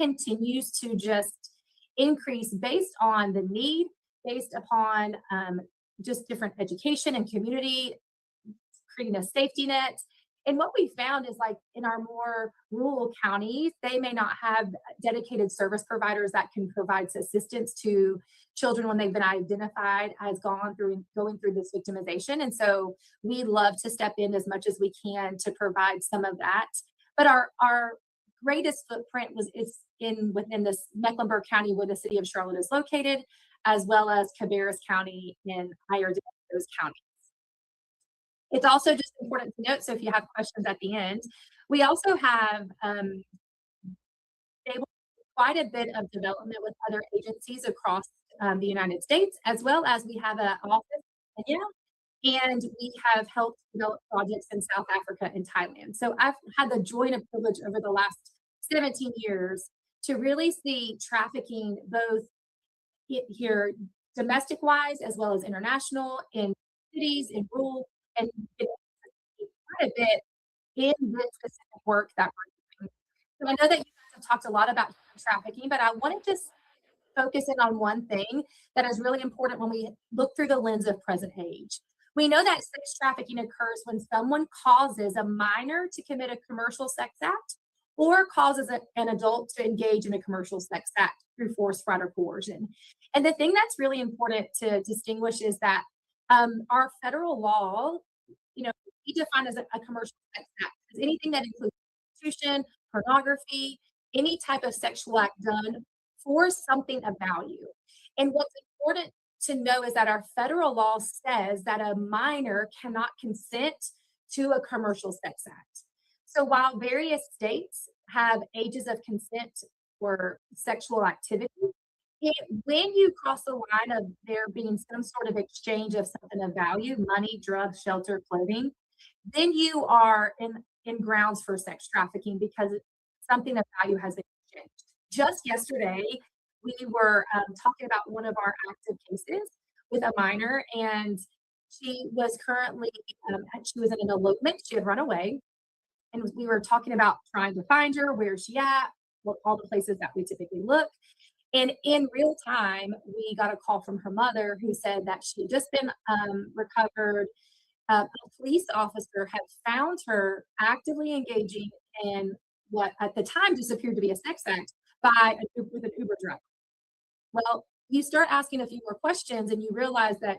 continues to just increase based on the need, based upon just different education and community, creating a safety net. And what we found is like in our more rural counties, they may not have dedicated service providers that can provide assistance to children when they've been identified as going through this victimization. And so we love to step in as much as we can to provide some of that. But our greatest footprint is in within this Mecklenburg County where the city of Charlotte is located, as well as Cabarrus County and Iredell, those counties. It's also just important to note, so if you have questions at the end, we also have able quite a bit of development with other agencies across the United States, as well as we have an office in Kenya, and we have helped develop projects in South Africa and Thailand. So I've had the joy and privilege over the last 17 years to really see trafficking both here domestic wise as well as international in cities, in rural, and quite a bit in this specific work that we're doing. So I know that you guys have talked a lot about human trafficking, but I want to just focus in on one thing that is really important when we look through the lens of present age. We know that sex trafficking occurs when someone causes a minor to commit a commercial sex act or causes an adult to engage in a commercial sex act through force, fraud, or coercion. And the thing that's really important to distinguish is that our federal law, we define as a commercial sex act as anything that includes prostitution, pornography, any type of sexual act done for something of value. And what's important to know is that our federal law says that a minor cannot consent to a commercial sex act. So while various states have ages of consent for sexual activity, when you cross the line of there being some sort of exchange of something of value, money, drugs, shelter, clothing, then you are in grounds for sex trafficking because something of value has been exchanged. Just yesterday, we were talking about one of our active cases with a minor, and she was currently, she was in an elopement. She had run away, and we were talking about trying to find her, where is she at, all the places that we typically look. And in real time, we got a call from her mother who said that she had just been recovered. A police officer had found her actively engaging in what at the time just appeared to be a sex act with an Uber driver. Well, you start asking a few more questions and you realize that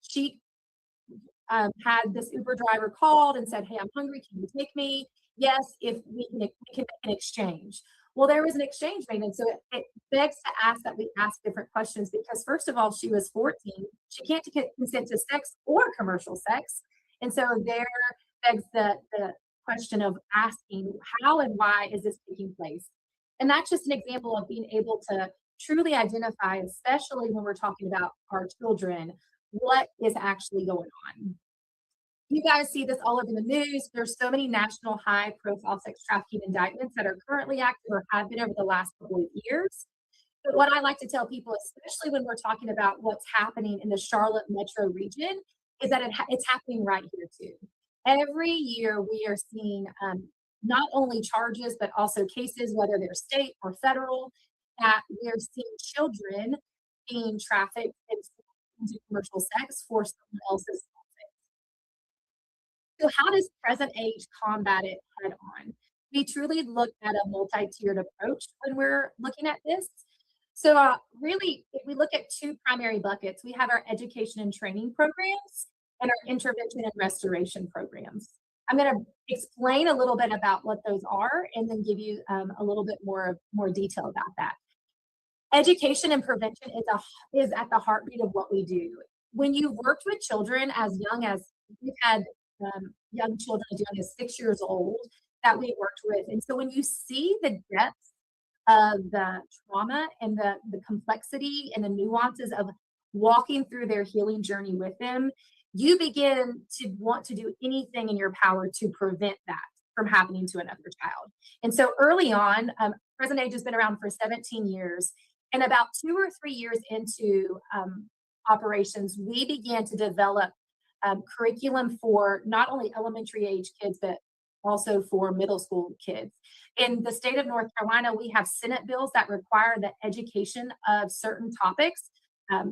she had this Uber driver called and said, "Hey, I'm hungry. Can you take me?" Yes, if we can make an exchange. Well, there was an exchange made. And so it begs to ask that we ask different questions because, first of all, she was 14. She can't consent to sex or commercial sex. And so there begs the question of asking how and why is this taking place? And that's just an example of being able to truly identify, especially when we're talking about our children, what is actually going on. You guys see this all over the news. There's so many national high-profile sex trafficking indictments that are currently active or have been over the last couple of years. But what I like to tell people, especially when we're talking about what's happening in the Charlotte metro region, is that it's happening right here too. Every year we are seeing not only charges, but also cases, whether they're state or federal, that we are seeing children being trafficked into commercial sex for someone else's. So how does present age combat it head on? We truly look at a multi-tiered approach when we're looking at this. So really, if we look at two primary buckets, we have our education and training programs and our intervention and restoration programs. I'm going to explain a little bit about what those are and then give you a little bit more detail about that. Education and prevention is at the heartbeat of what we do. When you've worked with children as young as we've had young children as young as 6 years old that we worked with. And so when you see the depth of the trauma and the complexity and the nuances of walking through their healing journey with them, you begin to want to do anything in your power to prevent that from happening to another child. And so early on, Present Age has been around for 17 years. And about 2 or 3 years into operations, we began to develop curriculum for not only elementary age kids, but also for middle school kids. In the state of North Carolina, we have Senate bills that require the education of certain topics,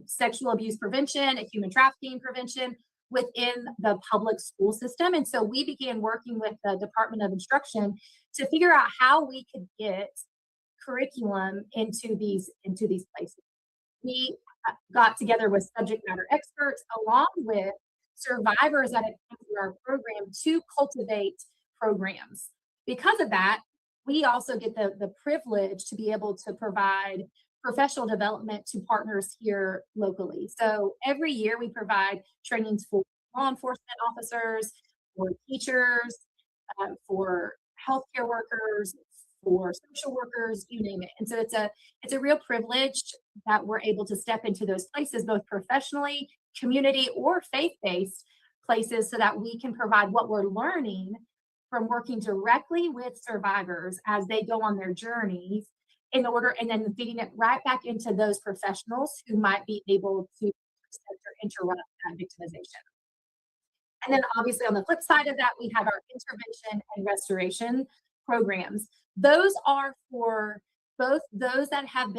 sexual abuse prevention, human trafficking prevention within the public school system. And so we began working with the Department of Instruction to figure out how we could get curriculum into these places. We got together with subject matter experts along with survivors that had come through our program to cultivate programs. Because of that, we also get the privilege to be able to provide professional development to partners here locally. So every year we provide trainings for law enforcement officers, for teachers, for healthcare workers, for social workers, you name it. And so it's a real privilege that we're able to step into those places, both professionally, community, or faith-based places, so that we can provide what we're learning from working directly with survivors as they go on their journeys in order, and then feeding it right back into those professionals who might be able to interrupt that victimization. And then obviously on the flip side of that, we have our intervention and restoration programs. Those are for both those that have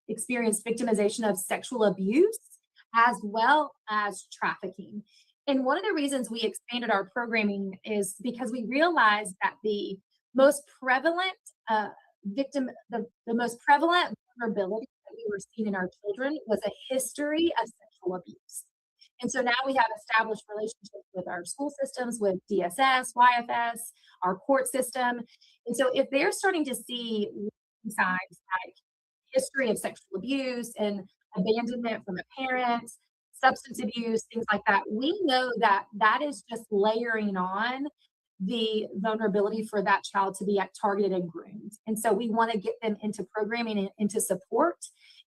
experienced victimization of sexual abuse as well as trafficking. And one of the reasons we expanded our programming is because we realized that the most prevalent the most prevalent vulnerability that we were seeing in our children was a history of sexual abuse. And so now we have established relationships with our school systems, with DSS, YFS, our court system. And so if they're starting to see signs like history of sexual abuse and abandonment from a parent, substance abuse, things like that, we know that that is just layering on the vulnerability for that child to be targeted and groomed. And so we want to get them into programming and into support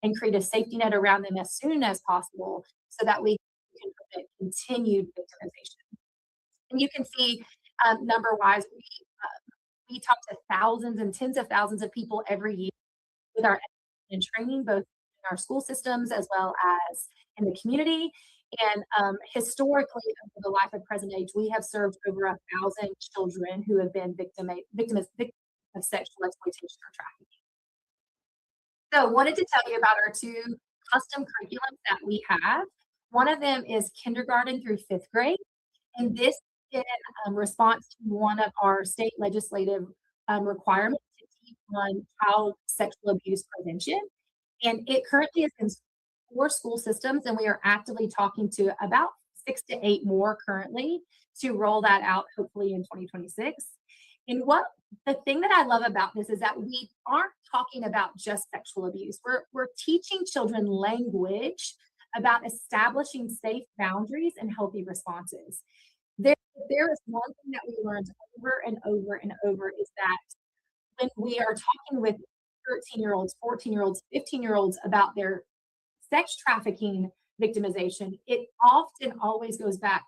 and create a safety net around them as soon as possible so that we can prevent continued victimization. And you can see number wise, we talk to thousands and tens of thousands of people every year with our and training, both in our school systems as well as in the community. And historically, over the life of Present Age, we have served over 1,000 children who have been victims of sexual exploitation or trafficking. So, wanted to tell you about our two custom curriculums that we have. One of them is kindergarten through fifth grade, and this is in response to one of our state legislative requirements to teach on child sexual abuse prevention. And it currently is in 4 school systems, and we are actively talking to about 6 to 8 more currently to roll that out hopefully in 2026. And the thing that I love about this is that we aren't talking about just sexual abuse. We're teaching children language about establishing safe boundaries and healthy responses. There is one thing that we learned over and over and over is that when we are talking with 13-year-olds, 14-year-olds, 15-year-olds about their sex trafficking victimization, it often always goes back.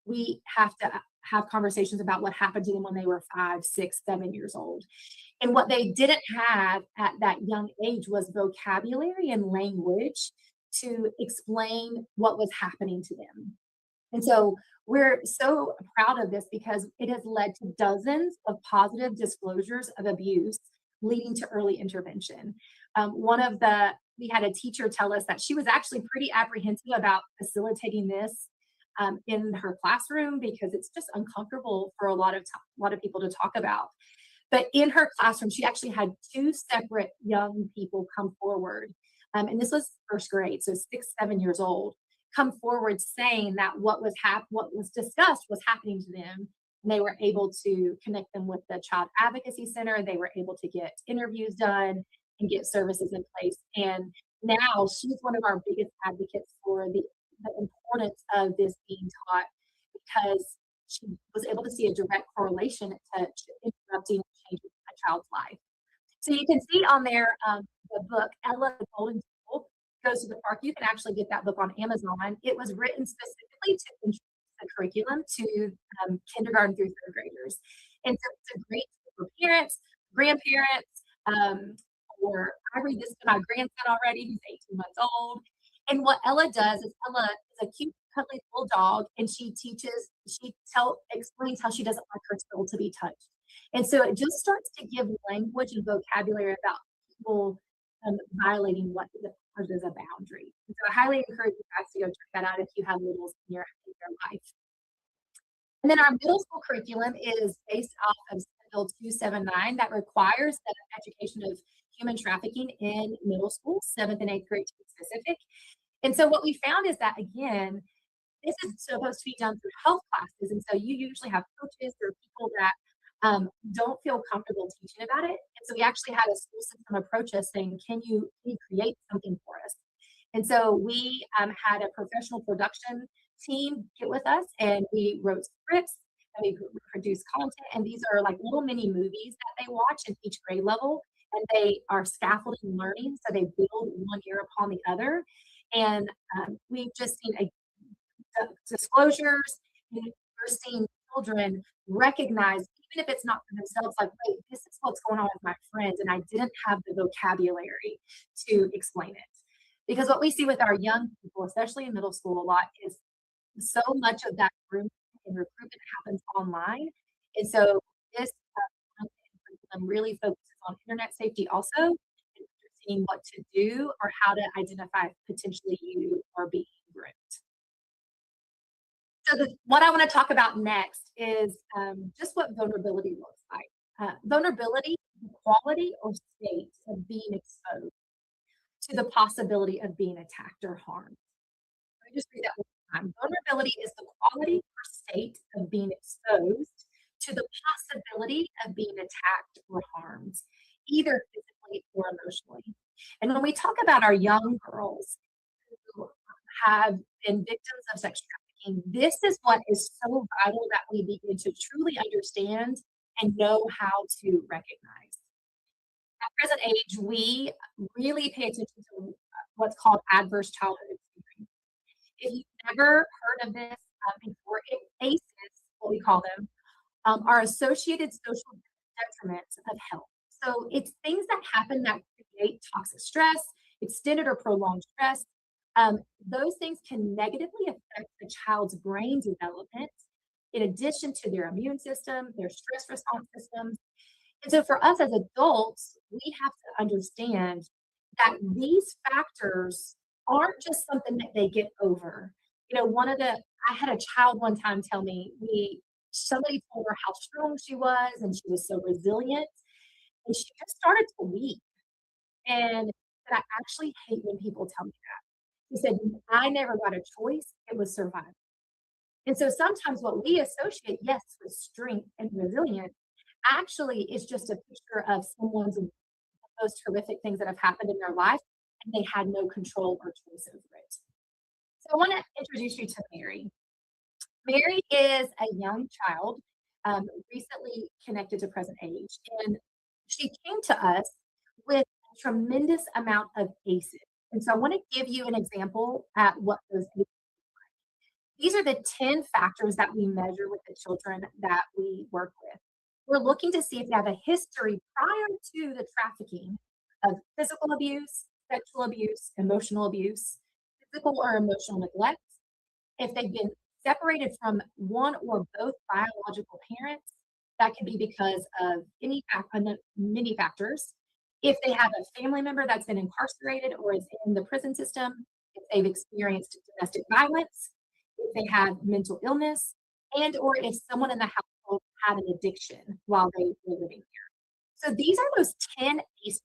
We have to have conversations about what happened to them when they were 5, 6, 7 years old. And what they didn't have at that young age was vocabulary and language to explain what was happening to them. And so we're so proud of this because it has led to dozens of positive disclosures of abuse leading to early intervention. We had a teacher tell us that she was actually pretty apprehensive about facilitating this in her classroom because it's just uncomfortable for a lot of people to talk about. But in her classroom, she actually had 2 separate young people come forward, and this was first grade, so 6, 7 years old, come forward saying that what was discussed was happening to them. And they were able to connect them with the Child Advocacy Center. They were able to get interviews done and get services in place. And now she's one of our biggest advocates for the importance of this being taught because she was able to see a direct correlation to interrupting and changing a child's life. So you can see on there the book, Ella the Golden Tool Goes to the Park. You can actually get that book on Amazon. It was written specifically to introduce the curriculum to kindergarten through third graders. And so it's a great tool for parents, grandparents, or I read this to my grandson already, who's 18 months old. And what Ella does is Ella is a cute, cuddly little dog, and explains how she doesn't like her soul to be touched. And so it just starts to give language and vocabulary about people violating what is as a boundary. And so I highly encourage you guys to go check that out if you have littles in your life. And then our middle school curriculum is based off of Senate Bill 279 that requires the education of human trafficking in middle school, 7th and 8th grade to be specific. And so what we found is that, again, this is supposed to be done through health classes. And so you usually have coaches or people that don't feel comfortable teaching about it. And so we actually had a school system approach us saying, can you create something for us? And so we had a professional production team get with us, and we wrote scripts and we produced content. And these are like little mini movies that they watch in each grade level, and they are scaffolding learning. So they build one year upon the other. And we've just seen disclosures. We're seeing children recognize, even if it's not for themselves, like, wait, this is what's going on with my friends, and I didn't have the vocabulary to explain it. Because what we see with our young people, especially in middle school a lot, is so much of that grooming and recruitment happens online. And so this curriculum really focuses on internet safety also, and understanding what to do or how to identify potentially you are being groomed. So what I want to talk about next is just what vulnerability looks like. Vulnerability, quality or state of being exposed to the possibility of being attacked or harmed. Let me just read that one more time. Vulnerability is the quality or state of being exposed to the possibility of being attacked or harmed, either physically or emotionally. And when we talk about our young girls who have been victims of sex trafficking, this is what is so vital that we begin to truly understand and know how to recognize. At present age, we really pay attention to what's called adverse childhood experience. If you've never heard of this before, ACEs, what we call them, are associated social detriments of health. So it's things that happen that create toxic stress, extended or prolonged stress. Those things can negatively affect the child's brain development, in addition to their immune system, their stress response systems. And so for us as adults, we have to understand that these factors aren't just something that they get over. I had a child one time tell me, somebody told her how strong she was and she was so resilient, and she just started to weep. And I actually hate when people tell me that. She said, I never got a choice, it was survival. And so sometimes what we associate, yes, with strength and resilience, actually is just a picture of someone's most horrific things that have happened in their life, and they had no control or choice over it. So I want to introduce you to Mary. Mary is a young child, recently connected to present age, and she came to us with a tremendous amount of ACEs. And so I want to give you an example at what those ACEs are like. These are the 10 factors that we measure with the children that we work with. We're looking to see if they have a history prior to the trafficking of physical abuse, sexual abuse, emotional abuse, physical or emotional neglect, if they've been separated from one or both biological parents. That could be because of many factors. If they have a family member that's been incarcerated or is in the prison system, if they've experienced domestic violence, if they have mental illness, and or if someone in the household had an addiction while they were living here. So these are those 10 ACEs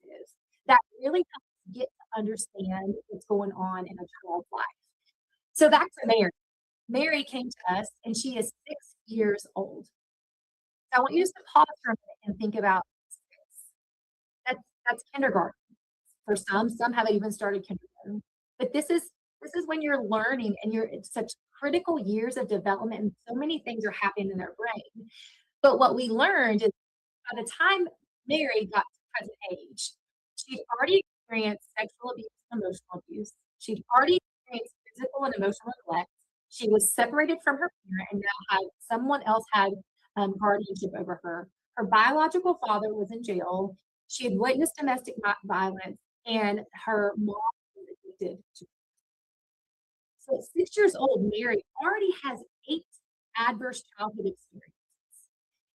that really help us get to understand what's going on in a child's life. So back to Mary. Mary came to us and she is 6 years old. So I want you just to pause for a minute and think about this. That's kindergarten. For some haven't even started kindergarten. But this is when you're learning and you're in such critical years of development and so many things are happening in their brain. But what we learned is by the time Mary got to present age, she'd already experienced sexual abuse and emotional abuse. She'd already experienced physical and emotional neglect. She was separated from her parent and now someone else had guardianship over her. Her biological father was in jail. She had witnessed domestic violence, and her mom was addicted to. So at 6 years old, Mary already has 8 adverse childhood experiences.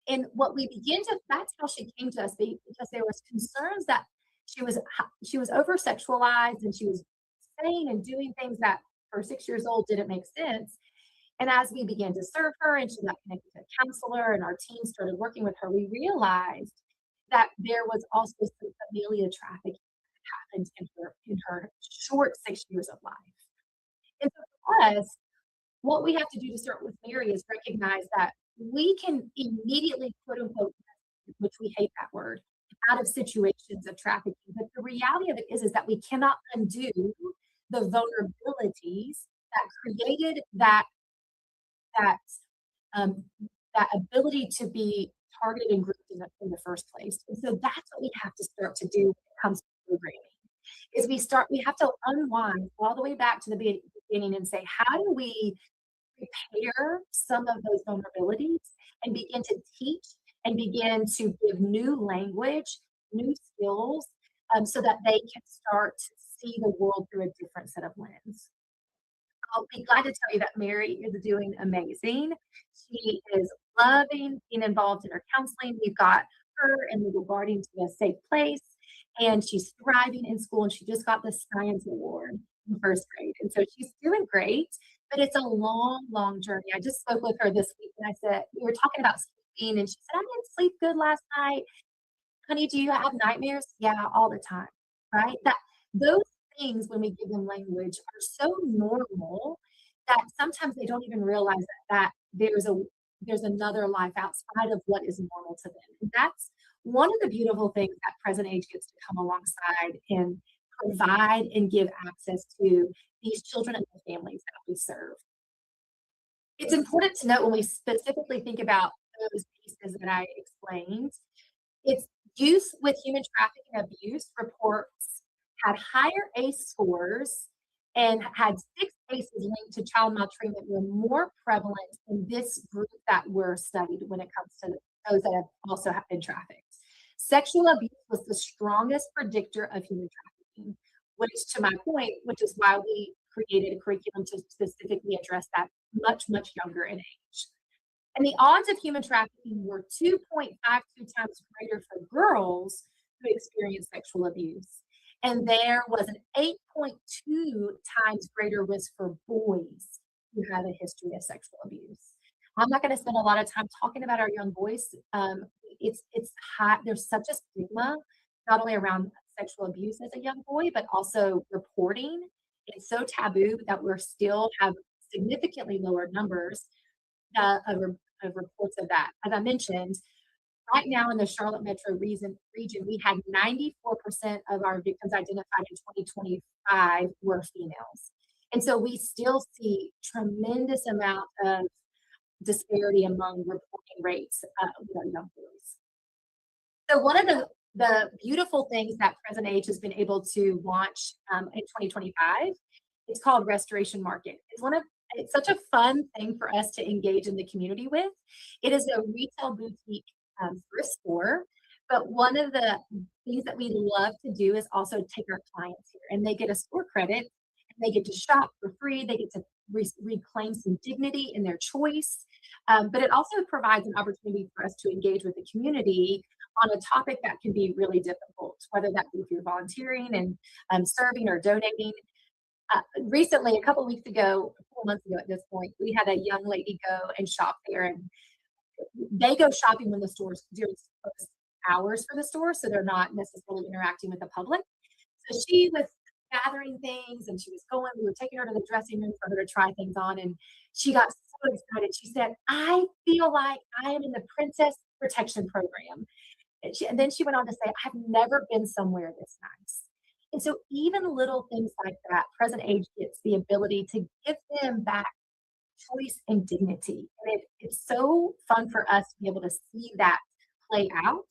And what we begin to that's how she came to us because there was concerns that she was over sexualized and she was saying and doing things that for 6 years old didn't make sense. And as we began to serve her and she got connected to a counselor and our team started working with her, we realized that there was also some familial trafficking that happened in her short 6 years of life. And so for us, what we have to do to start with Mary is recognize that we can immediately, quote unquote, which we hate that word, out of situations of trafficking. But the reality of it is that we cannot undo the vulnerabilities that created that um, that ability to be targeted and grouped in the first place. And so that's what we have to start to do when it comes to programming. Is we have to unwind all the way back to the beginning and say, how do we repair some of those vulnerabilities and begin to teach and begin to give new language, new skills, so that they can start to see the world through a different set of lens. I'll be glad to tell you that Mary is doing amazing. She is loving being involved in her counseling. We've got her and Legal Guardian to a safe place, and she's thriving in school, and she just got the science award in first grade. And so she's doing great, but it's a long, long journey. I just spoke with her this week and I said, we were talking about sleeping, and she said, I didn't sleep good last night. Honey, do you have nightmares? Yeah, all the time, right? Those things, when we give them language, are so normal that sometimes they don't even realize that there's another life outside of what is normal to them. And that's one of the beautiful things that Present Age gets to come alongside and provide and give access to these children and their families that we serve. It's important to note when we specifically think about those pieces that I explained, its youth with human trafficking abuse reports had higher ACE scores and had 6 cases linked to child maltreatment were more prevalent in this group that were studied when it comes to those that have also been trafficked. Sexual abuse was the strongest predictor of human trafficking, which to my point, which is why we created a curriculum to specifically address that much, much younger in age. And the odds of human trafficking were 2.52 times greater for girls who experienced sexual abuse. And there was an 8.2 times greater risk for boys who had a history of sexual abuse. I'm not going to spend a lot of time talking about our young boys. It's hot. There's such a stigma, not only around sexual abuse as a young boy, but also reporting. It's so taboo that we're still have significantly lower numbers of reports of that. As I mentioned, right now in the Charlotte metro region, we had 94% of our victims identified in 2025 were females. And so we still see tremendous amount of disparity among reporting rates with our young boys. So one of the beautiful things that Present Age has been able to launch in 2025, it's called Restoration Market. It's such a fun thing for us to engage in the community with. It is a retail boutique thrift store, but one of the things that we love to do is also take our clients here, and they get a store credit, and they get to shop for free. They get to reclaim some dignity in their choice, but it also provides an opportunity for us to engage with the community on a topic that can be really difficult, whether that be through volunteering and serving or donating. Recently, a couple weeks ago, 4 months ago at this point, we had a young lady go and shop there, and they go shopping when the stores during hours for the store, so they're not necessarily interacting with the public. So she was gathering things and she was going, we were taking her to the dressing room for her to try things on, and she got so excited. She said, I feel like I am in the Princess Protection Program. And then she went on to say, I've never been somewhere this nice. And so even little things like that, Present Age gets the ability to give them back choice and dignity. And it's so fun for us to be able to see that play out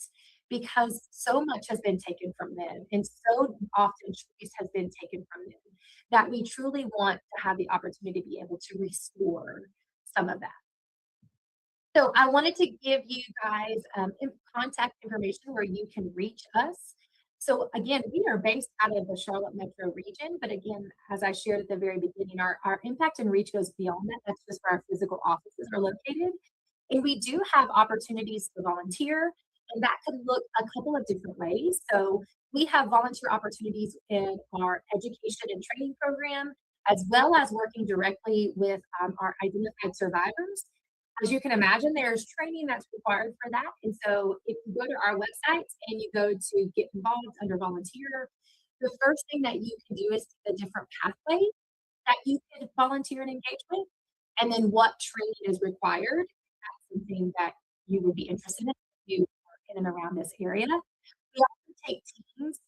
because so much has been taken from them and so often choice has been taken from them that we truly want to have the opportunity to be able to restore some of that. So I wanted to give you guys contact information where you can reach us. So again, we are based out of the Charlotte metro region, but again, as I shared at the very beginning, our impact and reach goes beyond that. That's just where our physical offices are located. And we do have opportunities to volunteer, and that could look a couple of different ways. So we have volunteer opportunities in our education and training program, as well as working directly with our identified survivors. As you can imagine, there's training that's required for that. And so if you go to our website and you go to get involved under volunteer, the first thing that you can do is see the different pathways that you could volunteer and engage with, and then what training is required. That's something that you would be interested in if you are in and around this area. We also take teams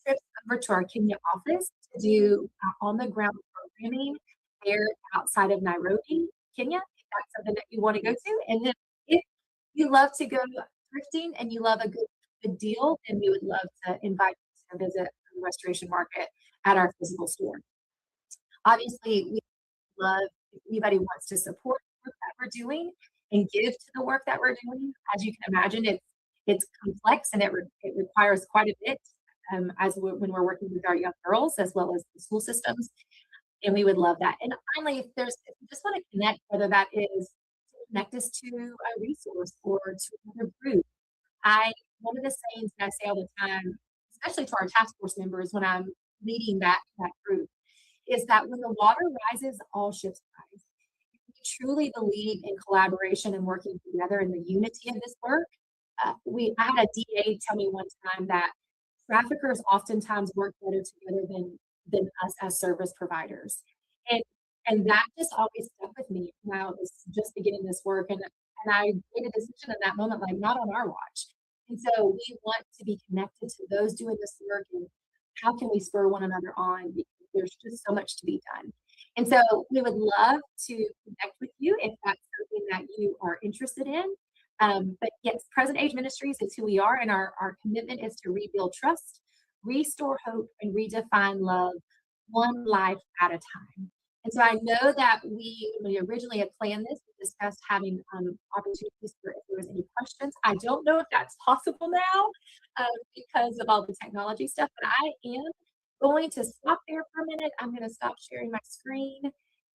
trips over to our Kenya office to do on the ground programming there outside of Nairobi, Kenya, if that's something that you want to go to. And then if you love to go thrifting and you love a good deal, then we would love to invite you to visit the Restoration Market at our physical store. Obviously, we love if anybody wants to support the work that we're doing and give to the work that we're doing. As you can imagine, it's complex and it requires quite a bit when we're working with our young girls as well as the school systems. And we would love that. And finally, if you just want to connect, whether that is to connect us to a resource or to another group. One of the sayings that I say all the time, especially to our task force members when I'm leading that group, is that when the water rises, all ships rise. We truly believe in collaboration and working together and the unity of this work. I had a DA tell me one time that traffickers oftentimes work better together than us as service providers. And that just always stuck with me when I was just beginning this work. And I made a decision in that moment, like not on our watch. And so we want to be connected to those doing this work and how can we spur one another on, because there's just so much to be done. And so we would love to connect with you if that's something that you are interested in. But yes, Present Age Ministries is who we are, and our commitment is to rebuild trust, restore hope, and redefine love one life at a time. And so I know that when we originally had planned this, we discussed having opportunities for if there was any questions. I don't know if that's possible now because of all the technology stuff, but I am going to stop there for a minute. I'm going to stop sharing my screen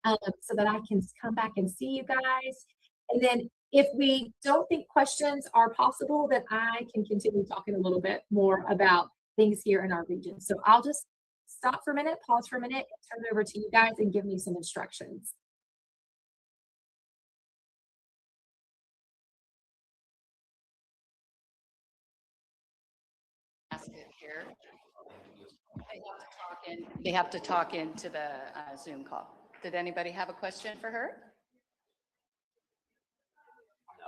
so that I can come back and see you guys. And then if we don't think questions are possible, then I can continue talking a little bit more about things here in our region. So I'll just stop for a minute, pause for a minute, and turn it over to you guys and give me some instructions. Ask it here. They have to talk into the Zoom call. Did anybody have a question for her?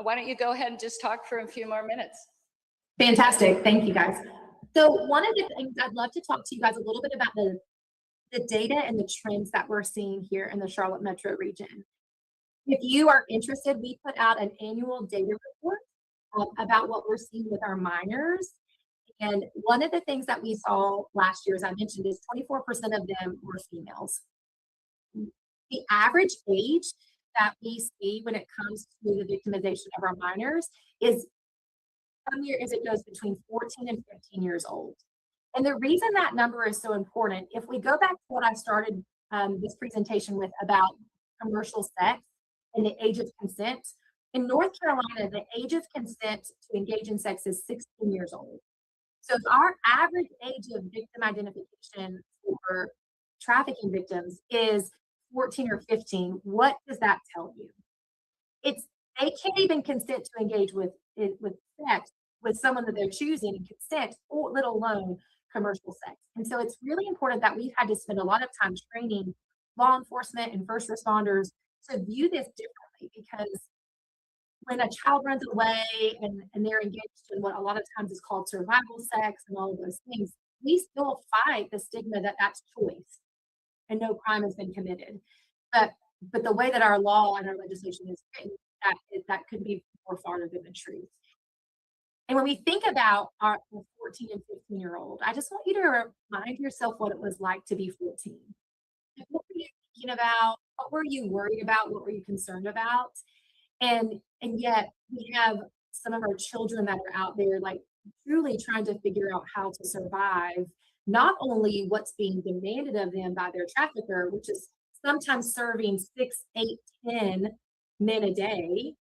Why don't you go ahead and just talk for a few more minutes? Fantastic. Thank you, guys. So one of the things I'd love to talk to you guys a little bit about the data and the trends that we're seeing here in the Charlotte metro region. If you are interested, we put out an annual data report about what we're seeing with our minors. And one of the things that we saw last year, as I mentioned, is 24% of them were females. The average age that we see when it comes to the victimization of our minors is it goes between 14 and 15 years old. And the reason that number is so important, if we go back to what I started this presentation with about commercial sex and the age of consent, in North Carolina, the age of consent to engage in sex is 16 years old. So if our average age of victim identification for trafficking victims is 14 or 15, what does that tell you? They can't even consent to engage with sex with someone that they're choosing and consent, or let alone commercial sex. And so it's really important that we've had to spend a lot of time training law enforcement and first responders to view this differently, because when a child runs away and they're engaged in what a lot of times is called survival sex and all of those things, we still fight the stigma that that's choice and no crime has been committed. But the way that our law and our legislation is written, that could be more farther than the truth. And when we think about our 14 and 15-year-old, I just want you to remind yourself what it was like to be 14. What were you thinking about? What were you worried about? What were you concerned about? And yet we have some of our children that are out there, like truly trying to figure out how to survive not only what's being demanded of them by their trafficker, which is sometimes serving 6, 8, 10 men a day,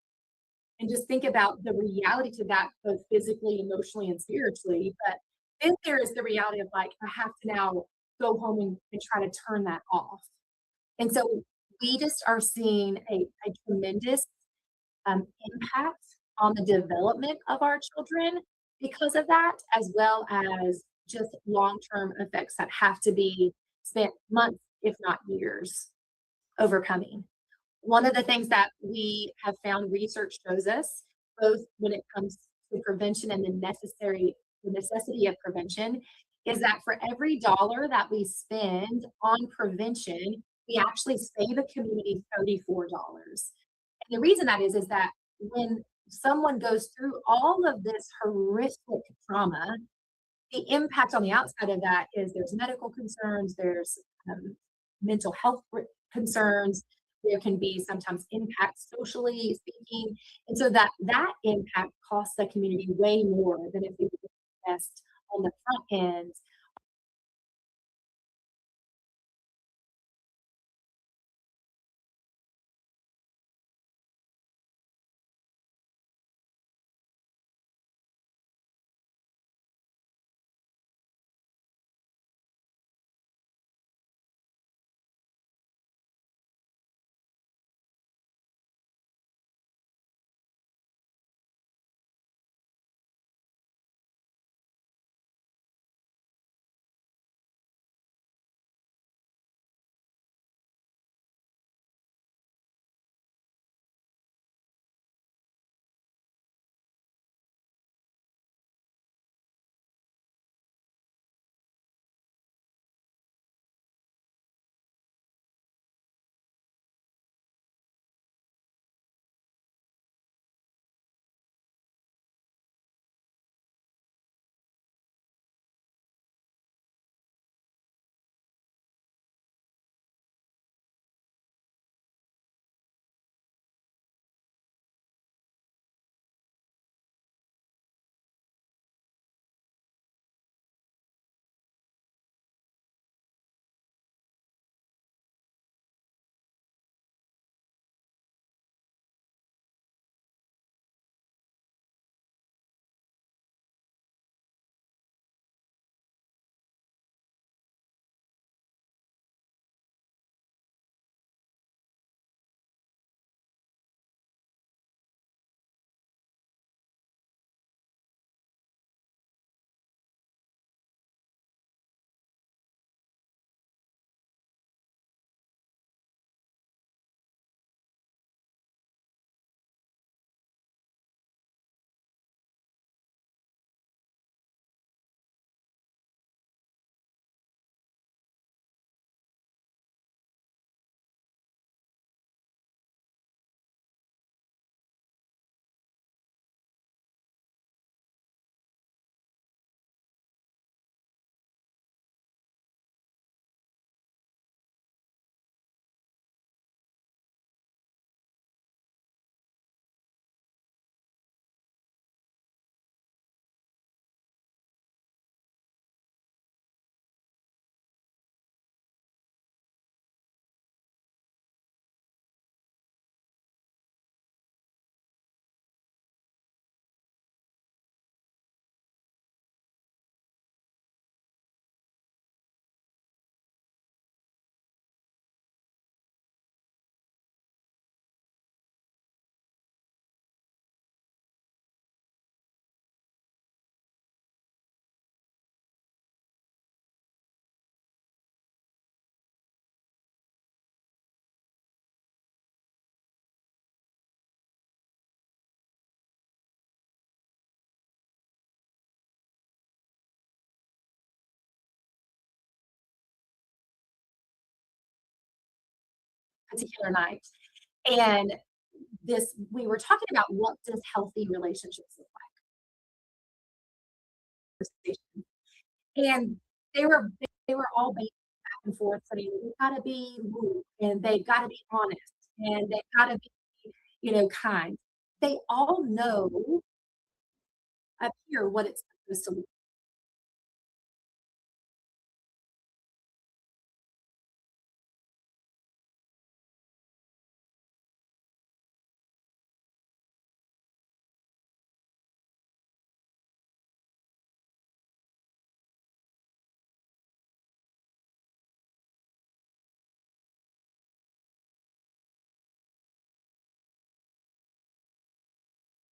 and just think about the reality to that, both physically, emotionally, and spiritually. But then there is the reality of like, I have to now go home and try to turn that off. And so we just are seeing a tremendous impact on the development of our children because of that, as well as just long-term effects that have to be spent months, if not years, overcoming. One of the things that we have found research shows us, both when it comes to prevention and the necessity of prevention, is that for every dollar that we spend on prevention, we actually save a community $34. And the reason that is that when someone goes through all of this horrific trauma, the impact on the outside of that is there's medical concerns, there's um, mental health concerns, there can be sometimes impact socially speaking, and so that impact costs the community way more than if we would invest on the front end. Particular night. And this we were talking about what does healthy relationships look like. And they were they were all back and forth saying, "They've gotta be rude, and they've gotta be honest, and they've gotta be, kind." They all know appear what it's supposed to look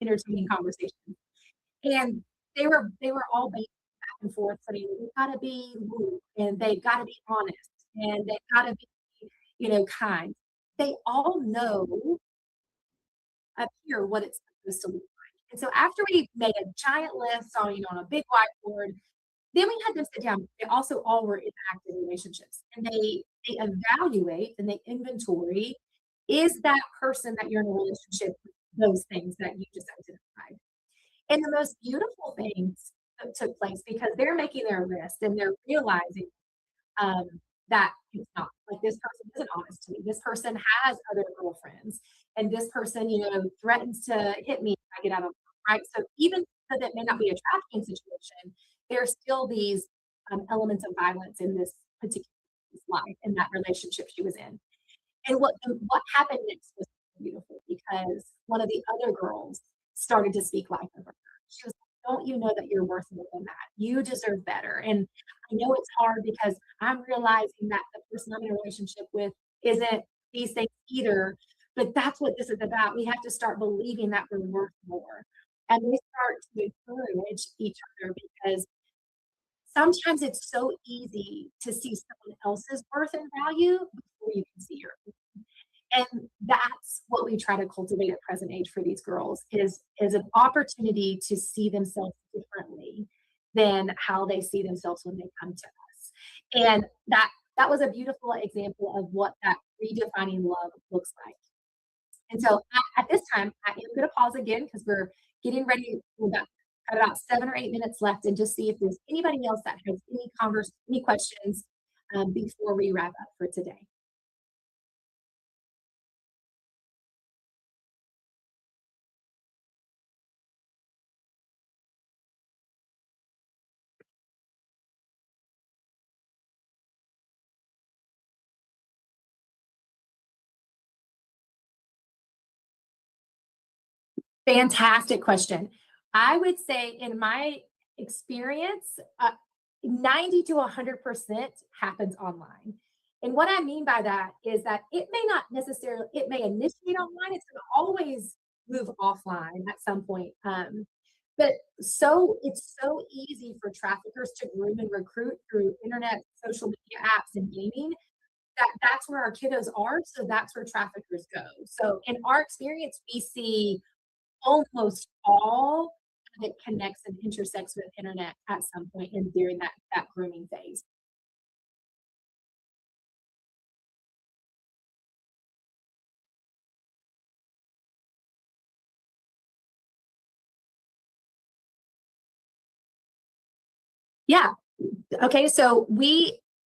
entertaining conversation. And they were all back and forth saying, "They've gotta be rude, and they've gotta be honest, and they've gotta be, kind." They all know up here what it's supposed to look like. And so after we made a giant list on, on a big whiteboard, then we had them sit down. They also all were in active relationships, and they evaluate and they inventory, is that person that you're in a relationship with those things that you just identified? And the most beautiful things that took place because they're making their list and they're realizing um, that it's not like this person isn't honest to me. This person has other girlfriends, and this person, threatens to hit me if I get out of right. So even though that may not be a trafficking situation, there are still these elements of violence in this particular life in that relationship she was in. And what happened next was beautiful because one of the other girls started to speak life over her. She was like, "Don't you know that you're worth more than that? You deserve better." And I know it's hard because I'm realizing that the person I'm in a relationship with isn't these things either. But that's what this is about. We have to start believing that we're worth more. And we start to encourage each other because sometimes it's so easy to see someone else's worth and value before you can see yours. And that's what we try to cultivate at present age for these girls is an opportunity to see themselves differently than how they see themselves when they come to us. And that was a beautiful example of what that redefining love looks like. And so at this time, I am going to pause again because we're getting ready. We've got about 7 or 8 minutes left, and just see if there's anybody else that has any questions before we wrap up for today. Fantastic question. I would say in my experience, 90 to 100% happens online. And what I mean by that is that it may not necessarily, it may initiate online, it's going to always move offline at some point. But it's so easy for traffickers to groom and recruit through internet, social media apps, and gaming that's where our kiddos are. So that's where traffickers go. So in our experience, we see almost all that connects and intersects with internet at some point in during that grooming phase. Yeah. Okay. So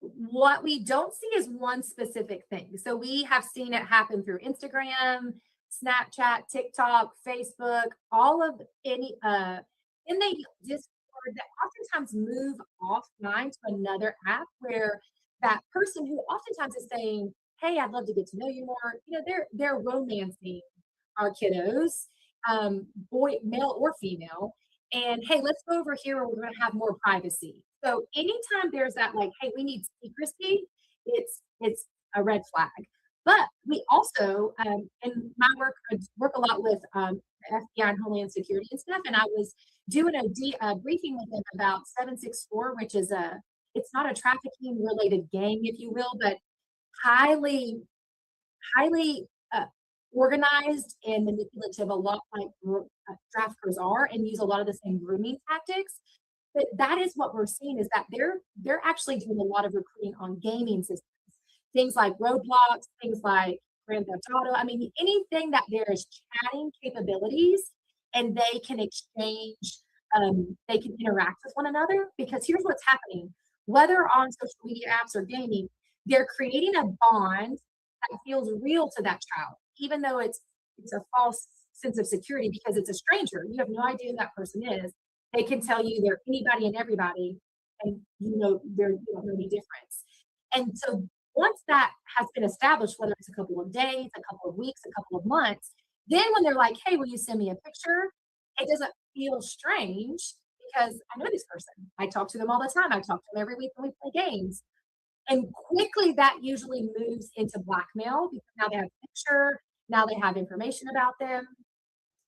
what we don't see is one specific thing. So we have seen it happen through Instagram, Snapchat, TikTok, Facebook, all of any and they Discord that oftentimes move offline to another app where that person who oftentimes is saying, "Hey, I'd love to get to know you more," they're romancing our kiddos, boy, male or female, and hey, let's go over here where we're going to have more privacy. So anytime there's that, like, hey, we need secrecy, it's a red flag. But we also, in my work, I work a lot with the FBI and Homeland Security and stuff, and I was doing a briefing with them about 764, which is it's not a trafficking related gang, if you will, but highly highly organized and manipulative, a lot like traffickers are, and use a lot of the same grooming tactics. But that is what we're seeing is that they're actually doing a lot of recruiting on gaming systems, things like Roblox, things like Grand Theft Auto. I mean, anything that there is chatting capabilities, and they can exchange, they can interact with one another. Because here's what's happening: whether on social media apps or gaming, they're creating a bond that feels real to that child, even though it's a false sense of security because it's a stranger. You have no idea who that person is. They can tell you they're anybody and everybody, and you don't know any difference. And so once that has been established, whether it's a couple of days, a couple of weeks, a couple of months, then when they're like, hey, will you send me a picture? It doesn't feel strange because I know this person. I talk to them all the time. I talk to them every week when we play games. And quickly that usually moves into blackmail because now they have a picture, now they have information about them.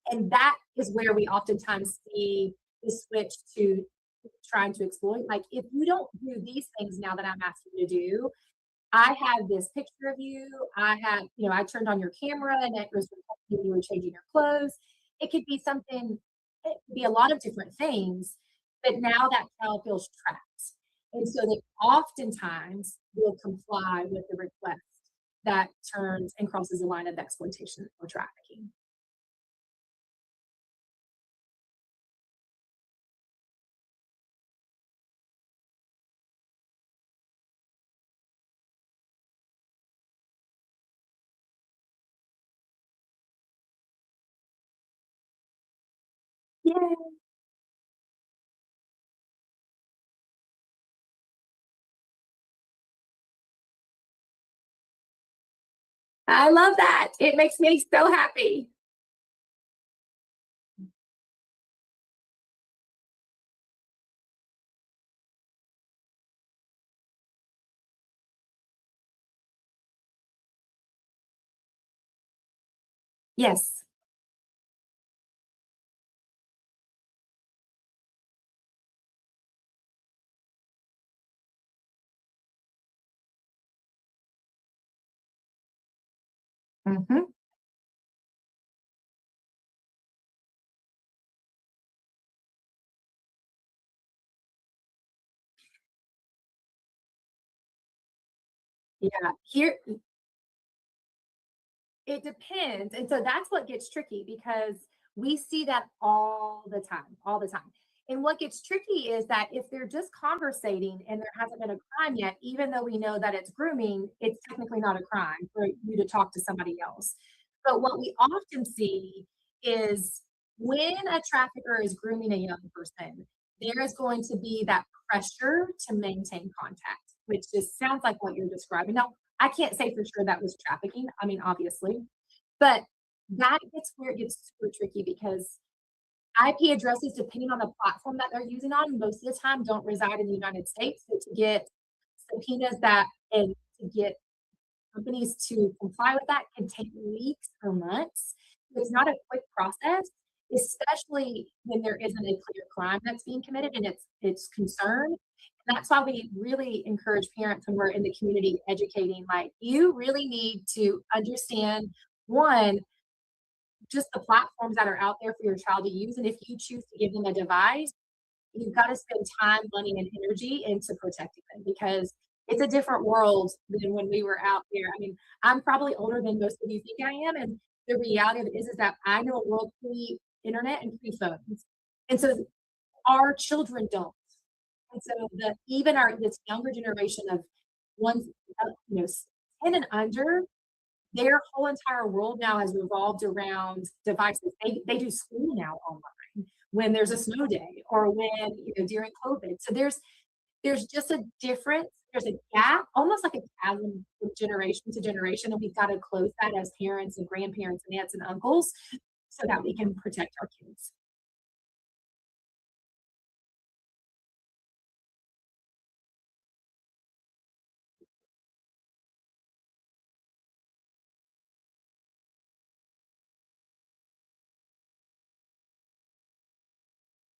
And that is where we oftentimes see the switch to trying to exploit. Like, if you don't do these things now that I'm asking you to do, I have this picture of you. I have, I turned on your camera and it was reflecting you were changing your clothes. It could be something, it could be a lot of different things, but now that child feels trapped. And so they oftentimes will comply with the request that turns and crosses a line of exploitation or trafficking. Yay. I love that. It makes me so happy. Yes. Mhm. Yeah. Here, it depends. And so that's what gets tricky because we see that all the time. And what gets tricky is that if they're just conversating and there hasn't been a crime yet, even though we know that it's grooming, it's technically not a crime for you to talk to somebody else. But what we often see is when a trafficker is grooming a young person, there is going to be that pressure to maintain contact, which just sounds like what you're describing. Now, I can't say for sure that was trafficking. I mean, obviously, but that gets where it gets super tricky because IP addresses, depending on the platform that they're using on, most of the time don't reside in the United States. So to get subpoenas that and to get companies to comply with that can take weeks or months. So it's not a quick process, especially when there isn't a clear crime that's being committed and it's concerned. And that's why we really encourage parents when we're in the community educating, like, you really need to understand one, just the platforms that are out there for your child to use. And if you choose to give them a device, you've got to spend time, money, and energy into protecting them because it's a different world than when we were out there. I mean, I'm probably older than most of you think I am. And the reality of it is that I know a world pre internet and pre phones. And so our children don't. And so even this younger generation of ones, 10 and under, their whole entire world now has revolved around devices. They do school now online when there's a snow day or when, during COVID. So there's just a difference. There's a gap, almost like a chasm from generation to generation. And we've got to close that as parents and grandparents and aunts and uncles so that we can protect our kids.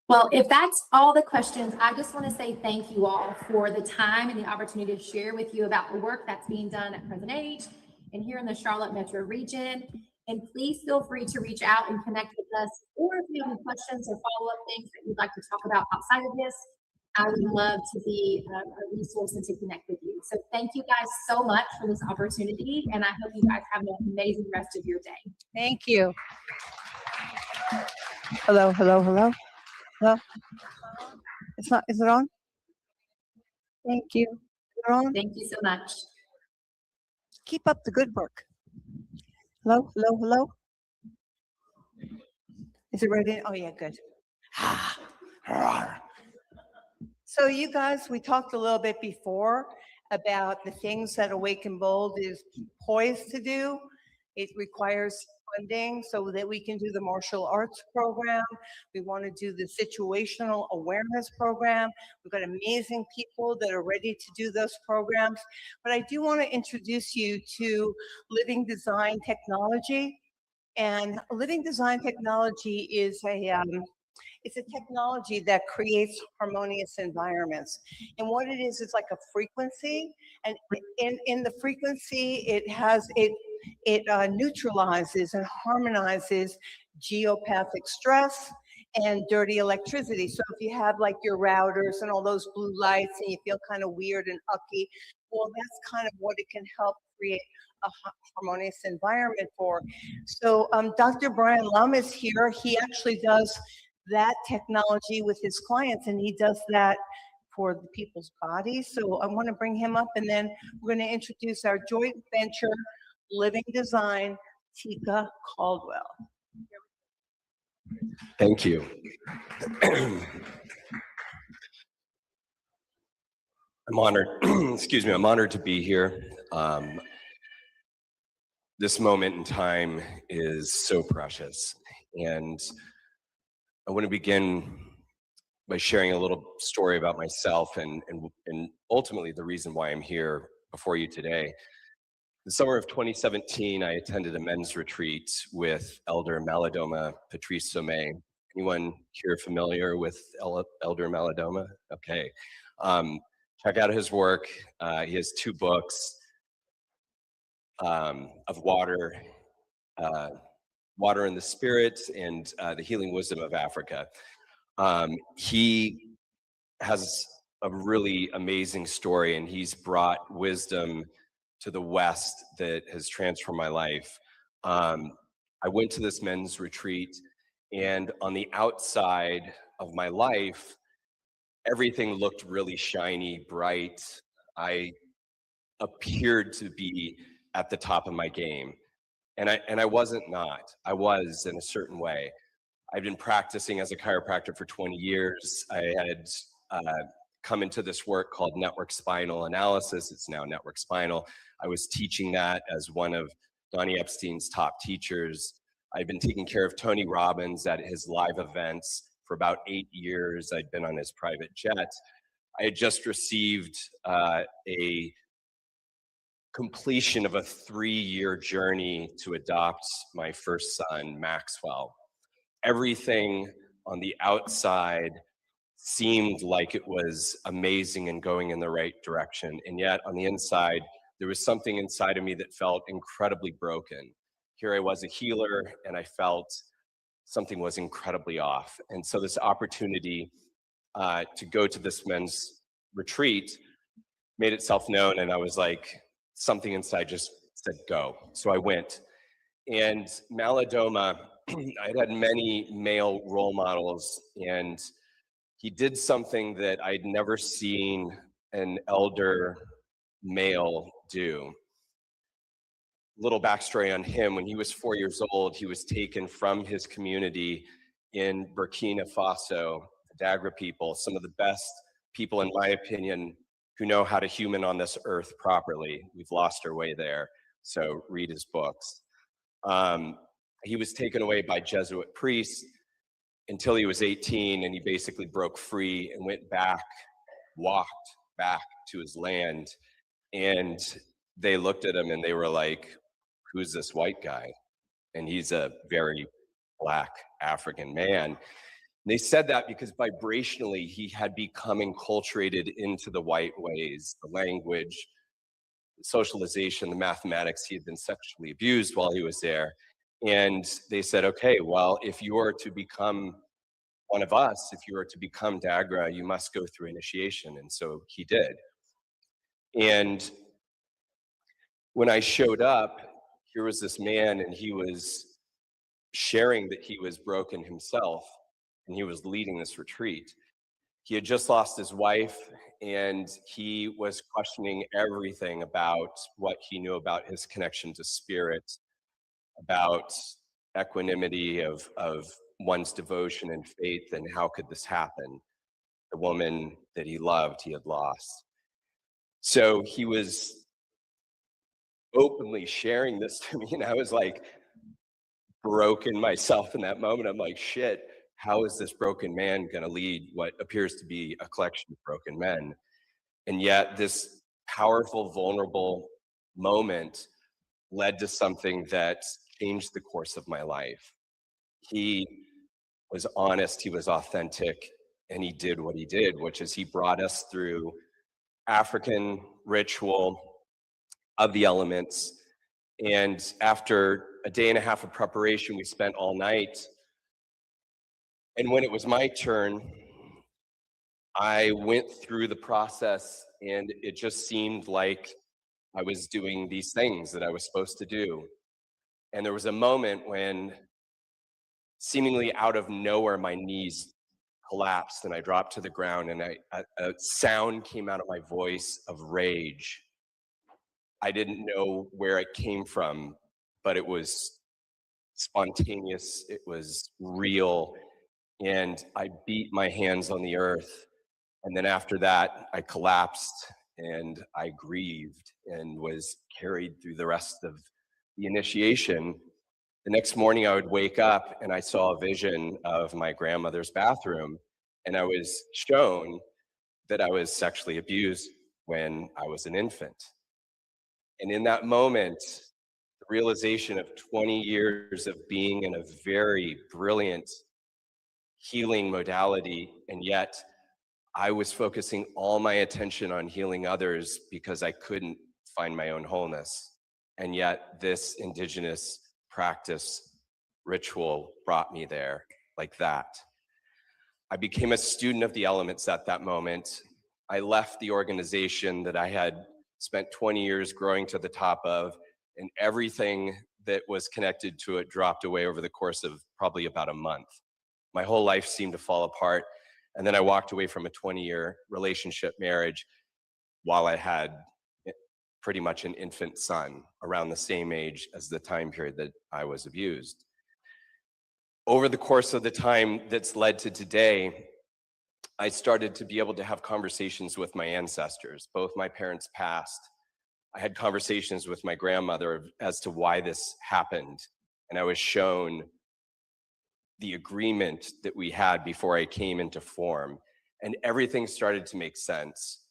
Well, if that's all the questions, I just want to say thank you all for the time and the opportunity to share with you about the work that's being done at Present Age and here in the Charlotte metro region. And please feel free to reach out and connect with us. Or if you have any questions or follow-up things that you'd like to talk about outside of this, I would love to be a resource and to connect with you. So thank you guys so much for this opportunity. And I hope you guys have an amazing rest of your day. Thank you. Hello, hello, hello. Hello. Is it on? Thank you. Is it on? Thank you so much. Keep up the good work. Hello, hello, hello. Is it ready? Oh yeah, good. So you guys, we talked a little bit before about the things that Awaken Bold is poised to do. It requires funding so that we can do the martial arts program. We want to do the situational awareness program. We've got amazing people that are ready to do those programs. But I do want to introduce you to Living Design Technology. And Living Design Technology is it's a technology that creates harmonious environments. And what it is, it's like a frequency. And in the frequency, it neutralizes and harmonizes geopathic stress and dirty electricity. So if you have like your routers and all those blue lights and you feel kind of weird and ucky, well, that's kind of what it can help create a harmonious environment for. So Dr. Brian Lum is here. He actually does that technology with his clients, and he does that for the people's bodies. So I want to bring him up, and then we're going to introduce our joint venture, Living Design, Tika Caldwell. Thank you. I'm honored, excuse me, I'm honored to be here. This moment in time is so precious. And I want to begin by sharing a little story about myself and ultimately the reason why I'm here before you today. The summer of 2017, I attended a men's retreat with Elder Malidoma Patrice Sommet. Anyone here familiar with Elder Malidoma? Okay. Check out his work. He has 2 books of water, Water in the Spirit and The Healing Wisdom of Africa. He has a really amazing story, and he's brought wisdom to the West that has transformed my life. I went to this men's retreat, and on the outside of my life, everything looked really shiny, bright. I appeared to be at the top of my game. And I wasn't not. I was in a certain way. I'd been practicing as a chiropractor for 20 years. I had come into this work called network spinal analysis. It's now network spinal. I was teaching that as one of Donnie Epstein's top teachers. I'd been taking care of Tony Robbins at his live events for about 8 years. I'd been on his private jet. I had just received a completion of a 3-year journey to adopt my first son, Maxwell. Everything on the outside seemed like it was amazing and going in the right direction. And yet on the inside, there was something inside of me that felt incredibly broken. Here I was, a healer, and I felt something was incredibly off. And so this opportunity to go to this men's retreat made itself known, and I was like, something inside just said go. So I went. And Malidoma, I had many male role models, and he did something that I'd never seen an elder male do. Little backstory on him: when he was 4 years old, he was taken from his community in Burkina Faso, the Dagra people, some of the best people, in my opinion, who know how to human on this earth properly. We've lost our way there, so read his books. He was taken away by Jesuit priests until he was 18, and he basically broke free and went back, walked back to his land. And they looked at him and they were like, who's this white guy? And he's a very Black African man. They said that because vibrationally he had become enculturated into the white ways, the language, the socialization, the mathematics. He had been sexually abused while he was there. And they said, okay, well, if you are to become one of us, if you are to become Dagra, you must go through initiation. And so he did. And when I showed up, here was this man, and he was sharing that he was broken himself, and he was leading this retreat. He had just lost his wife, and he was questioning everything about what he knew about his connection to spirit, about equanimity, of one's devotion and faith, and how could this happen? The woman that he loved, he had lost. So he was openly sharing this to me, and I was like broken myself in that moment. I'm like, shit, how is this broken man going to lead what appears to be a collection of broken men? And yet this powerful, vulnerable moment led to something that changed the course of my life. He was honest, he was authentic, and he did what he did, which is he brought us through African ritual of the elements. And after a day and a half of preparation, we spent all night. And when it was my turn, I went through the process, and it just seemed like I was doing these things that I was supposed to do. And there was a moment when, seemingly out of nowhere, my knees collapsed and I dropped to the ground, and a sound came out of my voice of rage. I didn't know where it came from, but it was spontaneous, it was real, and I beat my hands on the earth. And then after that, I collapsed and I grieved and was carried through the rest of the initiation. The next morning, I would wake up and I saw a vision of my grandmother's bathroom, and I was shown that I was sexually abused when I was an infant. And in that moment, the realization of 20 years of being in a very brilliant healing modality, and yet I was focusing all my attention on healing others because I couldn't find my own wholeness. And yet this indigenous practice ritual brought me there like that. I became a student of the elements at that moment. I left the organization that I had spent 20 years growing to the top of, and everything that was connected to it dropped away over the course of probably about a month. My whole life seemed to fall apart. And then I walked away from a 20-year relationship marriage while I had pretty much an infant son around the same age as the time period that I was abused. Over the course of the time that's led to today, I started to be able to have conversations with my ancestors. Both my parents passed. I had conversations with my grandmother as to why this happened, and I was shown the agreement that we had before I came into form, and everything started to make sense.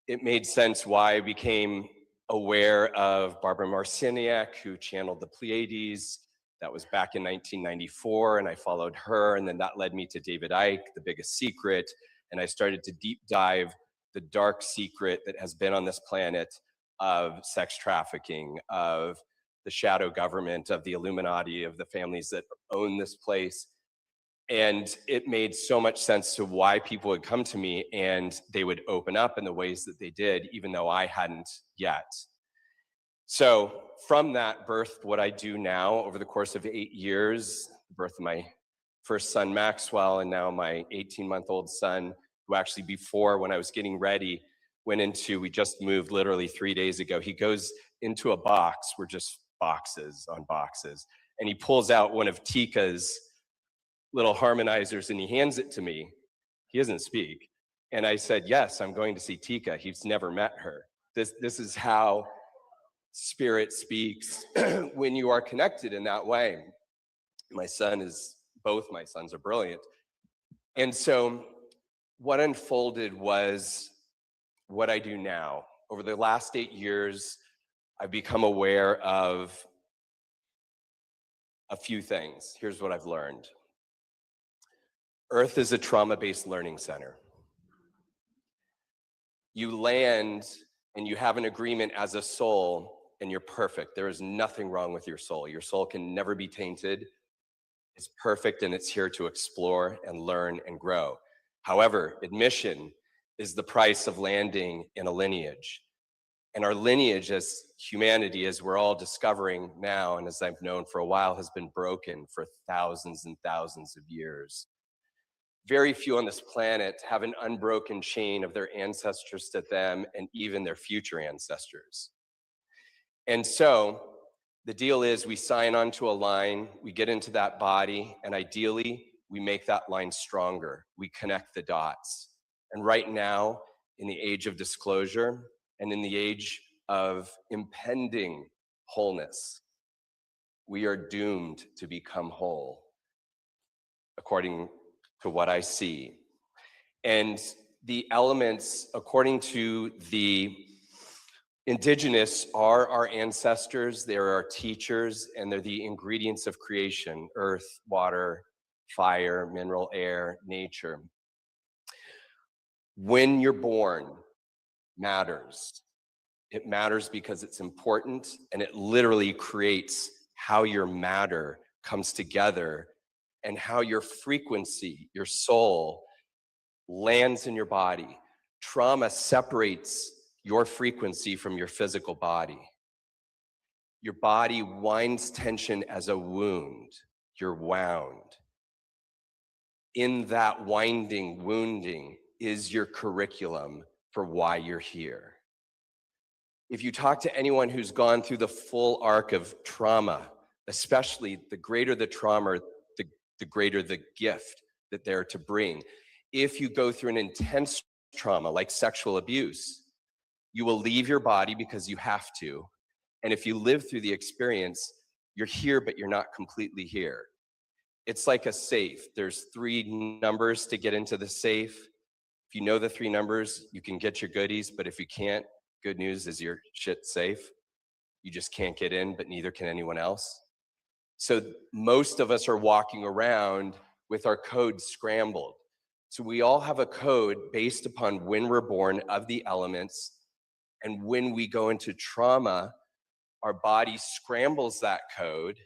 It made sense why I became aware of Barbara Marciniak, who channeled the Pleiades. That was back in 1994, and I followed her, and then that led me to David Icke, The Biggest Secret, and I started to deep dive the dark secret that has been on this planet of sex trafficking, of the shadow government, of the Illuminati, of the families that own this place. And it made so much sense to why people would come to me and they would open up in the ways that they did, even though I hadn't yet. So from that birthed what I do now over the course of 8 years, the birth of my first son, Maxwell, and now my 18-month-old son, who actually before, when I was getting ready, went into, we just moved literally 3 days ago. He goes into a box, we're just boxes on boxes, and he pulls out one of Tika's little harmonizers and he hands it to me. He doesn't speak. And I said, yes, I'm going to see Tika. He's never met her. This is how spirit speaks when you are connected in that way. Both my sons are brilliant. And so what unfolded was what I do now. Over the last 8 years, I've become aware of a few things. Here's what I've learned. Earth is a trauma-based learning center. You land and you have an agreement as a soul and you're perfect. There is nothing wrong with your soul. Your soul can never be tainted. It's perfect and it's here to explore and learn and grow. However, admission is the price of landing in a lineage. And our lineage as humanity, as we're all discovering now, and as I've known for a while, has been broken for thousands and thousands of years. Very few on this planet have an unbroken chain of their ancestors to them and even their future ancestors. And so The deal is we sign onto a line, we get into that body, and ideally, we make that line stronger. We connect the dots. And right now, in the age of disclosure and in the age of impending wholeness, we are doomed to become whole, according to what I see. And the elements, according to the indigenous, are our ancestors, they're our teachers, and they're the ingredients of creation: earth, water, fire, mineral, air, nature. When you're born matters. It matters because it's important, and it literally creates how your matter comes together and how your frequency, your soul, lands in your body. Trauma separates your frequency from your physical body. Your body winds tension as a wound. You're wound. In that winding, wounding is your curriculum for why you're here. If you talk to anyone who's gone through the full arc of trauma, especially the greater the trauma, the greater the gift that they're to bring. If you go through an intense trauma like sexual abuse, you will leave your body because you have to. And if you live through the experience, you're here, but you're not completely here. It's like a safe. There's 3 numbers to get into the safe. If you know the 3 numbers, you can get your goodies, but if you can't, good news is your shit's safe. You just can't get in, but neither can anyone else. So most of us are walking around with our code scrambled. So we all have a code based upon when we're born of the elements, and when we go into trauma, our body scrambles that code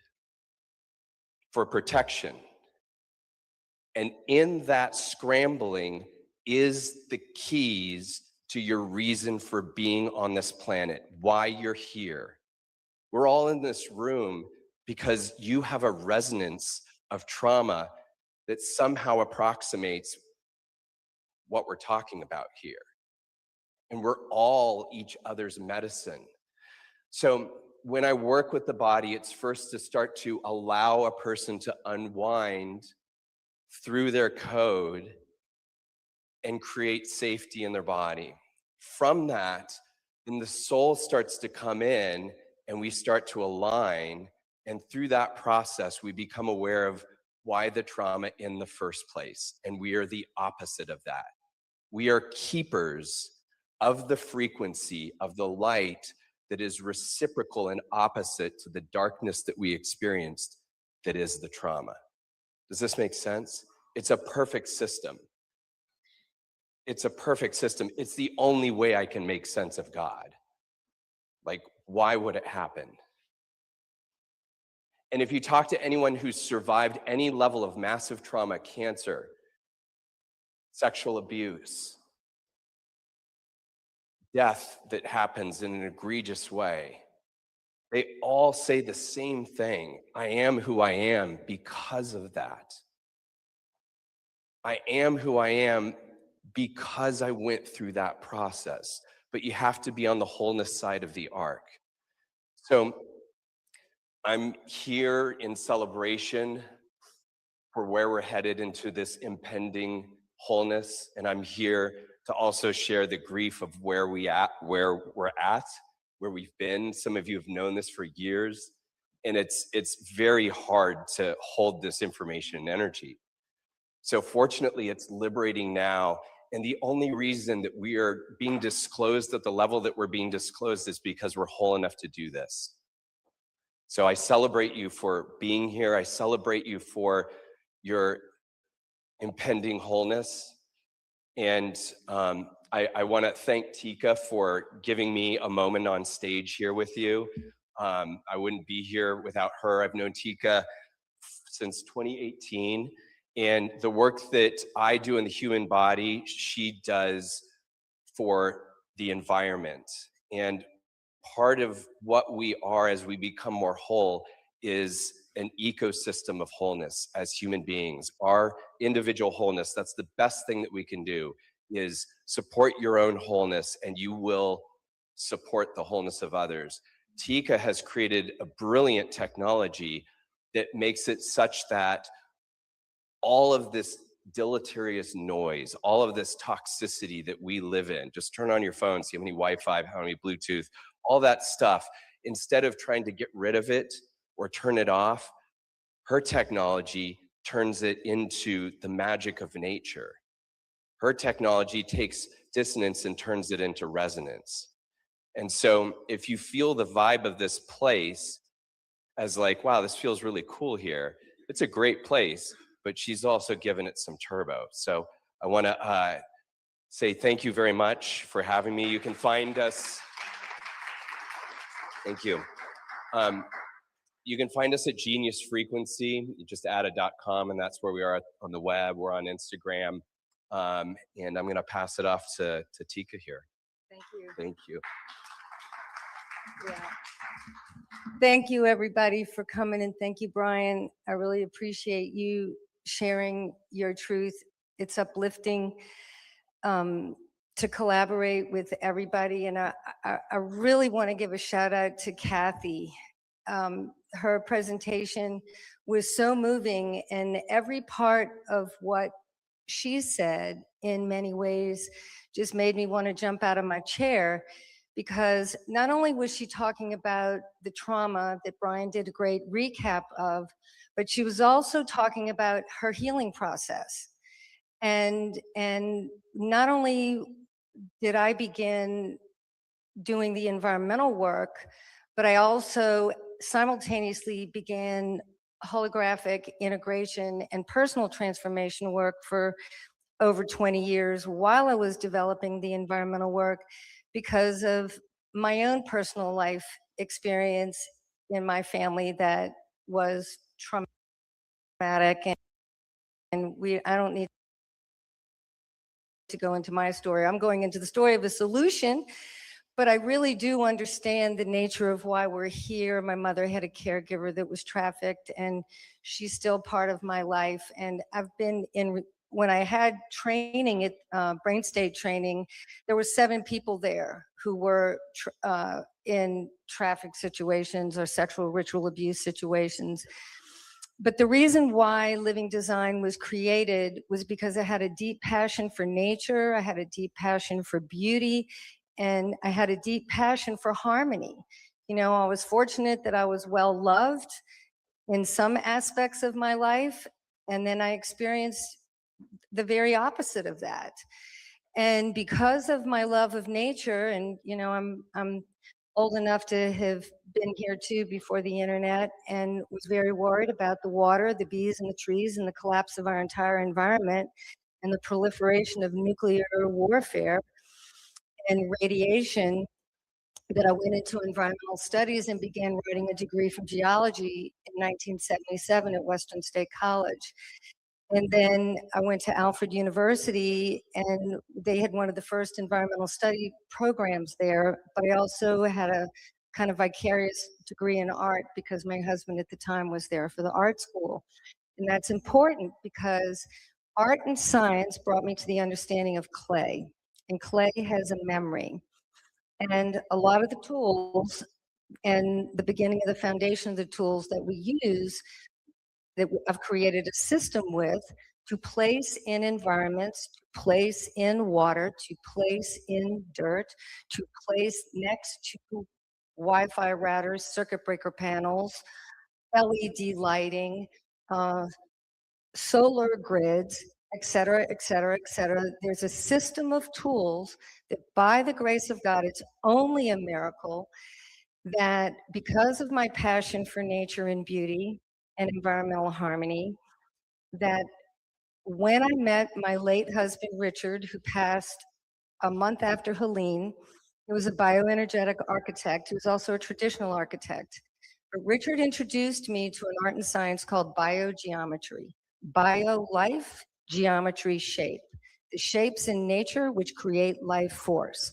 for protection. And in that scrambling is the keys to your reason for being on this planet, why you're here. We're all in this room because you have a resonance of trauma that somehow approximates what we're talking about here. And we're all each other's medicine. So when I work with the body, it's first to start to allow a person to unwind through their code and create safety in their body. From that, then the soul starts to come in and we start to align. And through that process, we become aware of why the trauma in the first place. And we are the opposite of that. We are keepers of the frequency of the light that is reciprocal and opposite to the darkness that we experienced, that is the trauma. Does this make sense? It's a perfect system. It's a perfect system. It's the only way I can make sense of God. Like, why would it happen? And if you talk to anyone who's survived any level of massive trauma, cancer, sexual abuse, death that happens in an egregious way, they all say the same thing. I am who I am because of that. I am who I am because I went through that process. But you have to be on the wholeness side of the arc. So I'm here in celebration for where we're headed into this impending wholeness. And I'm here to also share the grief of where we've been. Some of you have known this for years. And it's very hard to hold this information and energy. So fortunately, it's liberating now. And the only reason that we are being disclosed at the level that we're being disclosed is because we're whole enough to do this. So I celebrate you for being here. I celebrate you for your impending wholeness. And I want to thank Tika for giving me a moment on stage here with you. I wouldn't be here without her. I've known Tika since 2018. And the work that I do in the human body, she does for the environment. And part of what we are as we become more whole is an ecosystem of wholeness as human beings. Our individual wholeness, that's the best thing that we can do, is support your own wholeness and you will support the wholeness of others. Tika has created a brilliant technology that makes it such that all of this deleterious noise, all of this toxicity that we live in, just turn on your phone, see how many Wi-Fi, how many Bluetooth, all that stuff, instead of trying to get rid of it or turn it off, her technology turns it into the magic of nature. Her technology takes dissonance and turns it into resonance. And so if you feel the vibe of this place as like, wow, this feels really cool here, it's a great place, but she's also given it some turbo. So I want to say thank you very much for having me. You can find us. Thank you. You can find us at Genius Frequency. You just add a .com, and that's where we are on the web. We're on Instagram. And I'm going to pass it off to Tika here. Thank you. Thank you. Yeah. Thank you, everybody, for coming, and thank you, Brian. I really appreciate you sharing your truth. It's uplifting to collaborate with everybody, and I really want to give a shout out to Kathy. Her presentation was so moving, and every part of what she said in many ways just made me want to jump out of my chair, because not only was she talking about the trauma that Brian did a great recap of, but she was also talking about her healing process. And not only did I begin doing the environmental work, but I also simultaneously began holographic integration and personal transformation work for over 20 years while I was developing the environmental work, because of my own personal life experience in my family that was traumatic. And I don't need to go into my story. I'm going into the story of a solution, but I really do understand the nature of why we're here. My mother had a caregiver that was trafficked, and she's still part of my life. And I've been in, when I had training at brain state training, there were 7 people there who were in traffic situations or sexual ritual abuse situations. But the reason why Living Design was created was because I had a deep passion for nature, I had a deep passion for beauty, and I had a deep passion for harmony. You know, I was fortunate that I was well loved in some aspects of my life, and then I experienced the very opposite of that. And because of my love of nature, and you know, I'm old enough to have been here too before the internet, and was very worried about the water, the bees and the trees, and the collapse of our entire environment, and the proliferation of nuclear warfare and radiation, that I went into environmental studies and began writing a degree from geology in 1977 at Western State College. And then I went to Alfred University, and they had one of the first environmental study programs there, but I also had a kind of vicarious degree in art because my husband at the time was there for the art school. And that's important because art and science brought me to the understanding of clay, and clay has a memory. And a lot of the tools and the beginning of the foundation of the tools that we use, that I've created a system with, to place in environments, to place in water, to place in dirt, to place next to Wi-Fi routers, circuit breaker panels, LED lighting, solar grids, et cetera, et cetera, et cetera. There's a system of tools that, by the grace of God, it's only a miracle that, because of my passion for nature and beauty and environmental harmony, that when I met my late husband, Richard, who passed a month after Helene, he was a bioenergetic architect. He was also a traditional architect. But Richard introduced me to an art and science called biogeometry. Bio, life, geometry, shape. The shapes in nature which create life force.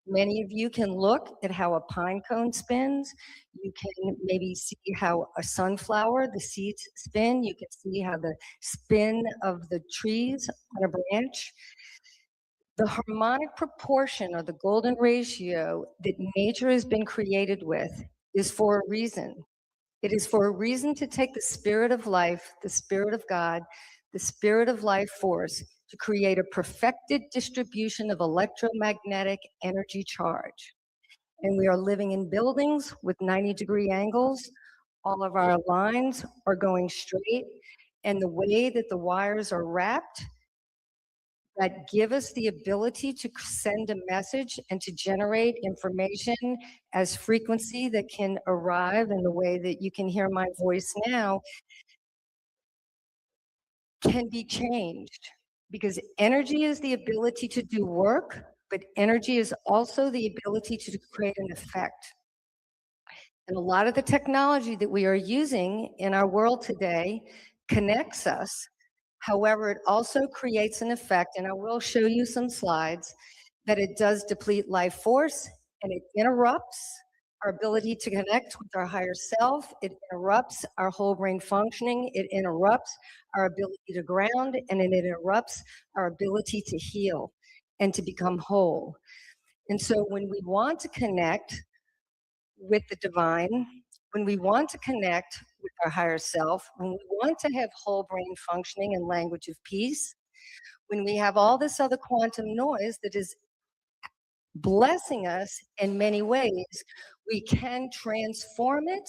Many of you can look at how a pine cone spins. You can maybe see how a sunflower, the seeds spin. You can see how the spin of the trees on a branch. The harmonic proportion, or the golden ratio, that nature has been created with is for a reason. It is for a reason to take the spirit of life, the spirit of God, the spirit of life force to create a perfected distribution of electromagnetic energy charge. And we are living in buildings with 90-degree angles. All of our lines are going straight. And the way that the wires are wrapped that give us the ability to send a message and to generate information as frequency that can arrive in the way that you can hear my voice now can be changed, because energy is the ability to do work, but energy is also the ability to create an effect. And a lot of the technology that we are using in our world today connects us. However, it also creates an effect, and I will show you some slides, that it does deplete life force, and it interrupts our ability to connect with our higher self. It interrupts our whole brain functioning. It interrupts our ability to ground, and it interrupts our ability to heal and to become whole. And so when we want to connect with the divine, when we want to connect with our higher self, when we want to have whole brain functioning and language of peace, when we have all this other quantum noise that is blessing us in many ways, we can transform it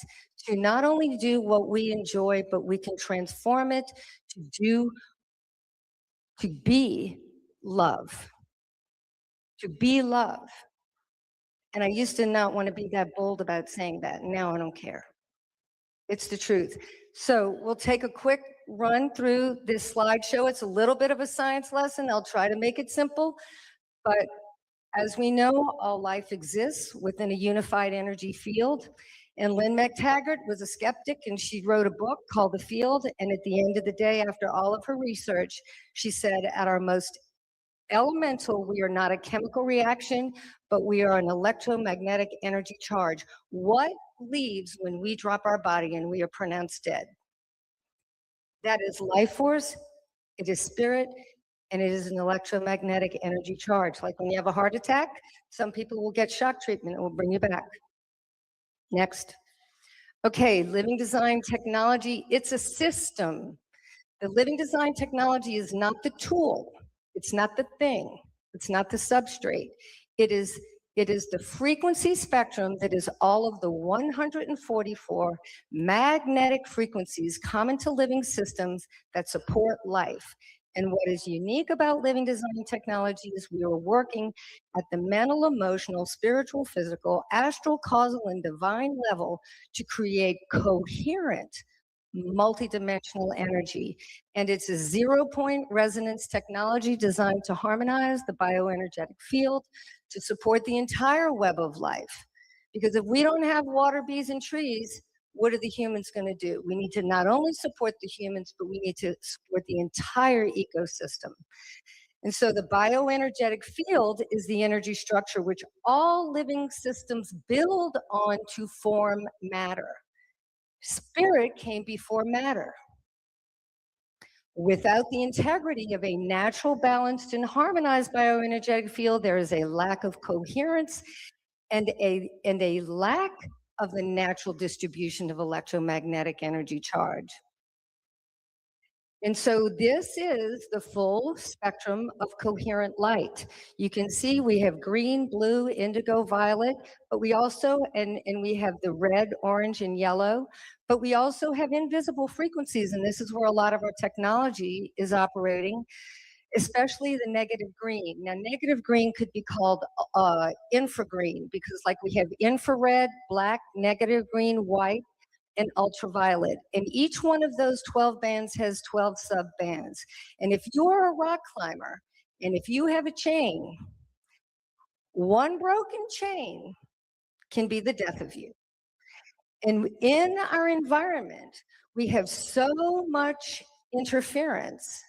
to not only do what we enjoy, but we can transform it to be love, to be love. And I used to not want to be that bold about saying that. Now I don't care. It's the truth. So we'll take a quick run through this slideshow. It's a little bit of a science lesson. I'll try to make it simple. But as we know, all life exists within a unified energy field. And Lynn McTaggart was a skeptic, and she wrote a book called The Field. And at the end of the day, after all of her research, she said, at our most elemental, we are not a chemical reaction, but we are an electromagnetic energy charge. What leaves when we drop our body and we are pronounced dead? That is life force, it is spirit, and it is an electromagnetic energy charge. Like when you have a heart attack, some people will get shock treatment and will bring you back. Next. Okay, living design technology, it's a system. The living design technology is not the tool. It's not the thing. It's not the substrate. It is the frequency spectrum that is all of the 144 magnetic frequencies common to living systems that support life. And what is unique about living design technology is we are working at the mental, emotional, spiritual, physical, astral, causal, and divine level to create coherent multidimensional energy. And it's a 0-point resonance technology designed to harmonize the bioenergetic field to support the entire web of life. Because if we don't have water, bees, and trees, what are the humans going to do? We need to not only support the humans, but we need to support the entire ecosystem. And so the bioenergetic field is the energy structure which all living systems build on to form matter. Spirit came before matter. Without the integrity of a natural, balanced, and harmonized bioenergetic field, there is a lack of coherence and a lack of the natural distribution of electromagnetic energy charge. And so this is the full spectrum of coherent light. You can see we have green, blue, indigo, violet, but we also, and we have the red, orange, and yellow, but we also have invisible frequencies, and this is where a lot of our technology is operating, especially the negative green. Now, negative green could be called infragreen, because like we have infrared, black, negative green, white, and ultraviolet. And each one of those 12 bands has 12 sub-bands. And if you're a rock climber, and if you have a chain, one broken chain can be the death of you. And in our environment, we have so much interference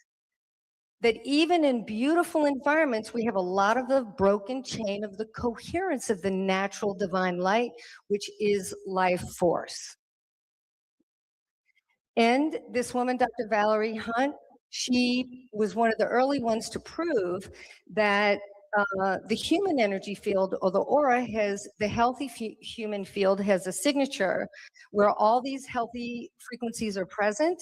that even in beautiful environments, we have a lot of the broken chain of the coherence of the natural divine light, which is life force. And this woman, Dr. Valerie Hunt, she was one of the early ones to prove that the human energy field, or the aura, has the healthy human field has a signature where all these healthy frequencies are present,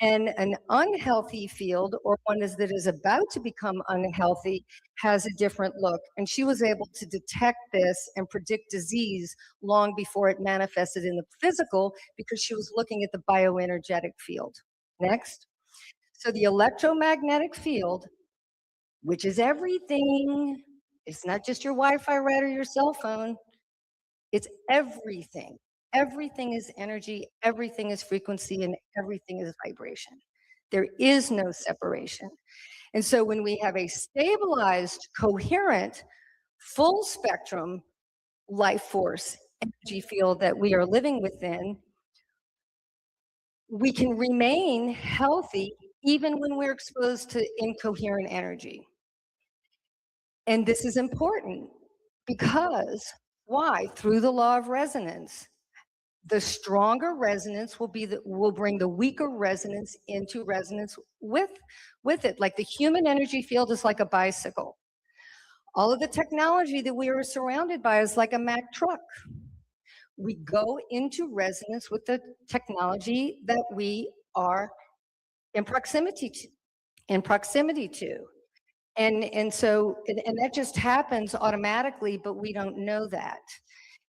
and an unhealthy field, or one that is about to become unhealthy, has a different look. And she was able to detect this and predict disease long before it manifested in the physical, because she was looking at the bioenergetic field. Next. So the electromagnetic field, which is everything, it's not just your Wi-Fi router, your cell phone, it's everything. Everything is energy, everything is frequency, and everything is vibration. There is no separation. And so when we have a stabilized, coherent, full spectrum life force energy field that we are living within, we can remain healthy even when we're exposed to incoherent energy. And this is important because why? Through the law of resonance, the stronger resonance will bring the weaker resonance into resonance with it. Like the human energy field is like a bicycle. All of the technology that we are surrounded by is like a Mack truck. We go into resonance with the technology that we are in proximity to. And so that just happens automatically, but we don't know that.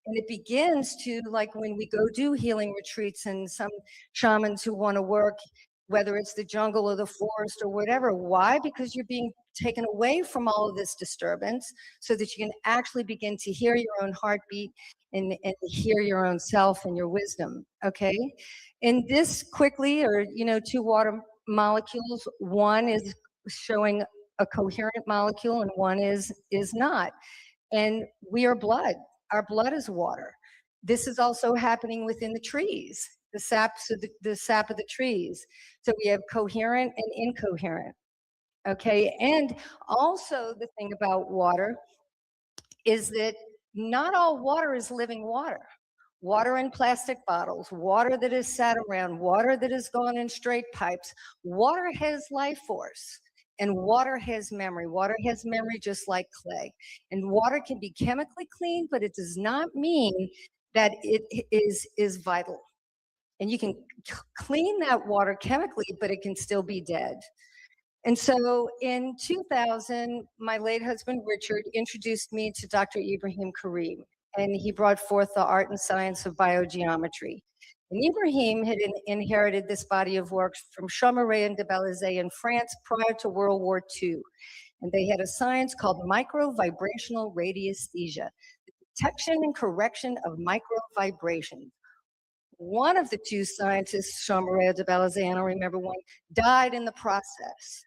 And it begins to, like when we go do healing retreats and some shamans who want to work, whether it's the jungle or the forest or whatever. Why? Because you're being taken away from all of this disturbance so that you can actually begin to hear your own heartbeat and hear your own self and your wisdom, okay? And this quickly, or, two water molecules, one is showing a coherent molecule and one is not. And we are blood. Our blood is water. This is also happening within the trees, the sap of the trees. So we have coherent and incoherent, okay? And also the thing about water is that not all water is living water. Water in plastic bottles, water that is sat around, water that has gone in straight pipes. Water has life force. And water has memory. Water has memory just like clay. And water can be chemically clean, but it does not mean that it is vital. And you can clean that water chemically, but it can still be dead. And so in 2000, my late husband, Richard, introduced me to Dr. Ibrahim Karim, and he brought forth the art and science of biogeometry. And Ibrahim had inherited this body of work from Champmathieu de Balaizet in France prior to World War II. And they had a science called microvibrational radiesthesia, the detection and correction of microvibrations. One of the two scientists, Champmathieu de Balaizet, I don't remember one, died in the process.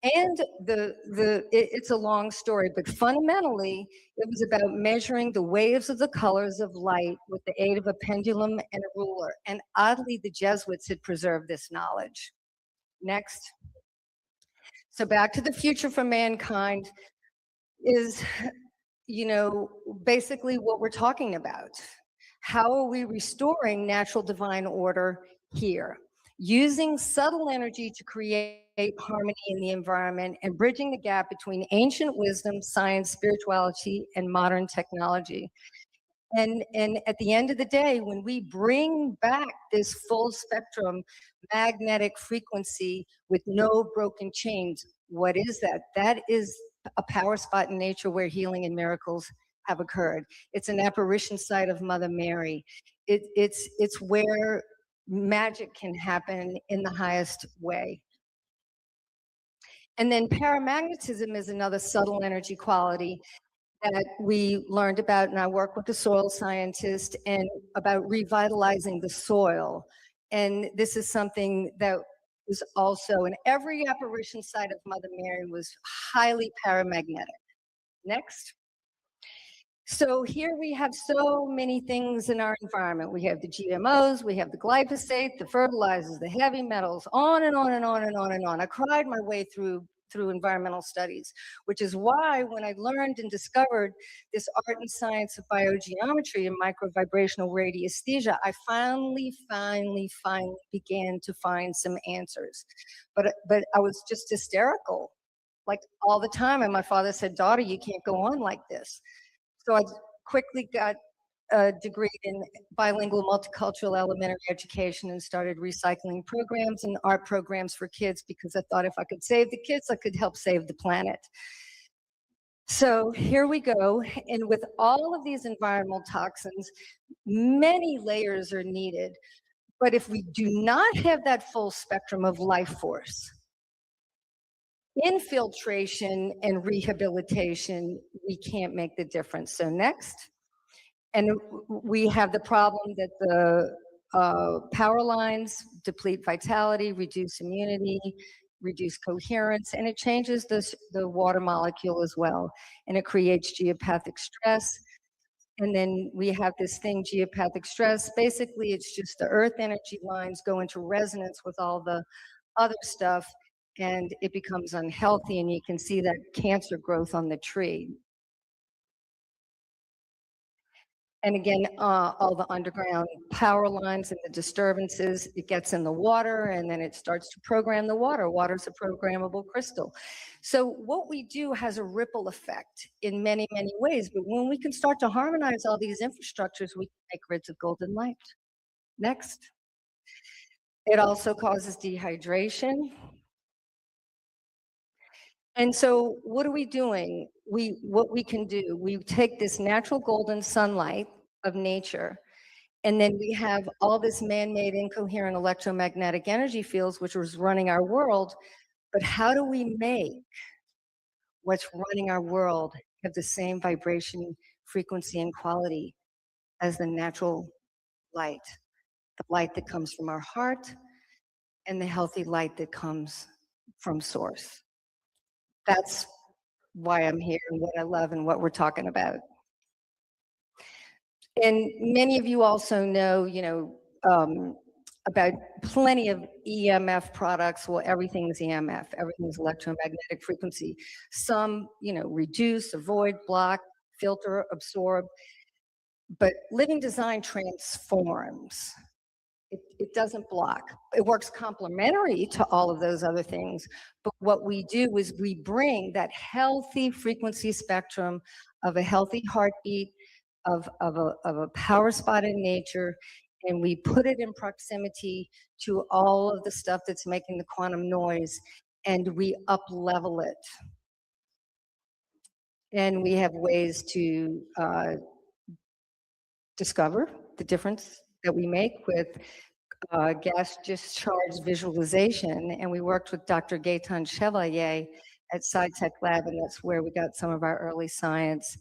And it's a long story, but fundamentally, it was about measuring the waves of the colors of light with the aid of a pendulum and a ruler. And oddly, the Jesuits had preserved this knowledge. Next. So Back to the Future for Mankind is, basically what we're talking about. How are we restoring natural divine order here? Using subtle energy to create harmony in the environment and bridging the gap between ancient wisdom, science, spirituality, and modern technology. And at the end of the day, when we bring back this full spectrum magnetic frequency with no broken chains, what is that? That is a power spot in nature where healing and miracles have occurred. It's an apparition site of Mother Mary. It's where magic can happen in the highest way. And then paramagnetism is another subtle energy quality that we learned about, and I work with a soil scientist and about revitalizing the soil. And this is something that was also in every apparition site of Mother Mary was highly paramagnetic. Next. So here we have so many things in our environment. We have the GMOs, we have the glyphosate, the fertilizers, the heavy metals, on and on and on and on and on. I cried my way through environmental studies, which is why when I learned and discovered this art and science of biogeometry and microvibrational radiesthesia, I finally began to find some answers. But I was just hysterical. like all the time. And my father said, daughter, you can't go on like this. So I quickly got a degree in bilingual multicultural elementary education and started recycling programs and art programs for kids because I thought if I could save the kids, I could help save the planet. So here we go. And with all of these environmental toxins, many layers are needed. But if we do not have that full spectrum of life force, infiltration and rehabilitation, we can't make the difference. So next. And we have the problem that the power lines deplete vitality, reduce immunity, reduce coherence, and it changes the water molecule as well. And it creates geopathic stress. And then we have this thing, geopathic stress. Basically, it's just the earth energy lines go into resonance with all the other stuff, and it becomes unhealthy. And you can see that cancer growth on the tree. And again, all the underground power lines and the disturbances, it gets in the water and then it starts to program the water. Water's a programmable crystal. So what we do has a ripple effect in many, many ways. But when we can start to harmonize all these infrastructures, we can make grids of golden light. Next. It also causes dehydration. And so what are we doing? What we can do, we take this natural golden sunlight of nature, and then we have all this man-made incoherent electromagnetic energy fields, which is running our world. But how do we make what's running our world have the same vibration, frequency, and quality as the natural light? The light that comes from our heart and the healthy light that comes from source. That's why I'm here and what I love and what we're talking about. And many of you also know, about plenty of EMF products. Well, everything's EMF, everything's electromagnetic frequency. Some, reduce, avoid, block, filter, absorb. But living design transforms. It doesn't block. It works complementary to all of those other things. But what we do is we bring that healthy frequency spectrum of a healthy heartbeat, of a power spot in nature, and we put it in proximity to all of the stuff that's making the quantum noise, and we up-level it. And we have ways to discover the difference that we make with gas discharge visualization. And we worked with Dr. Gaetan Chevalier at SciTech Lab, and that's where we got some of our early science.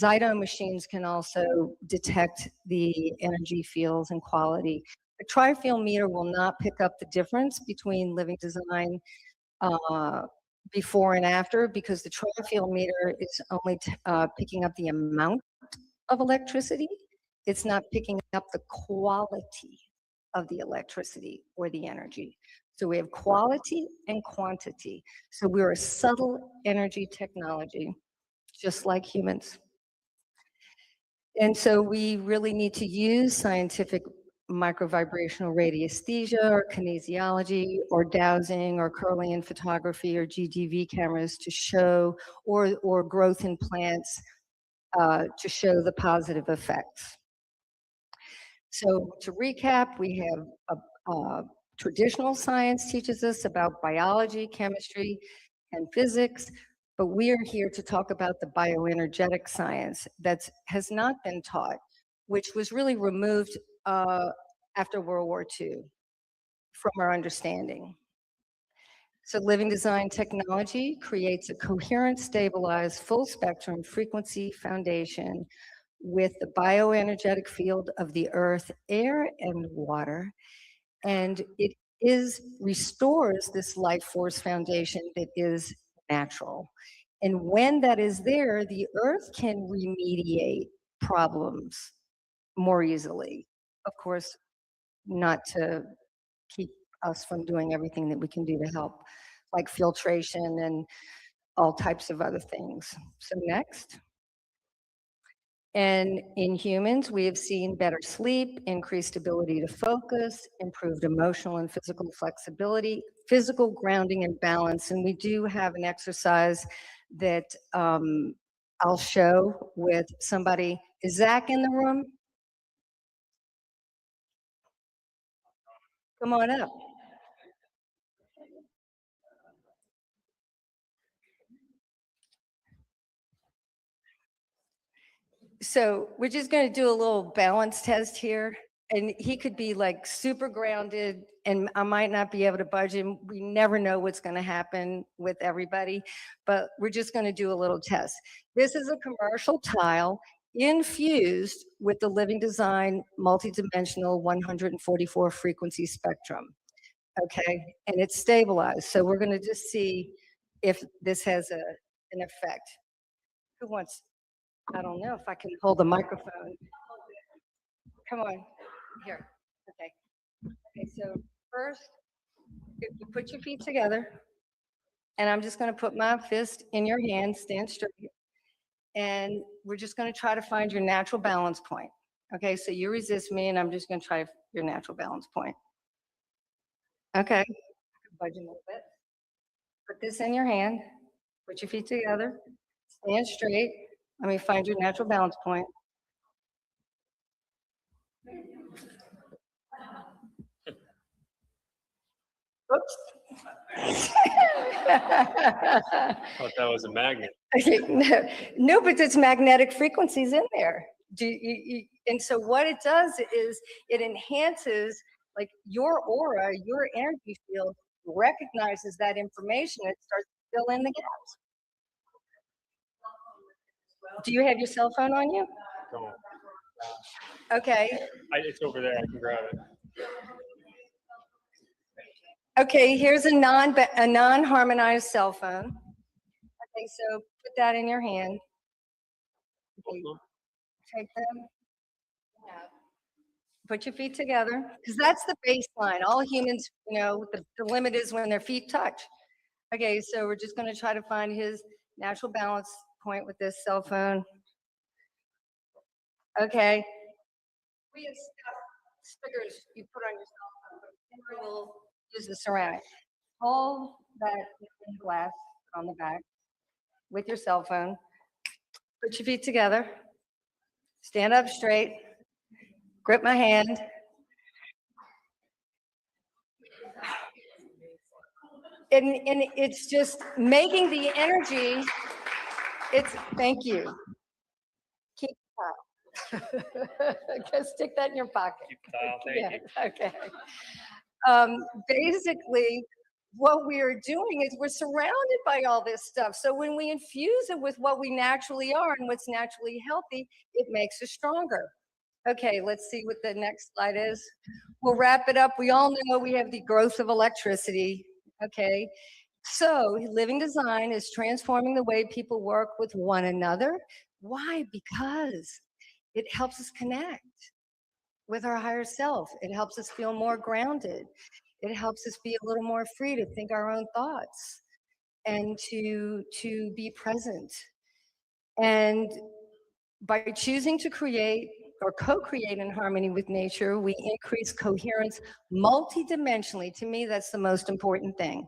Zyto machines can also detect the energy fields and quality. A tri-field meter will not pick up the difference between living design before and after, because the tri-field meter is only picking up the amount of electricity. It's not picking up the quality of the electricity or the energy. So we have quality and quantity. So we're a subtle energy technology, just like humans. And so we really need to use scientific microvibrational radiesthesia or kinesiology or dowsing or Kirlian photography or GDV cameras to show, or growth in plants to show the positive effects. So to recap, we have traditional science teaches us about biology, chemistry, and physics, but we are here to talk about the bioenergetic science that has not been taught, which was really removed after World War II from our understanding. So living design technology creates a coherent, stabilized, full spectrum frequency foundation with the bioenergetic field of the earth, air, and water. And it restores this life force foundation that is natural. And when that is there, the earth can remediate problems more easily. Of course, not to keep us from doing everything that we can do to help, like filtration and all types of other things. So next. And in humans, we have seen better sleep, increased ability to focus, improved emotional and physical flexibility, physical grounding and balance. And we do have an exercise that I'll show with somebody. Is Zach in the room? Come on up. So we're just going to do a little balance test here. And he could be like super grounded and I might not be able to budge him. We never know what's going to happen with everybody, but we're just going to do a little test. This is a commercial tile infused with the Living Design multidimensional 144 frequency spectrum. Okay, and it's stabilized. So we're going to just see if this has an effect. Who wants? I don't know if I can hold the microphone. Come on, here. Okay. Okay, so first, if you put your feet together, and I'm just going to put my fist in your hand, stand straight, and we're just going to try to find your natural balance point. Okay, so you resist me, and I'm just going to try your natural balance point. Okay, budge a little bit. Put this in your hand, put your feet together, stand straight. Let me find your natural balance point. Oops. Thought that was a magnet. Okay, no, but there's magnetic frequencies in there. And so what it does is it enhances like your aura, your energy field recognizes that information and starts to fill in the gaps. Do you have your cell phone on you? Don't. Okay. It's over there. I can grab it. Okay, here's a non-harmonized cell phone. Okay, so put that in your hand. Okay, take them. Put your feet together, because that's the baseline. All humans, you know, the limit is when their feet touch. Okay, so we're just going to try to find his natural balance point with this cell phone. Okay. We have stickers you put on your cell phone, but we'll use the ceramic. Hold that glass on the back with your cell phone. Put your feet together. Stand up straight. Grip my hand. And it's just making the energy. Thank you. Keep the tile. Just stick that in your pocket. Keep the tile. Thank you. Okay. Basically, what we are doing is we're surrounded by all this stuff. So when we infuse it with what we naturally are and what's naturally healthy, it makes us stronger. Okay, let's see what the next slide is. We'll wrap it up. We all know we have the growth of electricity. Okay, so Living Design is transforming the way people work with one another. Why? Because it helps us connect with our higher self. It helps us feel more grounded. It helps us be a little more free to think our own thoughts and to be present. And by choosing to create or co-create in harmony with nature, we increase coherence multidimensionally. To me, that's the most important thing.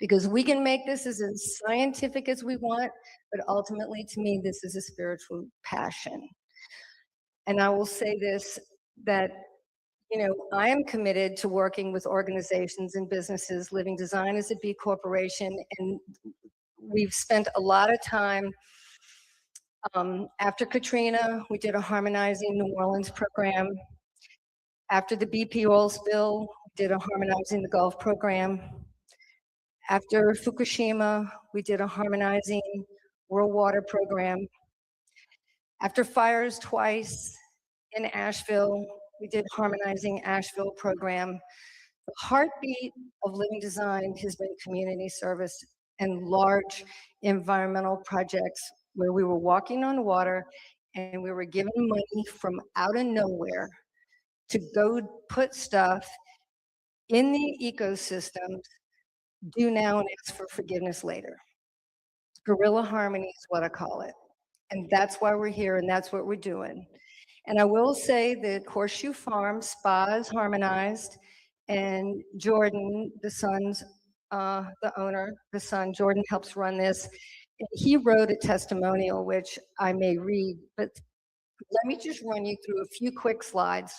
Because we can make this as scientific as we want, but ultimately, to me, this is a spiritual passion. And I will say this, that, you know, I am committed to working with organizations and businesses. Living Design is a B Corporation, and we've spent a lot of time. After Katrina, we did a Harmonizing New Orleans program. After the BP oil spill, we did a Harmonizing the Gulf program. After Fukushima, we did a Harmonizing World Water program. After fires twice in Asheville, we did Harmonizing Asheville program. The heartbeat of Living Design has been community service and large environmental projects where we were walking on water and we were given money from out of nowhere to go put stuff in the ecosystems, do now and ask for forgiveness later. Guerrilla harmony is what I call it. And that's why we're here and that's what we're doing. And I will say that Horseshoe Farm Spa is harmonized, and Jordan, the son's, the owner, the son, Jordan helps run this. He wrote a testimonial, which I may read, but let me just run you through a few quick slides.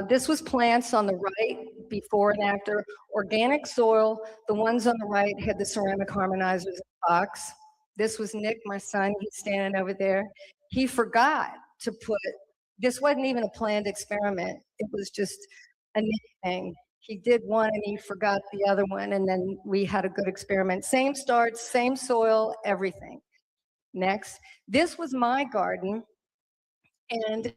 This was plants on the right, before and after. Organic soil, the ones on the right had the ceramic harmonizers in the box. This was Nick, my son, he's standing over there. He forgot to put, this wasn't even a planned experiment. It was just a Nick thing. He did one and he forgot the other one, and then we had a good experiment. Same starts, same soil, everything. Next, this was my garden. And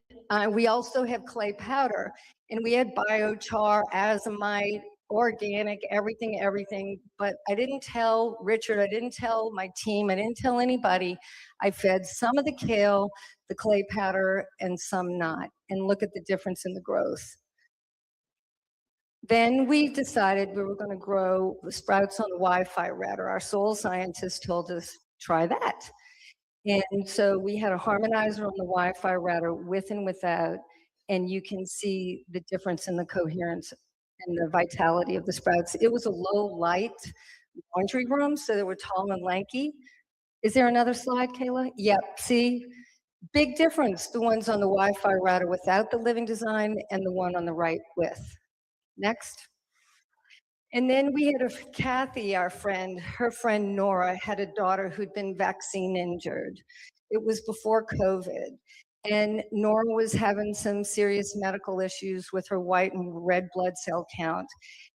we also have clay powder, and we had biochar, azomite, organic, everything. But I didn't tell Richard, I didn't tell my team, I didn't tell anybody. I fed some of the kale, the clay powder, and some not. And look at the difference in the growth. Then we decided we were going to grow the sprouts on the Wi-Fi router. Our soil scientist told us, try that. And so we had a harmonizer on the Wi-Fi router with and without, and you can see the difference in the coherence and the vitality of the sprouts. It was a low light laundry room, so they were tall and lanky. Is there another slide, Kayla? Yep, see, big difference, the ones on the Wi-Fi router without the living design and the one on the right with. Next. And then we had Kathy, our friend, her friend Nora had a daughter who'd been vaccine injured. It was before COVID. And Nora was having some serious medical issues with her white and red blood cell count.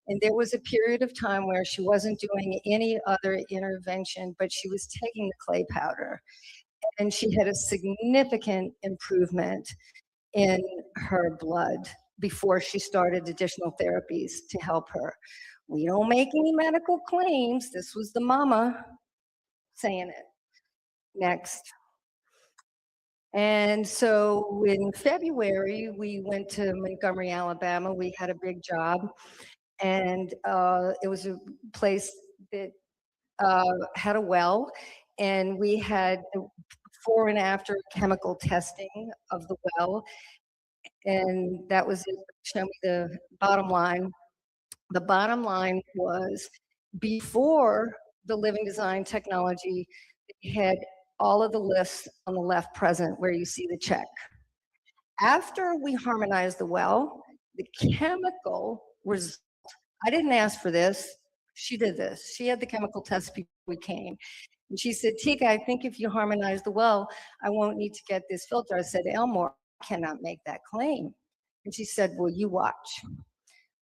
And there was a period of time where she wasn't doing any other intervention, but she was taking the clay powder. And she had a significant improvement in her blood before she started additional therapies to help her. We don't make any medical claims. This was the mama saying it. Next. And so in February, we went to Montgomery, Alabama. We had a big job, and it was a place that had a well, and we had before and after chemical testing of the well, and that was it. Show me the bottom line. The bottom line was before the living design technology, they had all of the lists on the left present where you see the check. After we harmonized the well, the chemical result, I didn't ask for this, she did this. She had the chemical test before we came. And she said, Tika, I think if you harmonize the well, I won't need to get this filter. I said, Elmore, I cannot make that claim. And she said, well, you watch.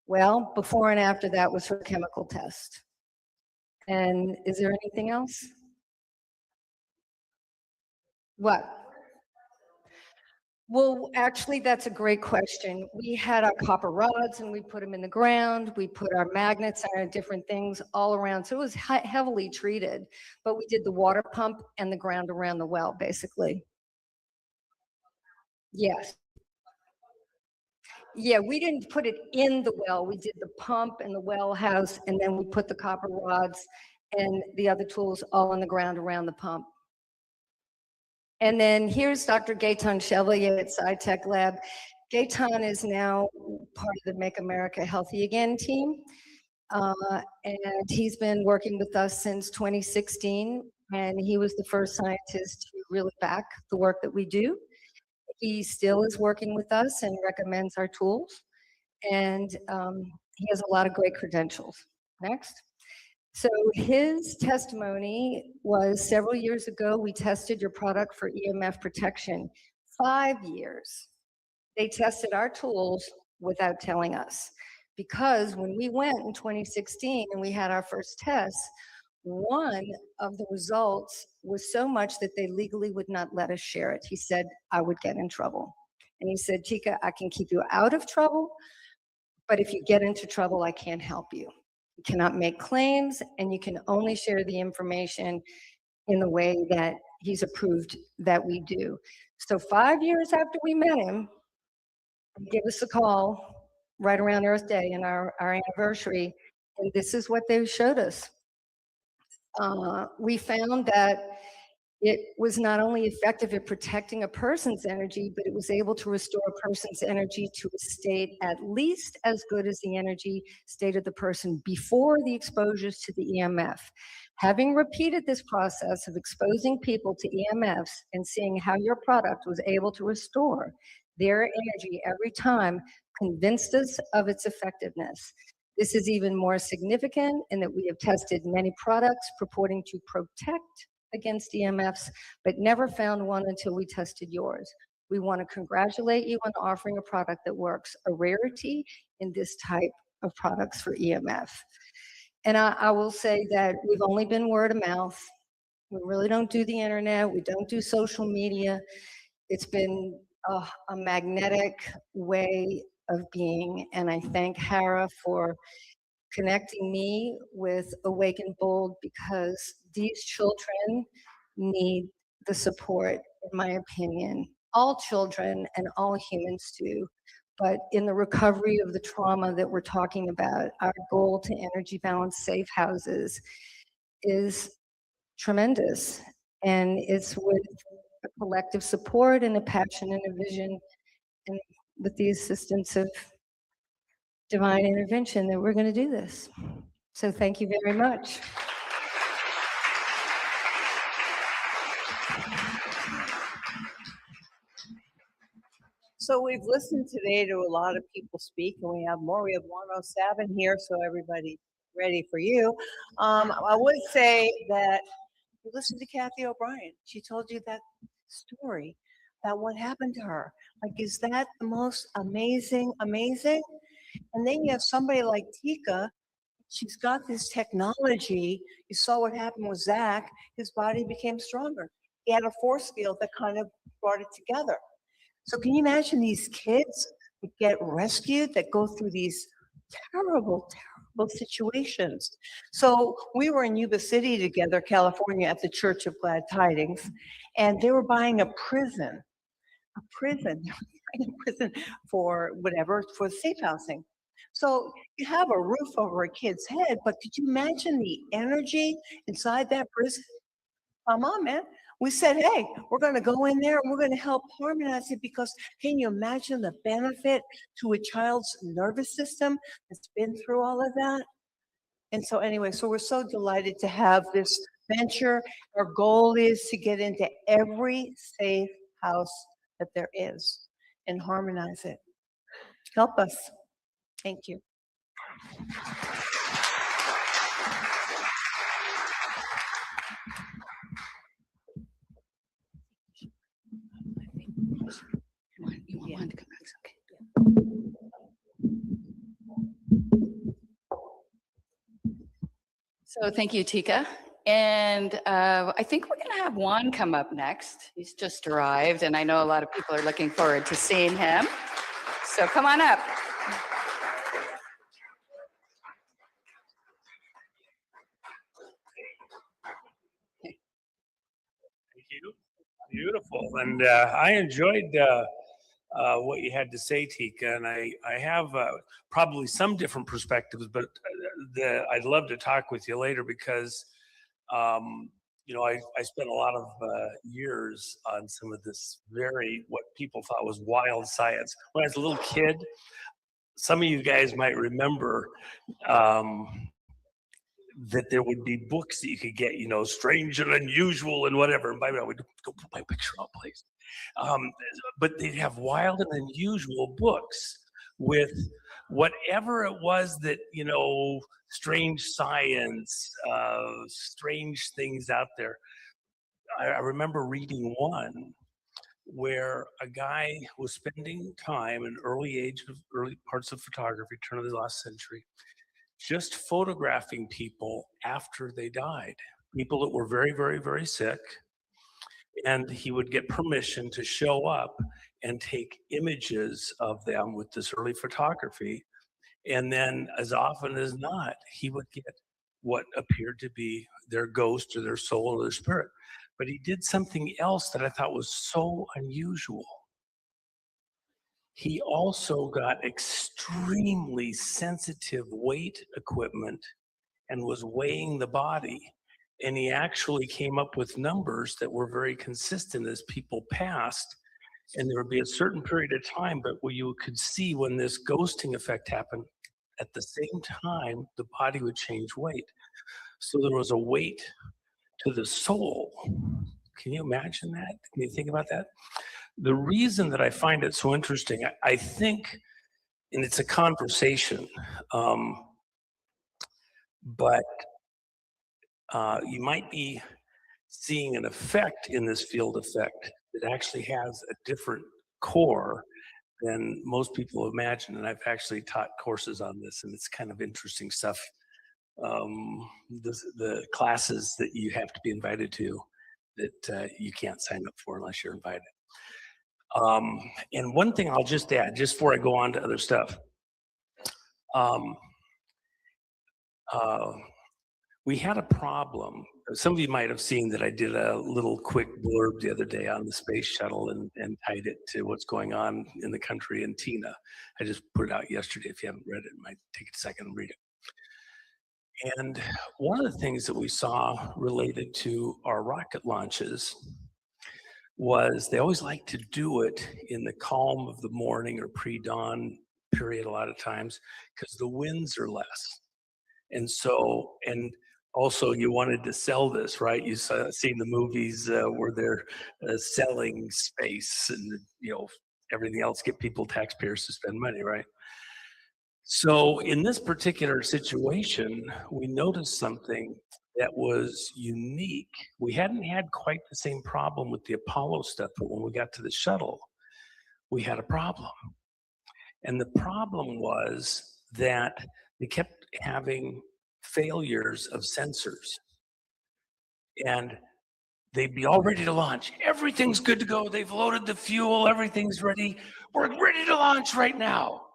Well, before and after that was her chemical test. And is there anything else? What? Well, actually, that's a great question. We had our copper rods and we put them in the ground. We put our magnets and our different things all around. So it was heavily treated, but we did the water pump and the ground around the well, basically. Yes. Yeah, we didn't put it in the well. We did the pump and the well house, and then we put the copper rods and the other tools all on the ground around the pump. And then here's Dr. Gaetan Chevalier at SciTech Lab. Gaetan is now part of the Make America Healthy Again team. And he's been working with us since 2016. And he was the first scientist to really back the work that we do. He still is working with us and recommends our tools. And he has a lot of great credentials. Next. So his testimony was several years ago, we tested your product for EMF protection. 5 years. They tested our tools without telling us. Because when we went in 2016 and we had our first test, one of the results was so much that they legally would not let us share it. He said, I would get in trouble. And he said, Tika, I can keep you out of trouble, but if you get into trouble, I can't help you. You cannot make claims, and you can only share the information in the way that he's approved that we do. So 5 years after we met him, he gave us a call right around Earth Day and our anniversary, and this is what they showed us. We found that It was not only effective at protecting a person's energy, but it was able to restore a person's energy to a state at least as good as the energy state of the person before the exposures to the EMF. Having repeated this process of exposing people to EMFs and seeing how your product was able to restore their energy every time convinced us of its effectiveness. This is even more significant in that we have tested many products purporting to protect against EMFs, but never found one until we tested yours. We want to congratulate you on offering a product that works, a rarity in this type of products for EMF. And I will say that we've only been word of mouth. We really don't do the internet. We don't do social media. It's been a magnetic way of being. And I thank Hara for connecting me with Awaken Bold, because these children need the support, in my opinion. All children and all humans do. But in the recovery of the trauma that we're talking about, our goal to energy balance safe houses is tremendous. And it's with a collective support and a passion and a vision, and with the assistance of divine intervention, that we're going to do this. So thank you very much. So we've listened today to a lot of people speak, and we have more. We have 107 here, so everybody's ready for you. I would say that you listen to Kathy O'Brien. She told you that story about what happened to her. Like, is that the most amazing? And then you have somebody like Tika. She's got this technology. You saw what happened with Zach. His body became stronger. He had a force field that kind of brought it together. So can you imagine these kids that get rescued, that go through these terrible, terrible situations? So we were in Yuba City together, California, at the Church of Glad Tidings, and they were buying a prison for whatever, for safe housing. So you have a roof over a kid's head, but could you imagine the energy inside that prison? Come on, man. We said, hey, we're going to go in there and we're going to help harmonize it, because can you imagine the benefit to a child's nervous system that's been through all of that? And so anyway, so we're so delighted to have this venture. Our goal is to get into every safe house that there is and harmonize it. Help us. Thank you. You want to come back? Okay. So thank you, Tika. And I think we're going to have Juan come up next. He's just arrived, and I know a lot of people are looking forward to seeing him. So come on up. Thank you. Beautiful. And I enjoyed what you had to say, Tika. And I have probably some different perspectives, but I'd love to talk with you later, because you know, I spent a lot of years on some of this what people thought was wild science. When I was a little kid, some of you guys might remember that there would be books that you could get, you know, strange and unusual and whatever. And by the way, I would go put my picture up, please. But they'd have wild and unusual books with whatever it was that, you know, strange science, strange things out there. I remember reading one where a guy was spending time in early parts of photography, turn of the last century, just photographing people after they died, people that were very, very, very sick. And he would get permission to show up and take images of them with this early photography. And then, as often as not, he would get what appeared to be their ghost or their soul or their spirit. But he did something else that I thought was so unusual. He also got extremely sensitive weight equipment and was weighing the body And he actually came up with numbers that were very consistent as people passed. And there would be a certain period of time, but where you could see when this ghosting effect happened, at the same time, the body would change weight. So there was a weight to the soul. Can you imagine that? Can you think about that? The reason that I find it so interesting, I think, and it's a conversation, but you might be seeing an effect in this field effect that actually has a different core than most people imagine. And I've actually taught courses on this, and it's kind of interesting stuff. The classes that you have to be invited to that you can't sign up for unless you're invited. And one thing I'll just add, just before I go on to other stuff, we had a problem. Some of you might have seen that I did a little quick blurb the other day on the space shuttle and tied it to what's going on in the country and Tina. I just put it out yesterday. If you haven't read it, it might take a second and read it. And one of the things that we saw related to our rocket launches was they always like to do it in the calm of the morning or pre-dawn period a lot of times because the winds are less. And so, and also you wanted to sell this, right? You seen the movies where they're selling space and, you know, everything else, get people, taxpayers to spend money, right? So in this particular situation, we noticed something that was unique. We hadn't had quite the same problem with the Apollo stuff, but when we got to the shuttle, we had a problem. And the problem was that they kept having failures of sensors. And they'd be all ready to launch. Everything's good to go. They've loaded the fuel. Everything's ready. We're ready to launch right now.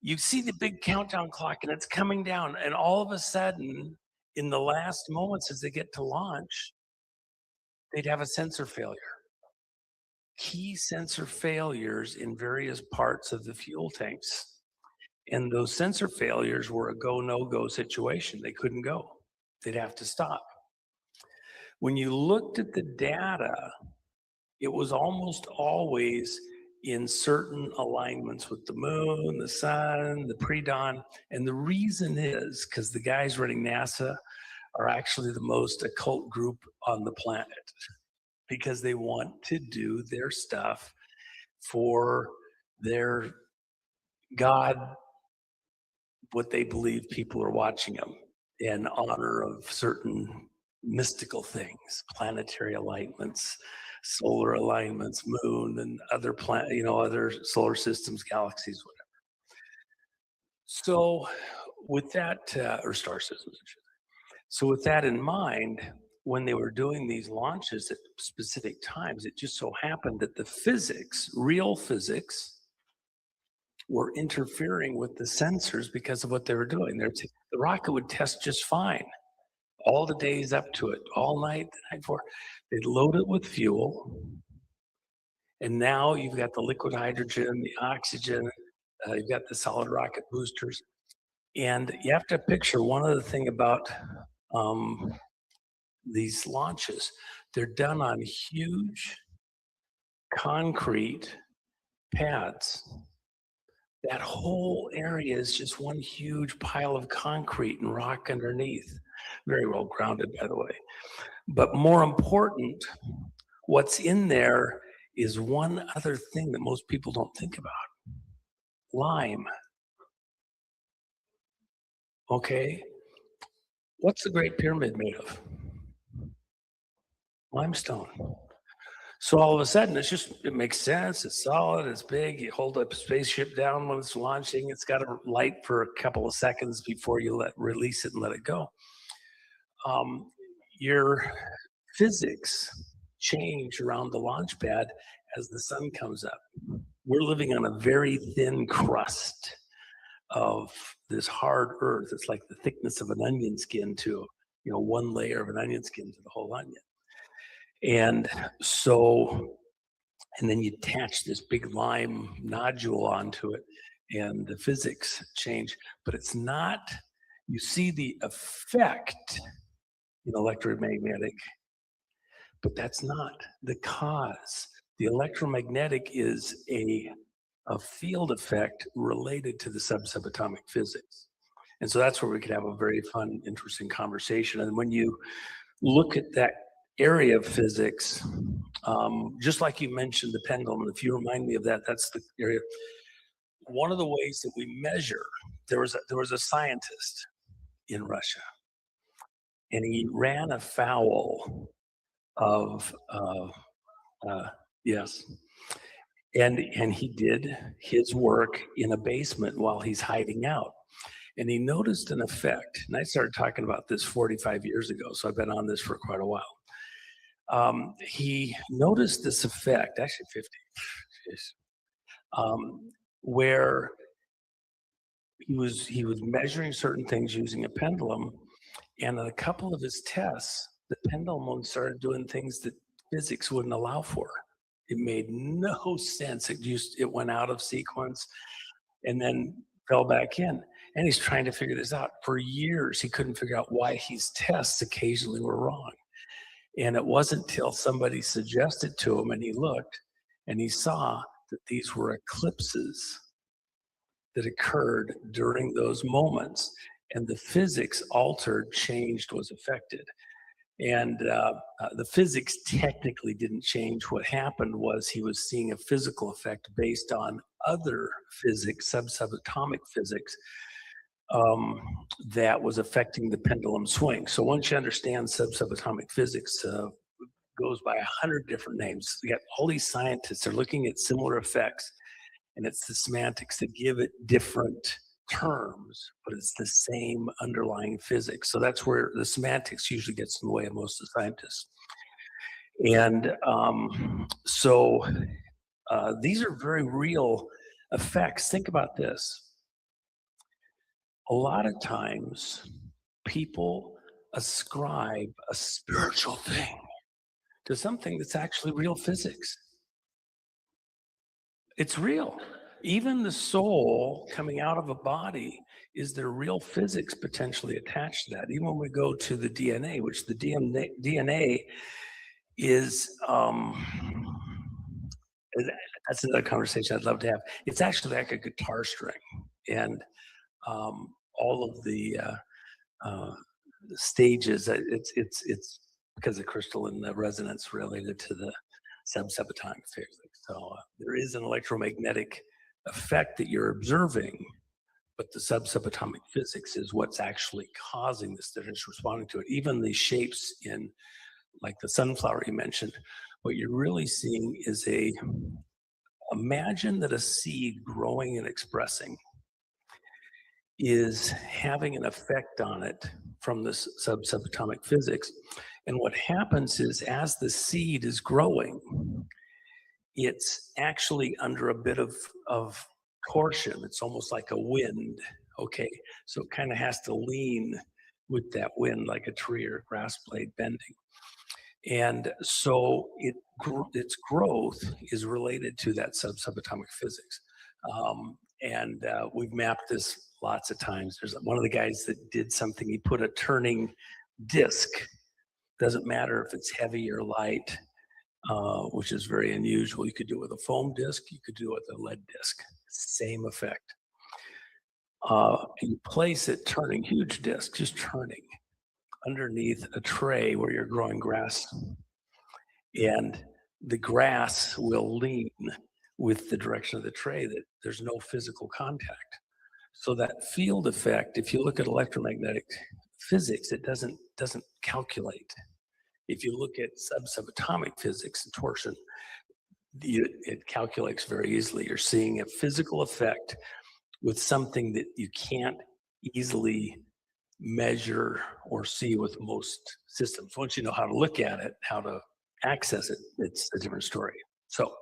You see the big countdown clock and it's coming down. And all of a sudden, in the last moments as they get to launch, they'd have a sensor failure. Key sensor failures in various parts of the fuel tanks. And those sensor failures were a go, no-go situation. They couldn't go. They'd have to stop. When you looked at the data, it was almost always in certain alignments with the moon, the sun, the pre-dawn. And the reason is because the guys running NASA are actually the most occult group on the planet because they want to do their stuff for their God, what they believe people are watching them in honor of certain mystical things, planetary alignments, solar alignments, moon and other planet, you know, other solar systems, galaxies, whatever. So with that, or star systems, I should say. So with that in mind, when they were doing these launches at specific times, it just so happened that the physics, real physics, were interfering with the sensors because of what they were doing. The rocket would test just fine all the days up to it, all night, the night before. They'd load it with fuel. And now you've got the liquid hydrogen, the oxygen, you've got the solid rocket boosters. And you have to picture one other thing about these launches. They're done on huge concrete pads. That whole area is just one huge pile of concrete and rock underneath. Very well grounded, by the way. But more important, what's in there is one other thing that most people don't think about. Lime. Okay. What's the Great Pyramid made of? Limestone. So all of a sudden, it makes sense. It's solid, it's big. You hold a spaceship down when it's launching. It's got to light for a couple of seconds before you release it and let it go. Your physics change around the launch pad as the sun comes up. We're living on a very thin crust of this hard earth. It's like the thickness of an onion skin to, you know, one layer of an onion skin to the whole onion. And so, and then you attach this big lime nodule onto it and the physics change, but it's not, you see the effect in electromagnetic, but that's not the cause. The electromagnetic is a field effect related to the subatomic physics. And so that's where we could have a very fun, interesting conversation. And when you look at that area of physics, just like you mentioned the pendulum, and if you remind me of that, that's the area. One of the ways that we measure, there was a scientist in Russia, and he ran afoul of yes, and he did his work in a basement while he's hiding out. And he noticed an effect. And I started talking about this 45 years ago, so I've been on this for quite a while. He noticed this effect, actually 50, where he was measuring certain things using a pendulum, and in a couple of his tests, the pendulum started doing things that physics wouldn't allow for. It made no sense. It went out of sequence and then fell back in. And he's trying to figure this out. For years, he couldn't figure out why his tests occasionally were wrong. And it wasn't till somebody suggested to him and he looked and he saw that these were eclipses that occurred during those moments. And the physics altered, changed, was affected. And the physics technically didn't change. What happened was he was seeing a physical effect based on other physics, subatomic physics, that was affecting the pendulum swing. So once you understand subatomic physics, goes by 100 different names. You got all these scientists are looking at similar effects, and it's the semantics that give it different terms, but it's the same underlying physics. So that's where the semantics usually gets in the way of most of the scientists. And these are very real effects. Think about this. A lot of times people ascribe a spiritual thing to something that's actually real physics. It's real. Even the soul coming out of a body, is there real physics potentially attached to that? Even when we go to the DNA, which the DNA is, that's another conversation I'd love to have. It's actually like a guitar string. And all of the stages, it's because of crystalline resonance related to the subatomic physics. So there is an electromagnetic effect that you're observing, but the subatomic physics is what's actually causing this, that it's responding to it. Even the shapes in, like the sunflower you mentioned, what you're really seeing is imagine that a seed growing and expressing is having an effect on it from this subatomic physics. And what happens is, as the seed is growing, it's actually under a bit of torsion. It's almost like a wind, okay? So it kind of has to lean with that wind like a tree or grass blade bending. And so its growth is related to that subatomic physics. We've mapped this lots of times. There's one of the guys that did something, he put a turning disc. Doesn't matter if it's heavy or light, which is very unusual. You could do it with a foam disc, you could do it with a lead disc, same effect. You place it turning, huge disc, just turning underneath a tray where you're growing grass. And the grass will lean with the direction of the tray, that there's no physical contact. So that field effect, if you look at electromagnetic physics, it doesn't calculate. If you look at subatomic physics and torsion, it calculates very easily. You're seeing a physical effect with something that you can't easily measure or see with most systems. Once you know how to look at it, how to access it, it's a different story. So,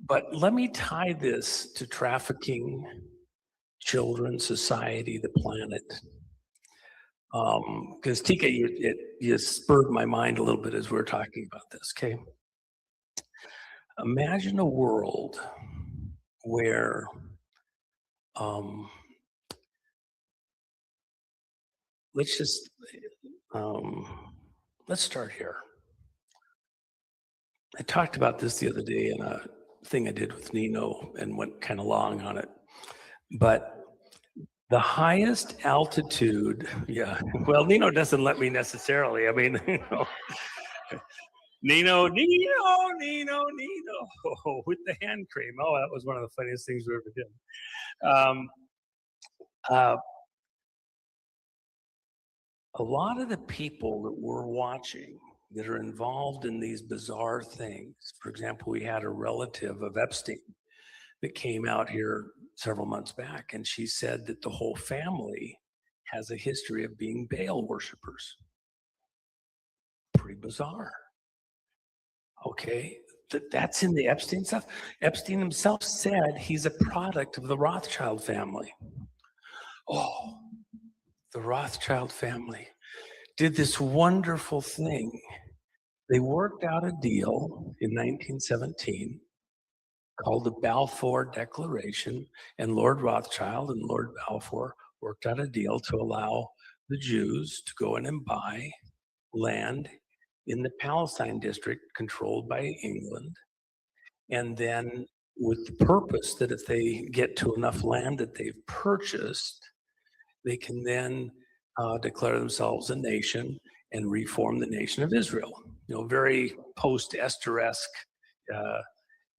but let me tie this to trafficking, children, society, the planet. Because Tika, you spurred my mind a little bit as we were talking about this, okay? Imagine a world where let's just, let's start here. I talked about this the other day in a thing I did with Nino and went kind of long on it. But the highest altitude, yeah, well, Nino doesn't let me necessarily. I mean, Nino, with the hand cream. Oh, that was one of the funniest things we ever did. A lot of the people that we're watching that are involved in these bizarre things, for example, we had a relative of Epstein that came out here several months back, and she said that the whole family has a history of being Baal worshipers. Pretty bizarre. Okay, that's in the Epstein stuff. Epstein himself said he's a product of the Rothschild family. Oh, the Rothschild family did this wonderful thing. They worked out a deal in 1917 called the Balfour Declaration, and Lord Rothschild and Lord Balfour worked out a deal to allow the Jews to go in and buy land in the Palestine district controlled by England. And then with the purpose that if they get to enough land that they've purchased, they can then declare themselves a nation and reform the nation of Israel. You know, very post-Esther-esque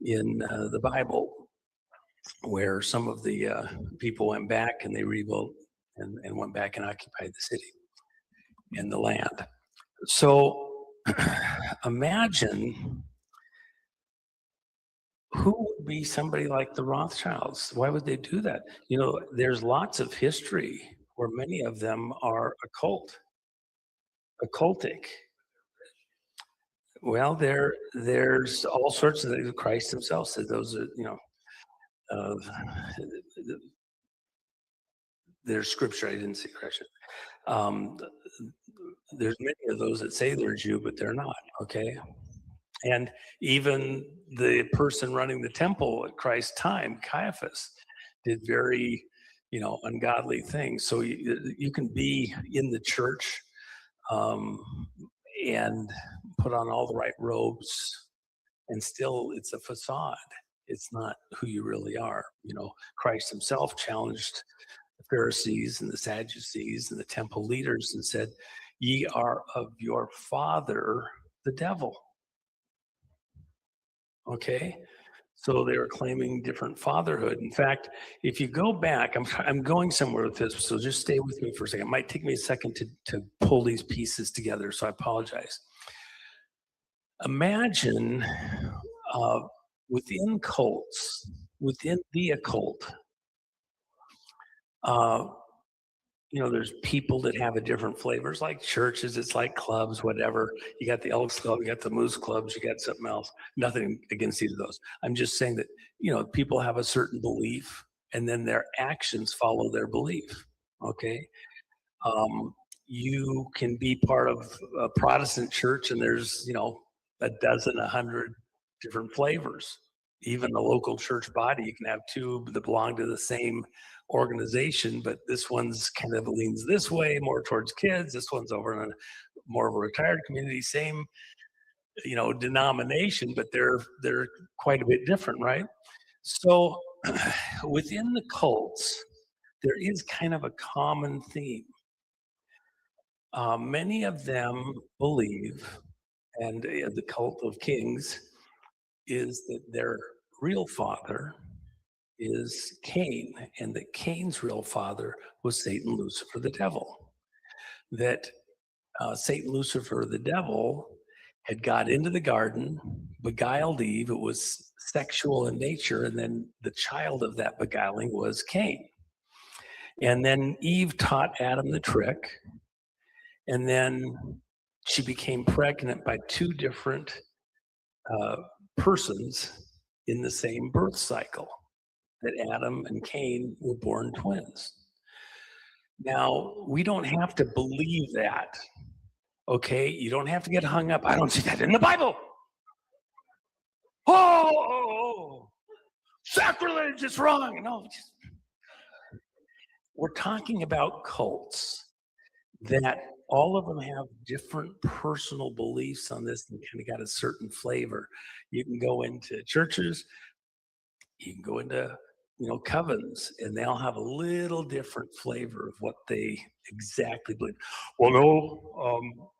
in the Bible, where some of the people went back and they rebuilt and went back and occupied the city and the land. So imagine who would be somebody like the Rothschilds. Why would they do that? You know, there's lots of history where many of them are occultic. Well, there's all sorts of things. Christ himself said those are, you know, there's scripture. I didn't say Christ. There's many of those that say they're Jew, but they're not. Okay, and even the person running the temple at Christ's time, Caiaphas, did very, you know, ungodly things. So you can be in the church and put on all the right robes, and still it's a facade. It's not who you really are. You know, Christ himself challenged the Pharisees and the Sadducees and the temple leaders and said, "Ye are of your father, the devil." Okay, so they were claiming different fatherhood. In fact, if you go back, I'm going somewhere with this, so just stay with me for a second. It might take me a second to pull these pieces together, so I apologize. Imagine within cults, within the occult, you know, there's people that have a different flavors, like churches, it's like clubs, whatever. You got the Elks Club, you got the Moose Clubs, you got something else. Nothing against either of those. I'm just saying that, you know, people have a certain belief and then their actions follow their belief, okay? You can be part of a Protestant church and there's, you know, a dozen, 100 different flavors. Even the local church body, you can have two that belong to the same organization, but this one's kind of leans this way, more towards kids. This one's over in more of a retired community, same, you know, denomination, but they're quite a bit different, right? So within the cults, there is kind of a common theme. Many of them believe, and the cult of kings is that their real father is Cain, and that Cain's real father was Satan, Lucifer, the devil. That Satan, Lucifer, the devil had got into the garden, beguiled Eve. It was sexual in nature, and then the child of that beguiling was Cain. And then Eve taught Adam the trick, and then she became pregnant by two different persons in the same birth cycle, that Adam and Cain were born twins. Now, we don't have to believe that, okay? You don't have to get hung up. I don't see that in the Bible. Oh, sacrilege, it's wrong. No, we're talking about cults that all of them have different personal beliefs on this and kind of got a certain flavor. You can go into churches, you can go into, covens, and they all have a little different flavor of what they exactly believe. Well, no,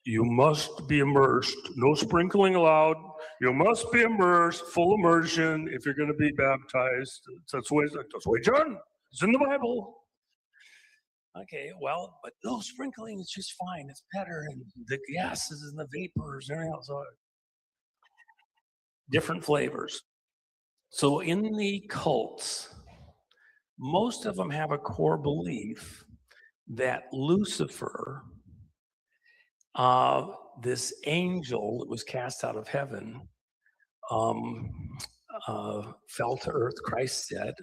you must be immersed. No sprinkling allowed. You must be immersed, full immersion if you're going to be baptized. That's the way it's done. It's in the Bible. Okay, well, but no, sprinkling is just fine. It's better. And the gases and the vapors and everything else. Different flavors. So in the cults, most of them have a core belief that Lucifer, this angel that was cast out of heaven, fell to earth. Christ said,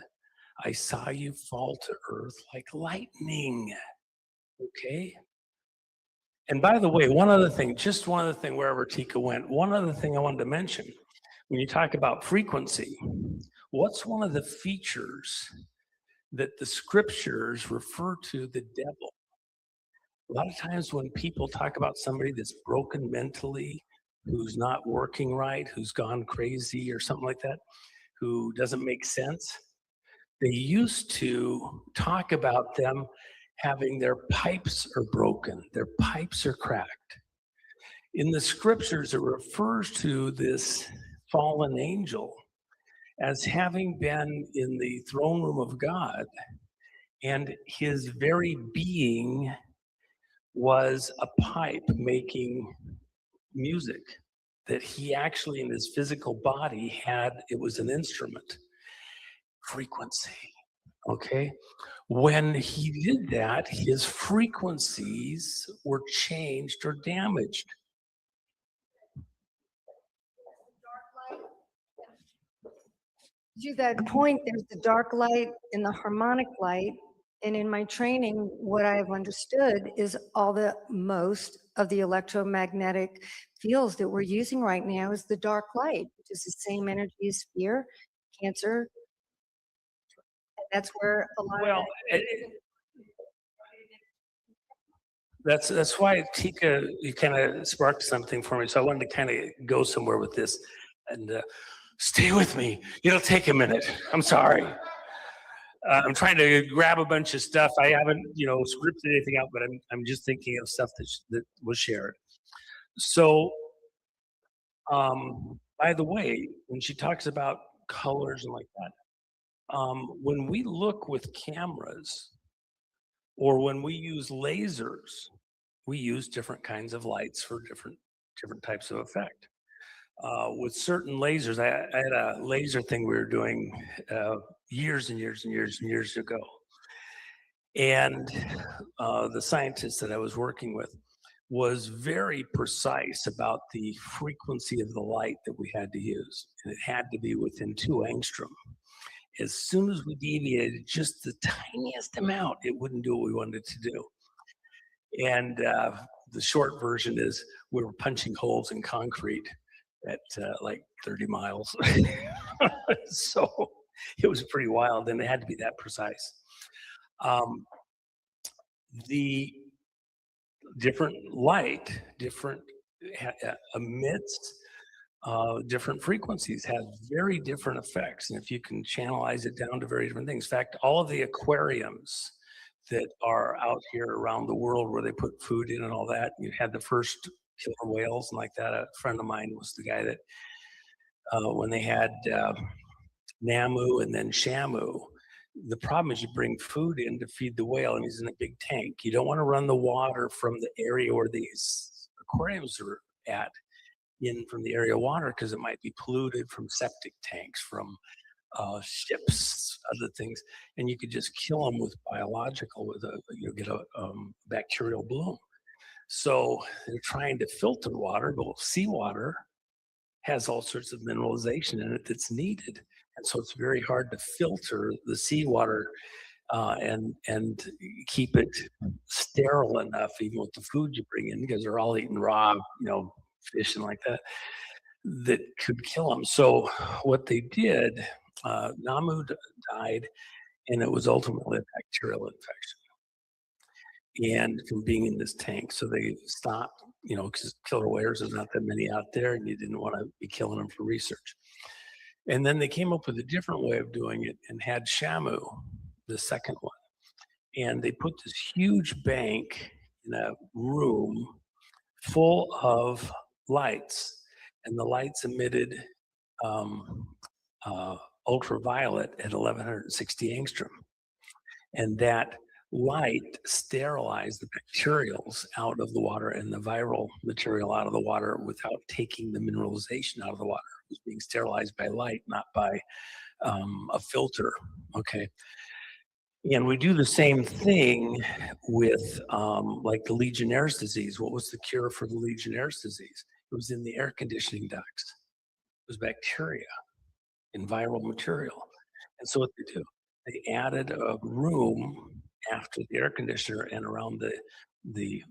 I saw you fall to earth like lightning. Okay? And by the way, just one other thing, wherever Tika went, one other thing I wanted to mention. When you talk about frequency, what's one of the features that the scriptures refer to the devil? A lot of times when people talk about somebody that's broken mentally, who's not working right, who's gone crazy or something like that, who doesn't make sense, they used to talk about them having their pipes are broken, their pipes are cracked. In the scriptures, it refers to this fallen angel as having been in the throne room of God, and his very being was a pipe making music that he actually in his physical body had. It was an instrument. Frequency. Okay. When he did that, his frequencies were changed or damaged. To that point, there's the dark light and the harmonic light. And in my training, what I've understood is most of the electromagnetic fields that we're using right now is the dark light, which is the same energy as fear, cancer. And that's where a lot Well, of that's why, Tika, you kind of sparked something for me. So I wanted to kind of go somewhere with this, and stay with me. It'll take a minute. I'm sorry. I'm trying to grab a bunch of stuff. I haven't, scripted anything out, but I'm just thinking of stuff that was shared. So, by the way, when she talks about colors and like that, when we look with cameras or when we use lasers, we use different kinds of lights for different types of effect. With certain lasers, I had a laser thing we were doing years and years and years and years ago. And the scientist that I was working with was very precise about the frequency of the light that we had to use. And it had to be within 2 angstrom. As soon as we deviated just the tiniest amount, it wouldn't do what we wanted it to do. And the short version is we were punching holes in concrete at like 30 miles. So it was pretty wild, and it had to be that precise. The different light, emits different frequencies, has very different effects. And if you can channelize it down to very different things. In fact, all of the aquariums that are out here around the world where they put food in and all that, you had the first killer whales and like that. A friend of mine was the guy that when they had Namu and then Shamu, the problem is you bring food in to feed the whale and he's in a big tank. You don't want to run the water from the area where these aquariums are at in from the area of water because it might be polluted from septic tanks, from ships, other things, and you could just kill them with biological, get a bacterial bloom. So they're trying to filter water, but seawater has all sorts of mineralization in it that's needed. And so it's very hard to filter the seawater and keep it sterile enough, even with the food you bring in, because they're all eating raw, fish and like that, that could kill them. So what they did, Namu died, and it was ultimately a bacterial infection. and from being in this tank. So they stopped, because killer whales, there's not that many out there, and you didn't want to be killing them for research. And then they came up with a different way of doing it and had Shamu, the second one. And they put this huge bank in a room full of lights, and the lights emitted ultraviolet at 1160 angstrom. And that light sterilized the bacterials out of the water and the viral material out of the water without taking the mineralization out of the water. It was being sterilized by light, not by a filter. Okay. And we do the same thing with like the Legionnaire's disease. What was the cure for the Legionnaire's disease? It was in the air conditioning ducts. It was bacteria in viral material. And so what they do, they added a room after the air conditioner and around the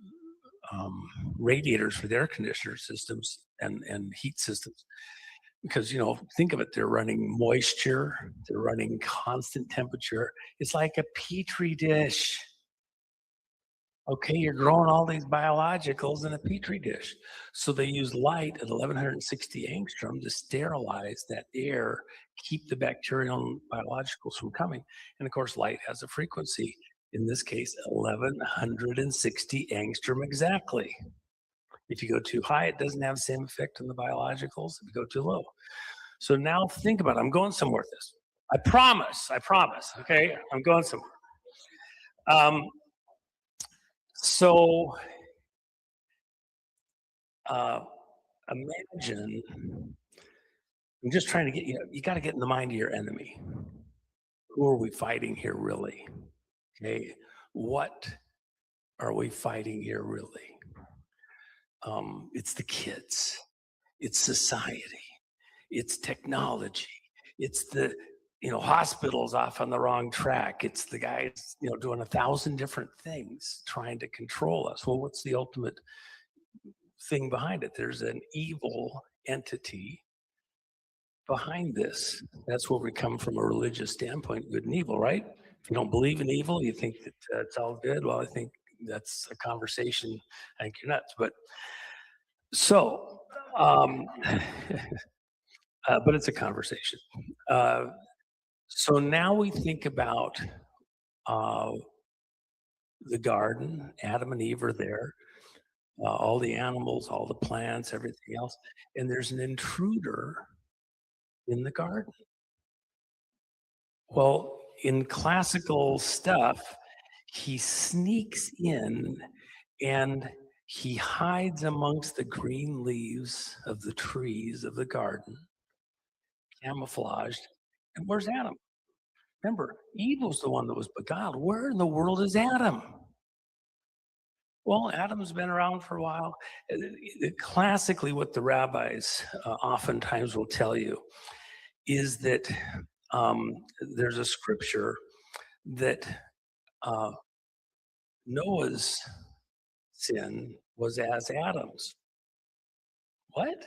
radiators for the air conditioner systems and heat systems. Because, think of it, they're running moisture, they're running constant temperature. It's like a petri dish. Okay, you're growing all these biologicals in a petri dish. So they use light at 1160 angstrom to sterilize that air, keep the bacterial and biologicals from coming. And of course, light has a frequency, in this case, 1160 angstrom exactly. If you go too high, it doesn't have the same effect on the biologicals. If you go too low. So now think about it. I'm going somewhere with this. I promise. Okay, I'm going somewhere. So imagine, I'm just trying to get, you got to get in the mind of your enemy. Who are we fighting here really? Okay, what are we fighting here really? It's the kids, it's society, it's technology, it's the hospitals off on the wrong track, it's the guys doing 1,000 different things trying to control us. Well, what's the ultimate thing behind it? There's an evil entity behind this. That's where we come from a religious standpoint, good and evil, right? If you don't believe in evil, you think that it's all good. Well, I think that's a conversation. I think you're nuts, but so, but it's a conversation. So now we think about the garden. Adam and Eve are there. All the animals, all the plants, everything else. And there's an intruder in the garden. Well, in classical stuff, he sneaks in and he hides amongst the green leaves of the trees of the garden, camouflaged. And where's Adam? Remember, Eve was the one that was beguiled. Where in the world is Adam? Well, Adam's been around for a while. Classically, what the rabbis oftentimes will tell you is that there's a scripture that Noah's sin was as Adam's. What?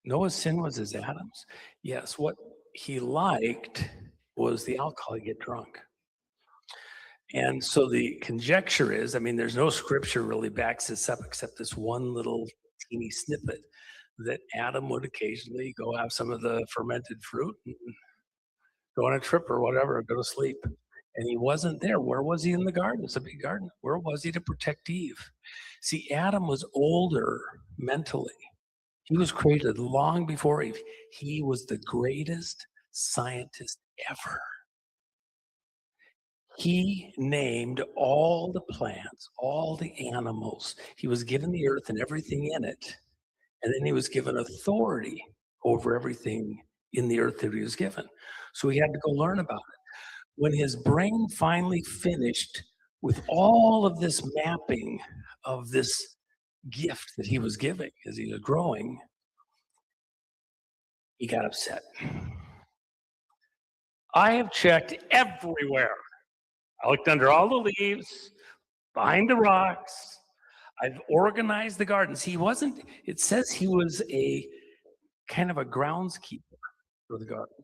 Noah's sin was as Adam's? Yes, what he liked was the alcohol, he'd get drunk. And so the conjecture is, there's no scripture really backs this up except this one little teeny snippet that Adam would occasionally go have some of the fermented fruit and go on a trip or whatever, or go to sleep. And he wasn't there. Where was he in the garden? It's a big garden. Where was he to protect Eve? See, Adam was older mentally. He was created long before Eve. He was the greatest scientist ever. He named all the plants, all the animals. He was given the earth and everything in it. And then he was given authority over everything in the earth that he was given. So he had to go learn about it. When his brain finally finished with all of this mapping of this gift that he was giving as he was growing, he got upset. I have checked everywhere. I looked under all the leaves, behind the rocks. I've organized the gardens. He wasn't, it says he was a kind of a groundskeeper for the garden.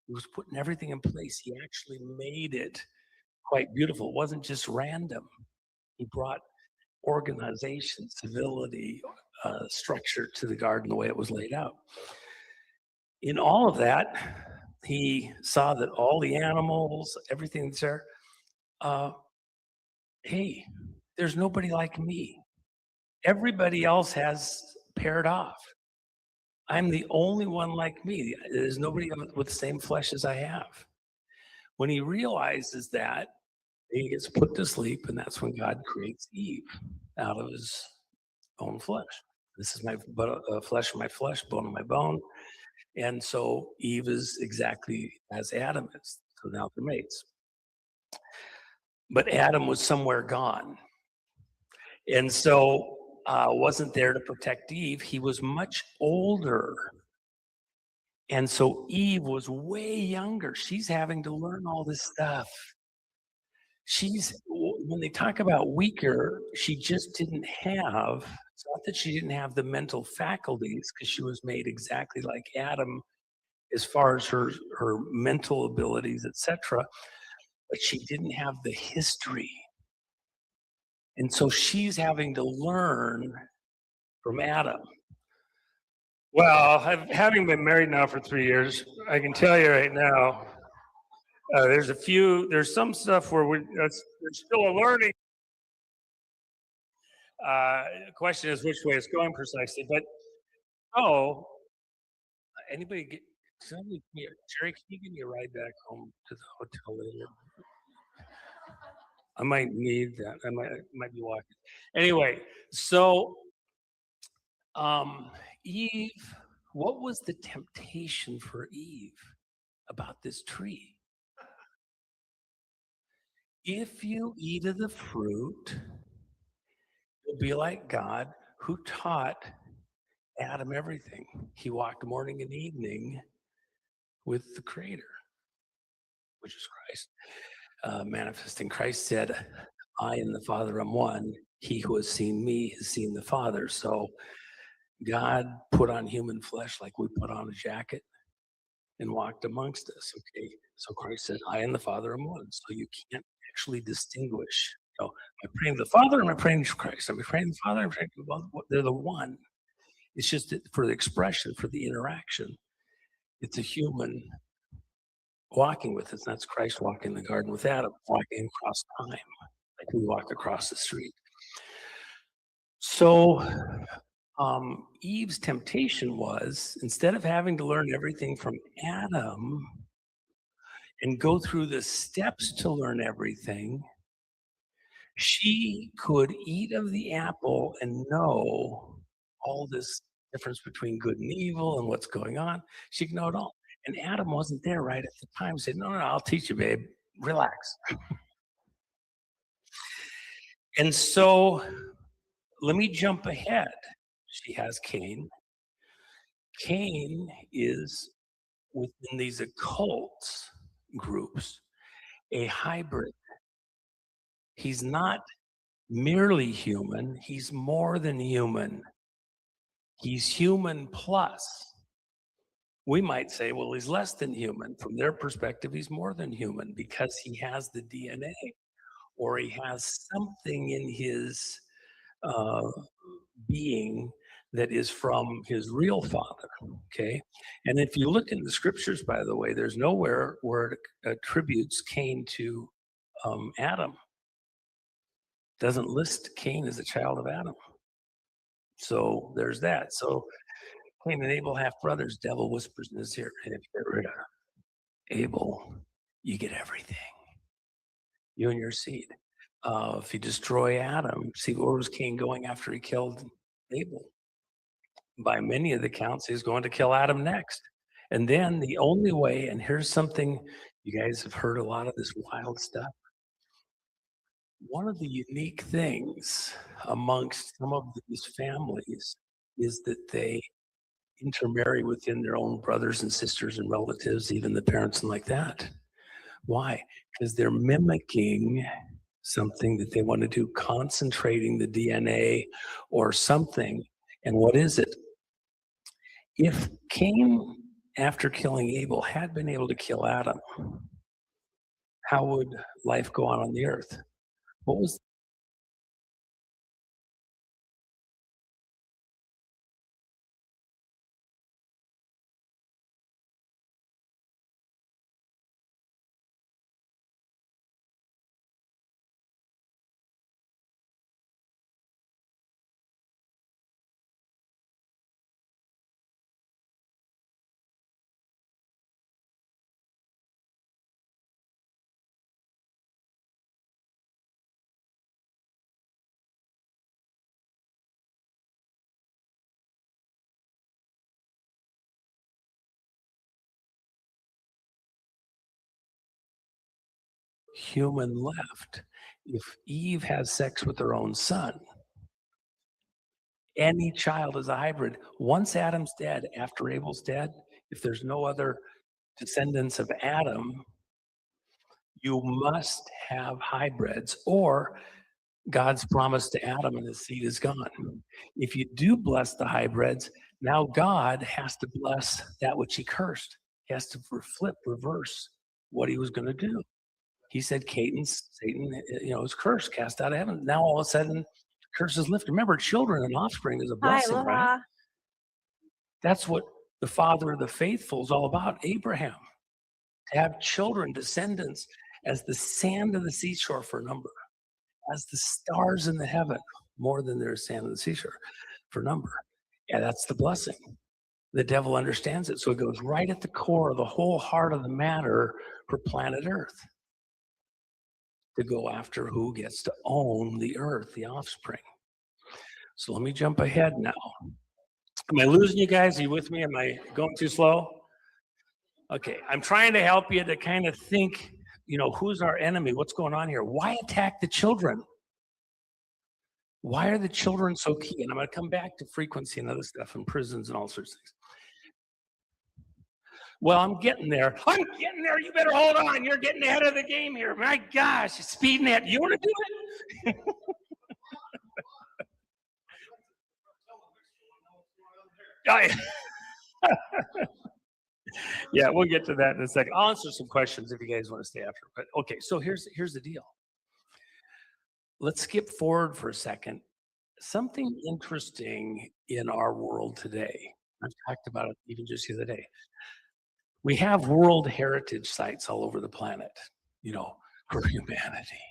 He was putting everything in place. He actually made it quite beautiful. It wasn't just random. He brought organization, civility, structure to the garden the way it was laid out. In all of that, he saw that all the animals, everything that's there, hey, there's nobody like me. Everybody else has paired off. I'm the only one like me. There's nobody with the same flesh as I have. When he realizes that, he gets put to sleep, and that's when God creates Eve out of his own flesh. This is my flesh of my flesh, bone of my bone. And so Eve is exactly as Adam is. So now they're mates. But Adam was somewhere gone. And so wasn't there to protect Eve. He was much older. And so Eve was way younger. She's having to learn all this stuff. When they talk about weaker, she just didn't have, it's not that she didn't have the mental faculties, because she was made exactly like Adam as far as her mental abilities, etc. But she didn't have the history. And so she's having to learn from Adam. Well, having been married now for 3 years, I can tell you right now, there's some stuff where there's still a learning. The question is which way it's going precisely, but Jerry, can you give me a ride back home to the hotel later? I might need that. I might be walking. Anyway, so Eve, what was the temptation for Eve about this tree? If you eat of the fruit, you'll be like God, who taught Adam everything. He walked morning and evening with the Creator, which is Christ. Manifesting Christ said, I and the Father am one. He who has seen me has seen the Father. So God put on human flesh like we put on a jacket and walked amongst us. Okay. So Christ said, I and the Father am one. So you can't actually distinguish. Am I praying to the Father or am I praying to Christ? Am I praying to the Father? They're the one. It's just that for the expression, for the interaction, it's a human walking with us. That's Christ walking in the garden with Adam, walking across time, like we walk across the street. So Eve's temptation was, instead of having to learn everything from Adam and go through the steps to learn everything, she could eat of the apple and know all this difference between good and evil and what's going on. She could know it all. And Adam wasn't there right at the time. He said, no, I'll teach you, babe. Relax. And so let me jump ahead. She has Cain. Cain is within these occult groups, a hybrid. He's not merely human. He's more than human. He's human plus. We might say, well, he's less than human. From their perspective, he's more than human because he has the DNA or he has something in his being that is from his real father, okay? And if you look in the scriptures, by the way, there's nowhere where it attributes Cain to Adam. Doesn't list Cain as a child of Adam. So there's that. So Cain and Abel, half brothers, devil whispers in his ear, and if you get rid of Abel, you get everything. You and your seed. If you destroy Adam, see, where was Cain going after he killed Abel? By many of the counts, he's going to kill Adam next. And then the only way, and here's something, you guys have heard a lot of this wild stuff. One of the unique things amongst some of these families is that they intermarry within their own brothers and sisters and relatives, even the parents and like that. Why? Because they're mimicking something that they want to do, concentrating the DNA or something. And what is it? If Cain, after killing Abel, had been able to kill Adam, how would life go on the earth? What was human left? If Eve has sex with her own son, any child is a hybrid. Once Adam's dead, after Abel's dead, if there's no other descendants of Adam, you must have hybrids, or God's promise to Adam and his seed is gone. If you do bless the hybrids, now God has to bless that which he cursed. He has to reverse what he was going to do. He said, Satan, is cursed, cast out of heaven. Now all of a sudden, curse is lifted. Remember, children and offspring is a blessing, right? That's what the father of the faithful is all about, Abraham. To have children, descendants, as the sand of the seashore for number, as the stars in the heaven, more than there's sand of the seashore for number. Yeah, that's the blessing. The devil understands it. So it goes right at the core of the whole heart of the matter for planet Earth, to go after who gets to own the earth, the offspring. So let me jump ahead now. Am I losing you guys? Are you with me? Am I going too slow? Okay, I'm trying to help you to kind of think, who's our enemy? What's going on here? Why attack the children? Why are the children so key? And I'm going to come back to frequency and other stuff and prisons and all sorts of things. Well, I'm getting there. You better hold on. You're getting ahead of the game here. My gosh, you're speeding ahead. You want to do it? Yeah, we'll get to that in a second. I'll answer some questions if you guys want to stay after. But okay, so here's the deal. Let's skip forward for a second. Something interesting in our world today. I've talked about it even just the other day. We have World Heritage sites all over the planet, for humanity.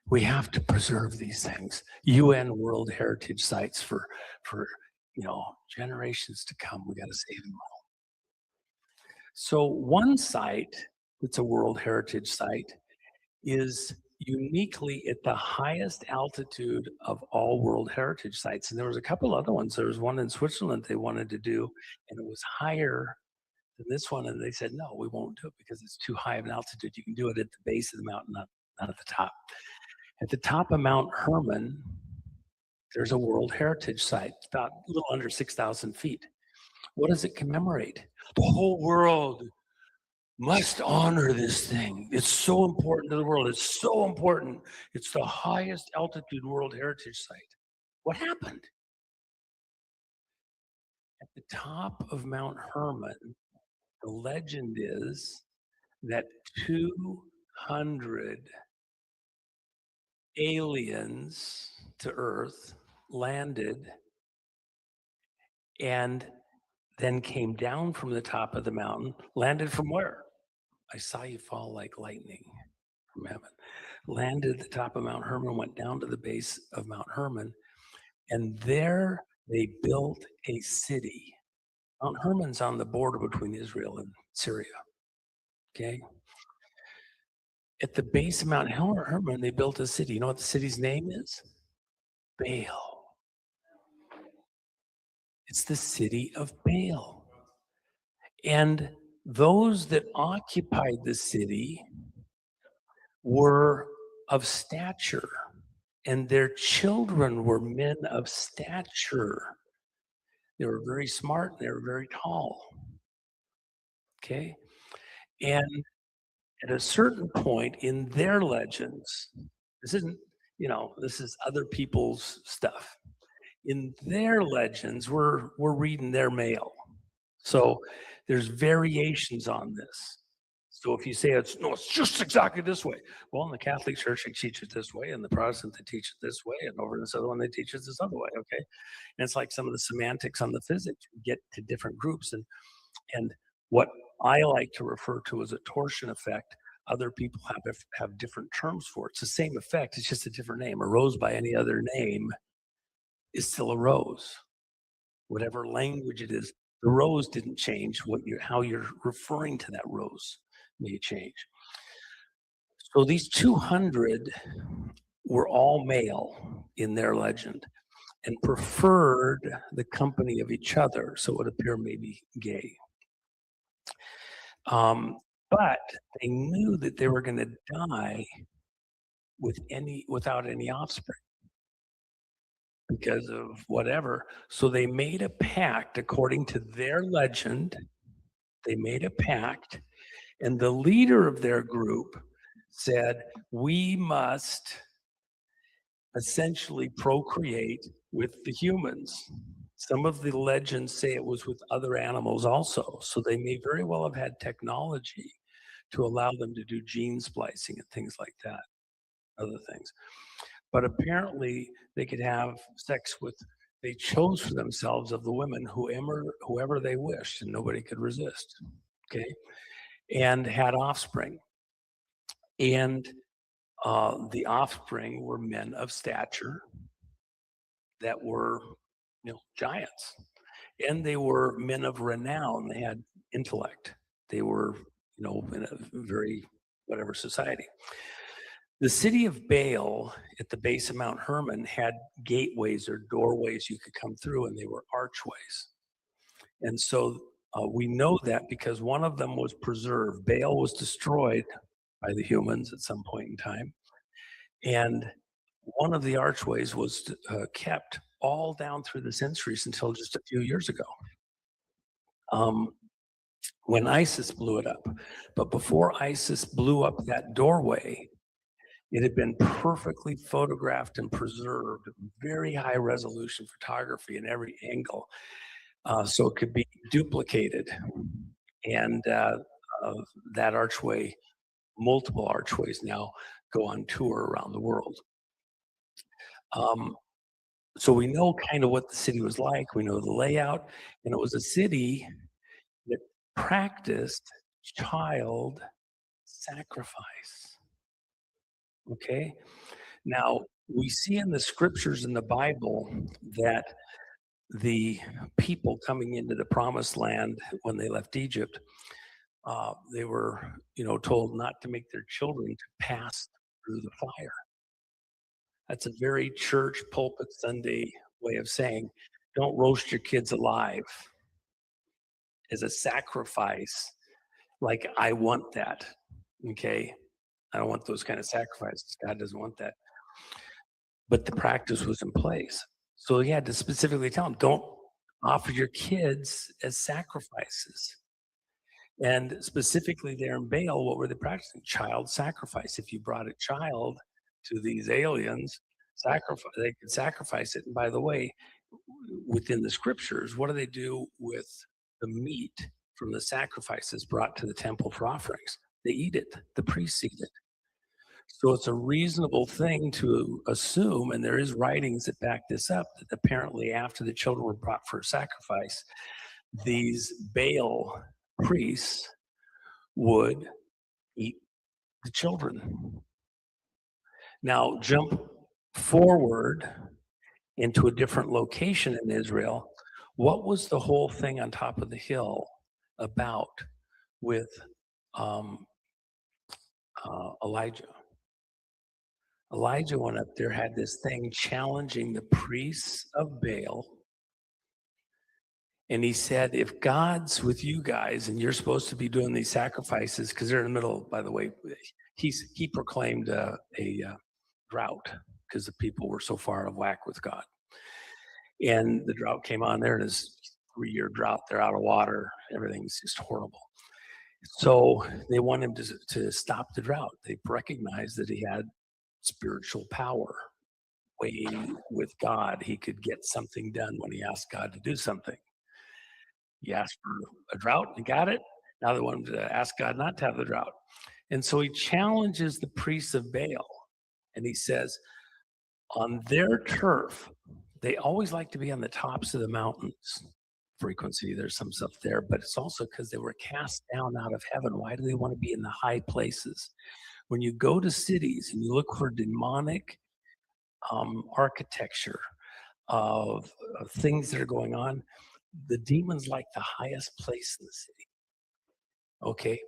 We have to preserve these things. UN World Heritage sites for generations to come. We got to save them all. So one site that's a World Heritage site is uniquely at the highest altitude of all World Heritage sites. And there was a couple other ones. There was one in Switzerland they wanted to do, and it was higher than this one. And they said, no, we won't do it because it's too high of an altitude. You can do it at the base of the mountain, not at the top. At the top of Mount Hermon, there's a World Heritage site, about a little under 6,000 feet. What does it commemorate? The whole world must honor this thing. It's so important to the world. It's so important. It's the highest altitude World Heritage site. What happened? At the top of Mount Hermon, the legend is that 200 aliens to Earth landed and then came down from the top of the mountain. Landed from where? I saw you fall like lightning from heaven. Landed at the top of Mount Hermon, went down to the base of Mount Hermon, and there they built a city. Mount Hermon's on the border between Israel and Syria. Okay? At the base of Mount Hermon, they built a city. You know what the city's name is? Baal. It's the city of Baal. And those that occupied the city were of stature, and their children were men of stature. They were very smart, they were very tall. Okay? And at a certain point in their legends, this isn't, this is other people's stuff. In their legends, we're reading their mail. So there's variations on this. So if you say it's just exactly this way. Well, in the Catholic Church, they teach it this way, and the Protestant, they teach it this way, and over this other one, they teach it this other way, okay? And it's like some of the semantics on the physics, you get to different groups. And what I like to refer to as a torsion effect, other people have different terms for it. It's the same effect, it's just a different name. A rose by any other name is still a rose. Whatever language it is, the rose didn't change. How you're referring to that rose may change. So these 200 were all male in their legend and preferred the company of each other, so it would appear maybe gay. But they knew that they were going to die without any offspring because of whatever. So they made a pact according to their legend. They made a pact, and the leader of their group said, we must essentially procreate with the humans. Some of the legends say it was with other animals also. So they may very well have had technology to allow them to do gene splicing and things like that, other things. But apparently they could have sex with, they chose for themselves of the women whoever they wished, and nobody could resist, okay? And had offspring. And the offspring were men of stature that were, giants. And they were men of renown. They had intellect. They were, in a very whatever society. The city of Baal at the base of Mount Hermon had gateways or doorways you could come through, and they were archways. And so we know that because one of them was preserved. Baal was destroyed by the humans at some point in time. And one of the archways was kept all down through the centuries until just a few years ago, when ISIS blew it up. But before ISIS blew up that doorway, it had been perfectly photographed and preserved, very high resolution photography in every angle, so it could be duplicated. And that archway, multiple archways now go on tour around the world. So we know kind of what the city was like. We know the layout, and it was a city that practiced child sacrifice. Okay? Now, we see in the scriptures in the Bible that the people coming into the promised land when they left Egypt, they were, told not to make their children to pass through the fire. That's a very church pulpit Sunday way of saying, don't roast your kids alive as a sacrifice. Like, I want that, okay? I don't want those kind of sacrifices. God doesn't want that. But the practice was in place. So he had to specifically tell them, don't offer your kids as sacrifices. And specifically there in Baal, what were they practicing? Child sacrifice. If you brought a child to these aliens, they could sacrifice it. And by the way, within the scriptures, what do they do with the meat from the sacrifices brought to the temple for offerings? They eat it. The priests eat it. So it's a reasonable thing to assume, and there is writings that back this up, that apparently after the children were brought for sacrifice, these Baal priests would eat the children. Now jump forward into a different location in Israel. What was the whole thing on top of the hill about with Elijah? Elijah went up there, had this thing challenging the priests of Baal. And he said, if God's with you guys and you're supposed to be doing these sacrifices, because they're in the middle, by the way, he proclaimed a drought because the people were so far out of whack with God. And the drought came on there, and it's 3-year drought. They're out of water. Everything's just horrible. So they want him to stop the drought. They recognized that he had spiritual power. Weighing with God, he could get something done when he asked God to do something. He asked for a drought and got it. Now they want him to ask God not to have the drought. And so he challenges the priests of Baal. And he says, on their turf, they always like to be on the tops of the mountains. Frequency, there's some stuff there, but it's also because they were cast down out of heaven. Why do they want to be in the high places? When you go to cities and you look for demonic architecture of things that are going on, the demons like the highest place in the city. Okay,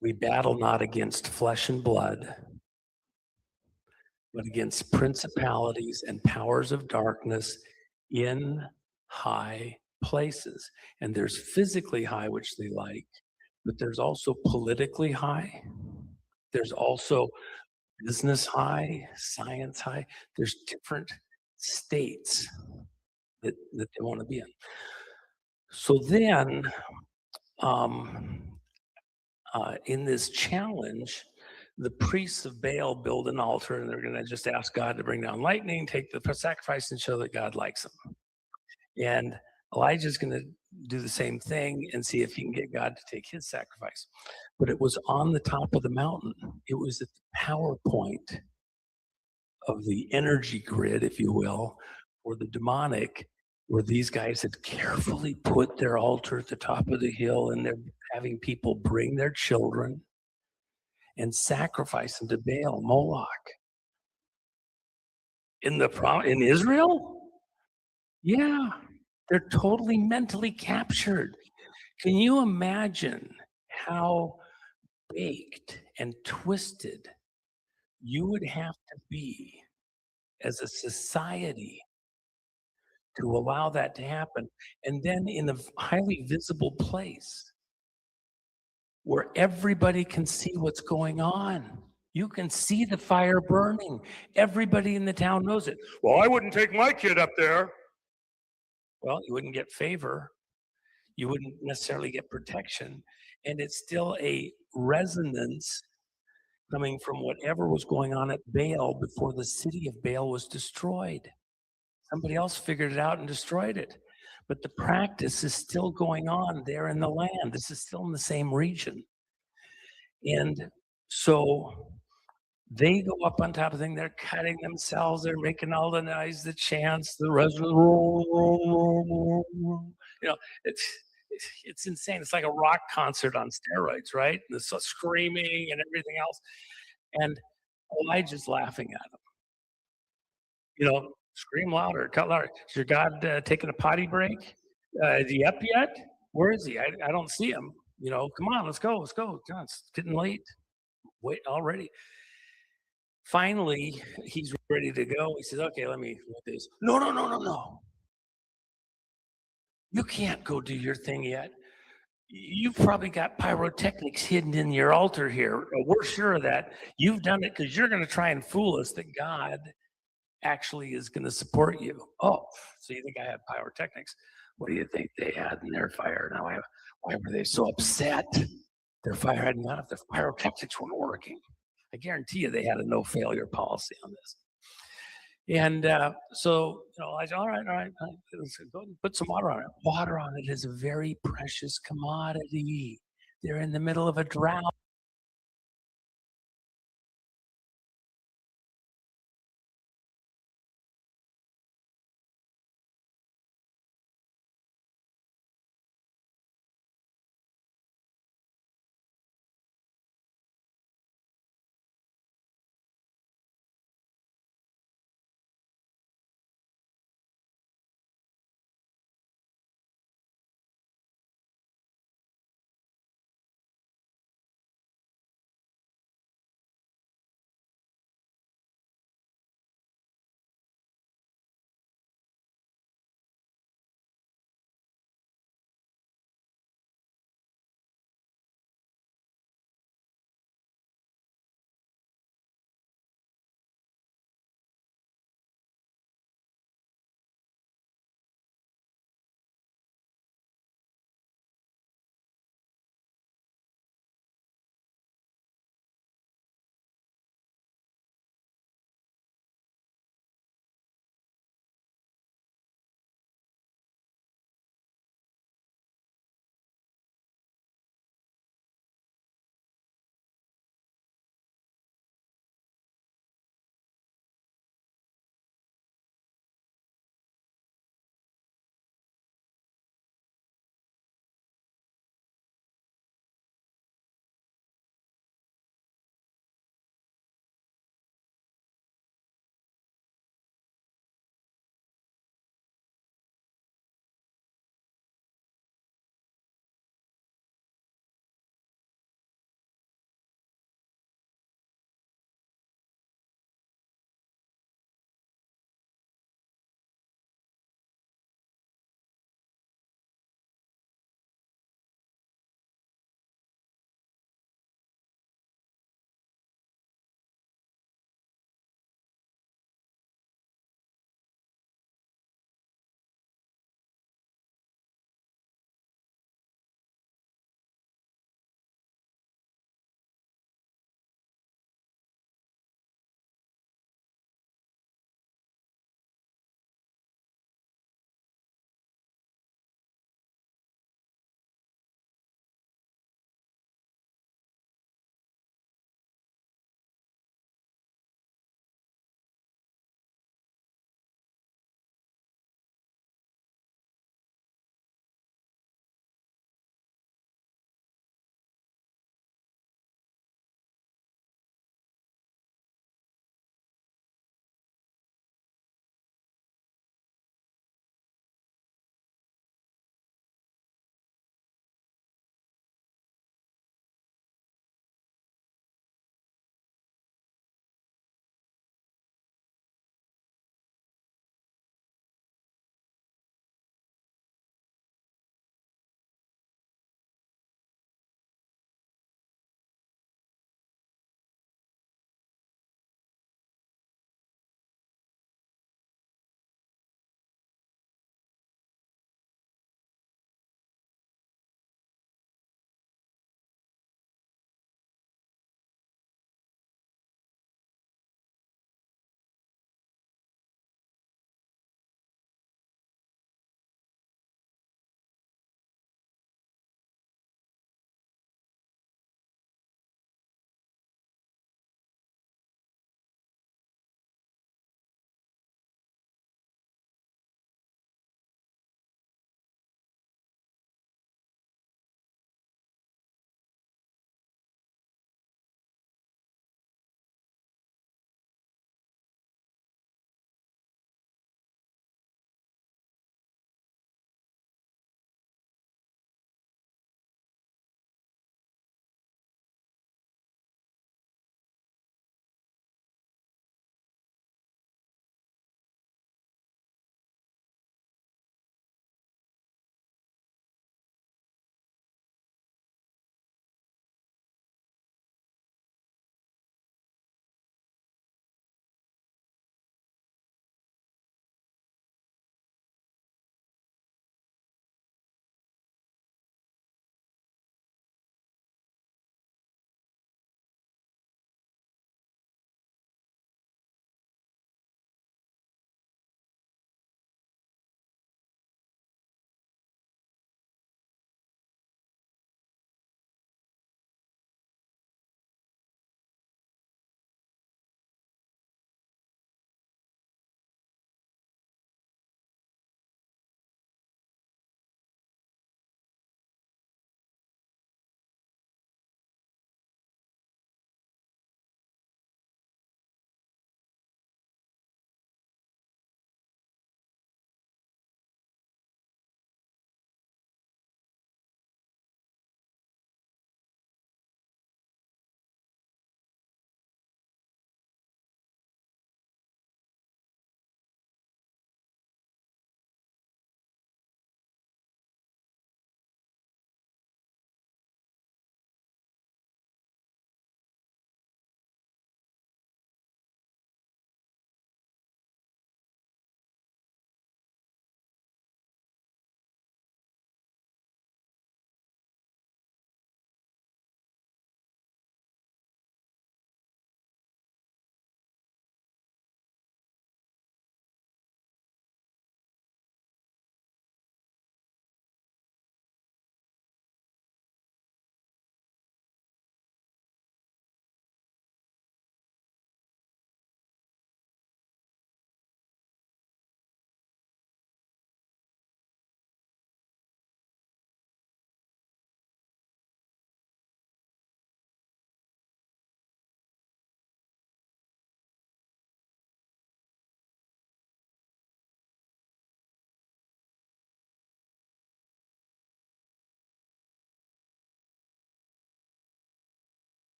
we battle not against flesh and blood, but against principalities and powers of darkness in high places. And there's physically high, which they like, but there's also politically high. There's also business high, science high. There's different states that they want to be in. So then, in this challenge, the priests of Baal build an altar and they're going to just ask God to bring down lightning, take the sacrifice, and show that God likes them. And Elijah's going to do the same thing and see if he can get God to take his sacrifice. But it was on the top of the mountain. It was at the power point of the energy grid, if you will, or the demonic, where these guys had carefully put their altar at the top of the hill and they're having people bring their children and sacrifice them to Baal, Moloch. In Israel? Yeah, they're totally mentally captured. Can you imagine how baked and twisted you would have to be as a society to allow that to happen? And then in a highly visible place where everybody can see what's going on. You can see the fire burning. Everybody in the town knows it. Well, I wouldn't take my kid up there. Well, you wouldn't get favor. You wouldn't necessarily get protection. And it's still a resonance coming from whatever was going on at Baal before the city of Baal was destroyed. Somebody else figured it out and destroyed it. But the practice is still going on there in the land. This is still in the same region. And so they go up on top of the thing, they're cutting themselves, they're making all the noise, the chants, the you know, it's insane. It's like a rock concert on steroids, right? The screaming and everything else. And Elijah's laughing at them. You know, scream louder, cut louder. Is your God taking a potty break? Is he up yet? Where is he? I don't see him. You know, come on, let's go. God, it's getting late. Wait already. Finally, he's ready to go. He says, okay, let me do this. No. You can't go do your thing yet. You've probably got pyrotechnics hidden in your altar here. We're sure of that. You've done it because you're going to try and fool us that God actually is going to support you. Oh, so you think I had pyrotechnics? What do you think they had in their fire? Now, why were they so upset? Their fire hadn't gone if the pyrotechnics weren't working. I guarantee you they had a no failure policy on this. And so, you know, I said, all right, let's go and put some water on it. Water on it is a very precious commodity. They're in the middle of a drought.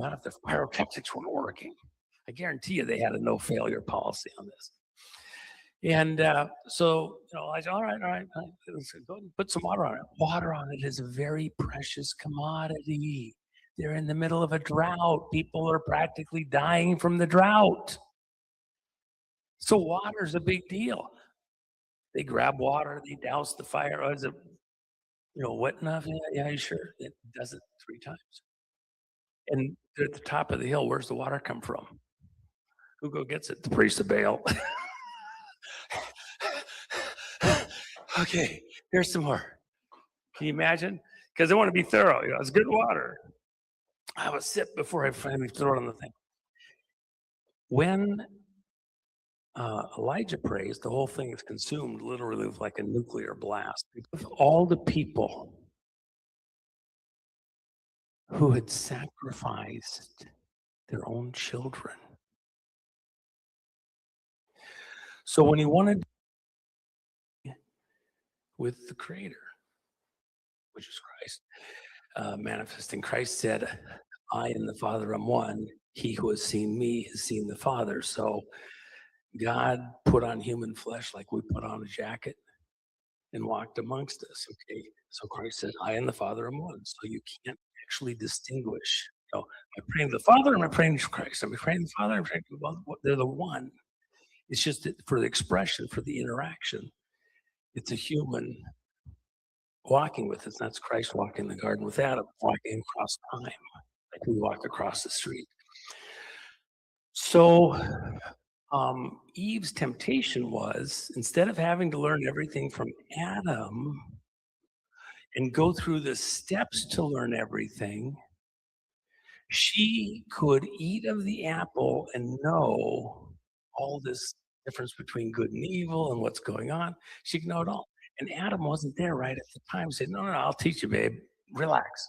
not if the pyrotechnics weren't working. I guarantee you they had a no failure policy on this. And so, I said, all right, let's go and put some water on it. Water on it is a very precious commodity. They're in the middle of a drought. People are practically dying from the drought. So water's a big deal. They grab water, they douse the fire. Oh, is it, wet enough? Yeah, you sure? It does it 3 times. And they're at the top of the hill. Where's the water come from? Who go gets it? The priest of Baal. Okay, here's some more. Can you imagine? Because I want to be thorough. It's good water. I have a sip before I finally throw it on the thing. When Elijah prays, the whole thing is consumed literally with like a nuclear blast. All the people who had sacrificed their own children. So when he wanted with the Creator, which is Christ, manifesting, Christ said, I and the Father am one. He who has seen me has seen the Father. So God put on human flesh like we put on a jacket and walked amongst us. Okay, so Christ said, I and the Father am one. So you can't actually distinguish. Am I praying to the Father? Am I praying to Christ? Am I praying to the Father? Am I praying to the Father? They're the one. It's just that for the expression, for the interaction, it's a human walking with us. That's Christ walking in the garden with Adam, walking across time, like we walk across the street. So Eve's temptation was, instead of having to learn everything from Adam and go through the steps to learn everything, she could eat of the apple and know all this difference between good and evil and what's going on. She could know it all. And Adam wasn't there right at the time. He said, no, I'll teach you, babe. Relax.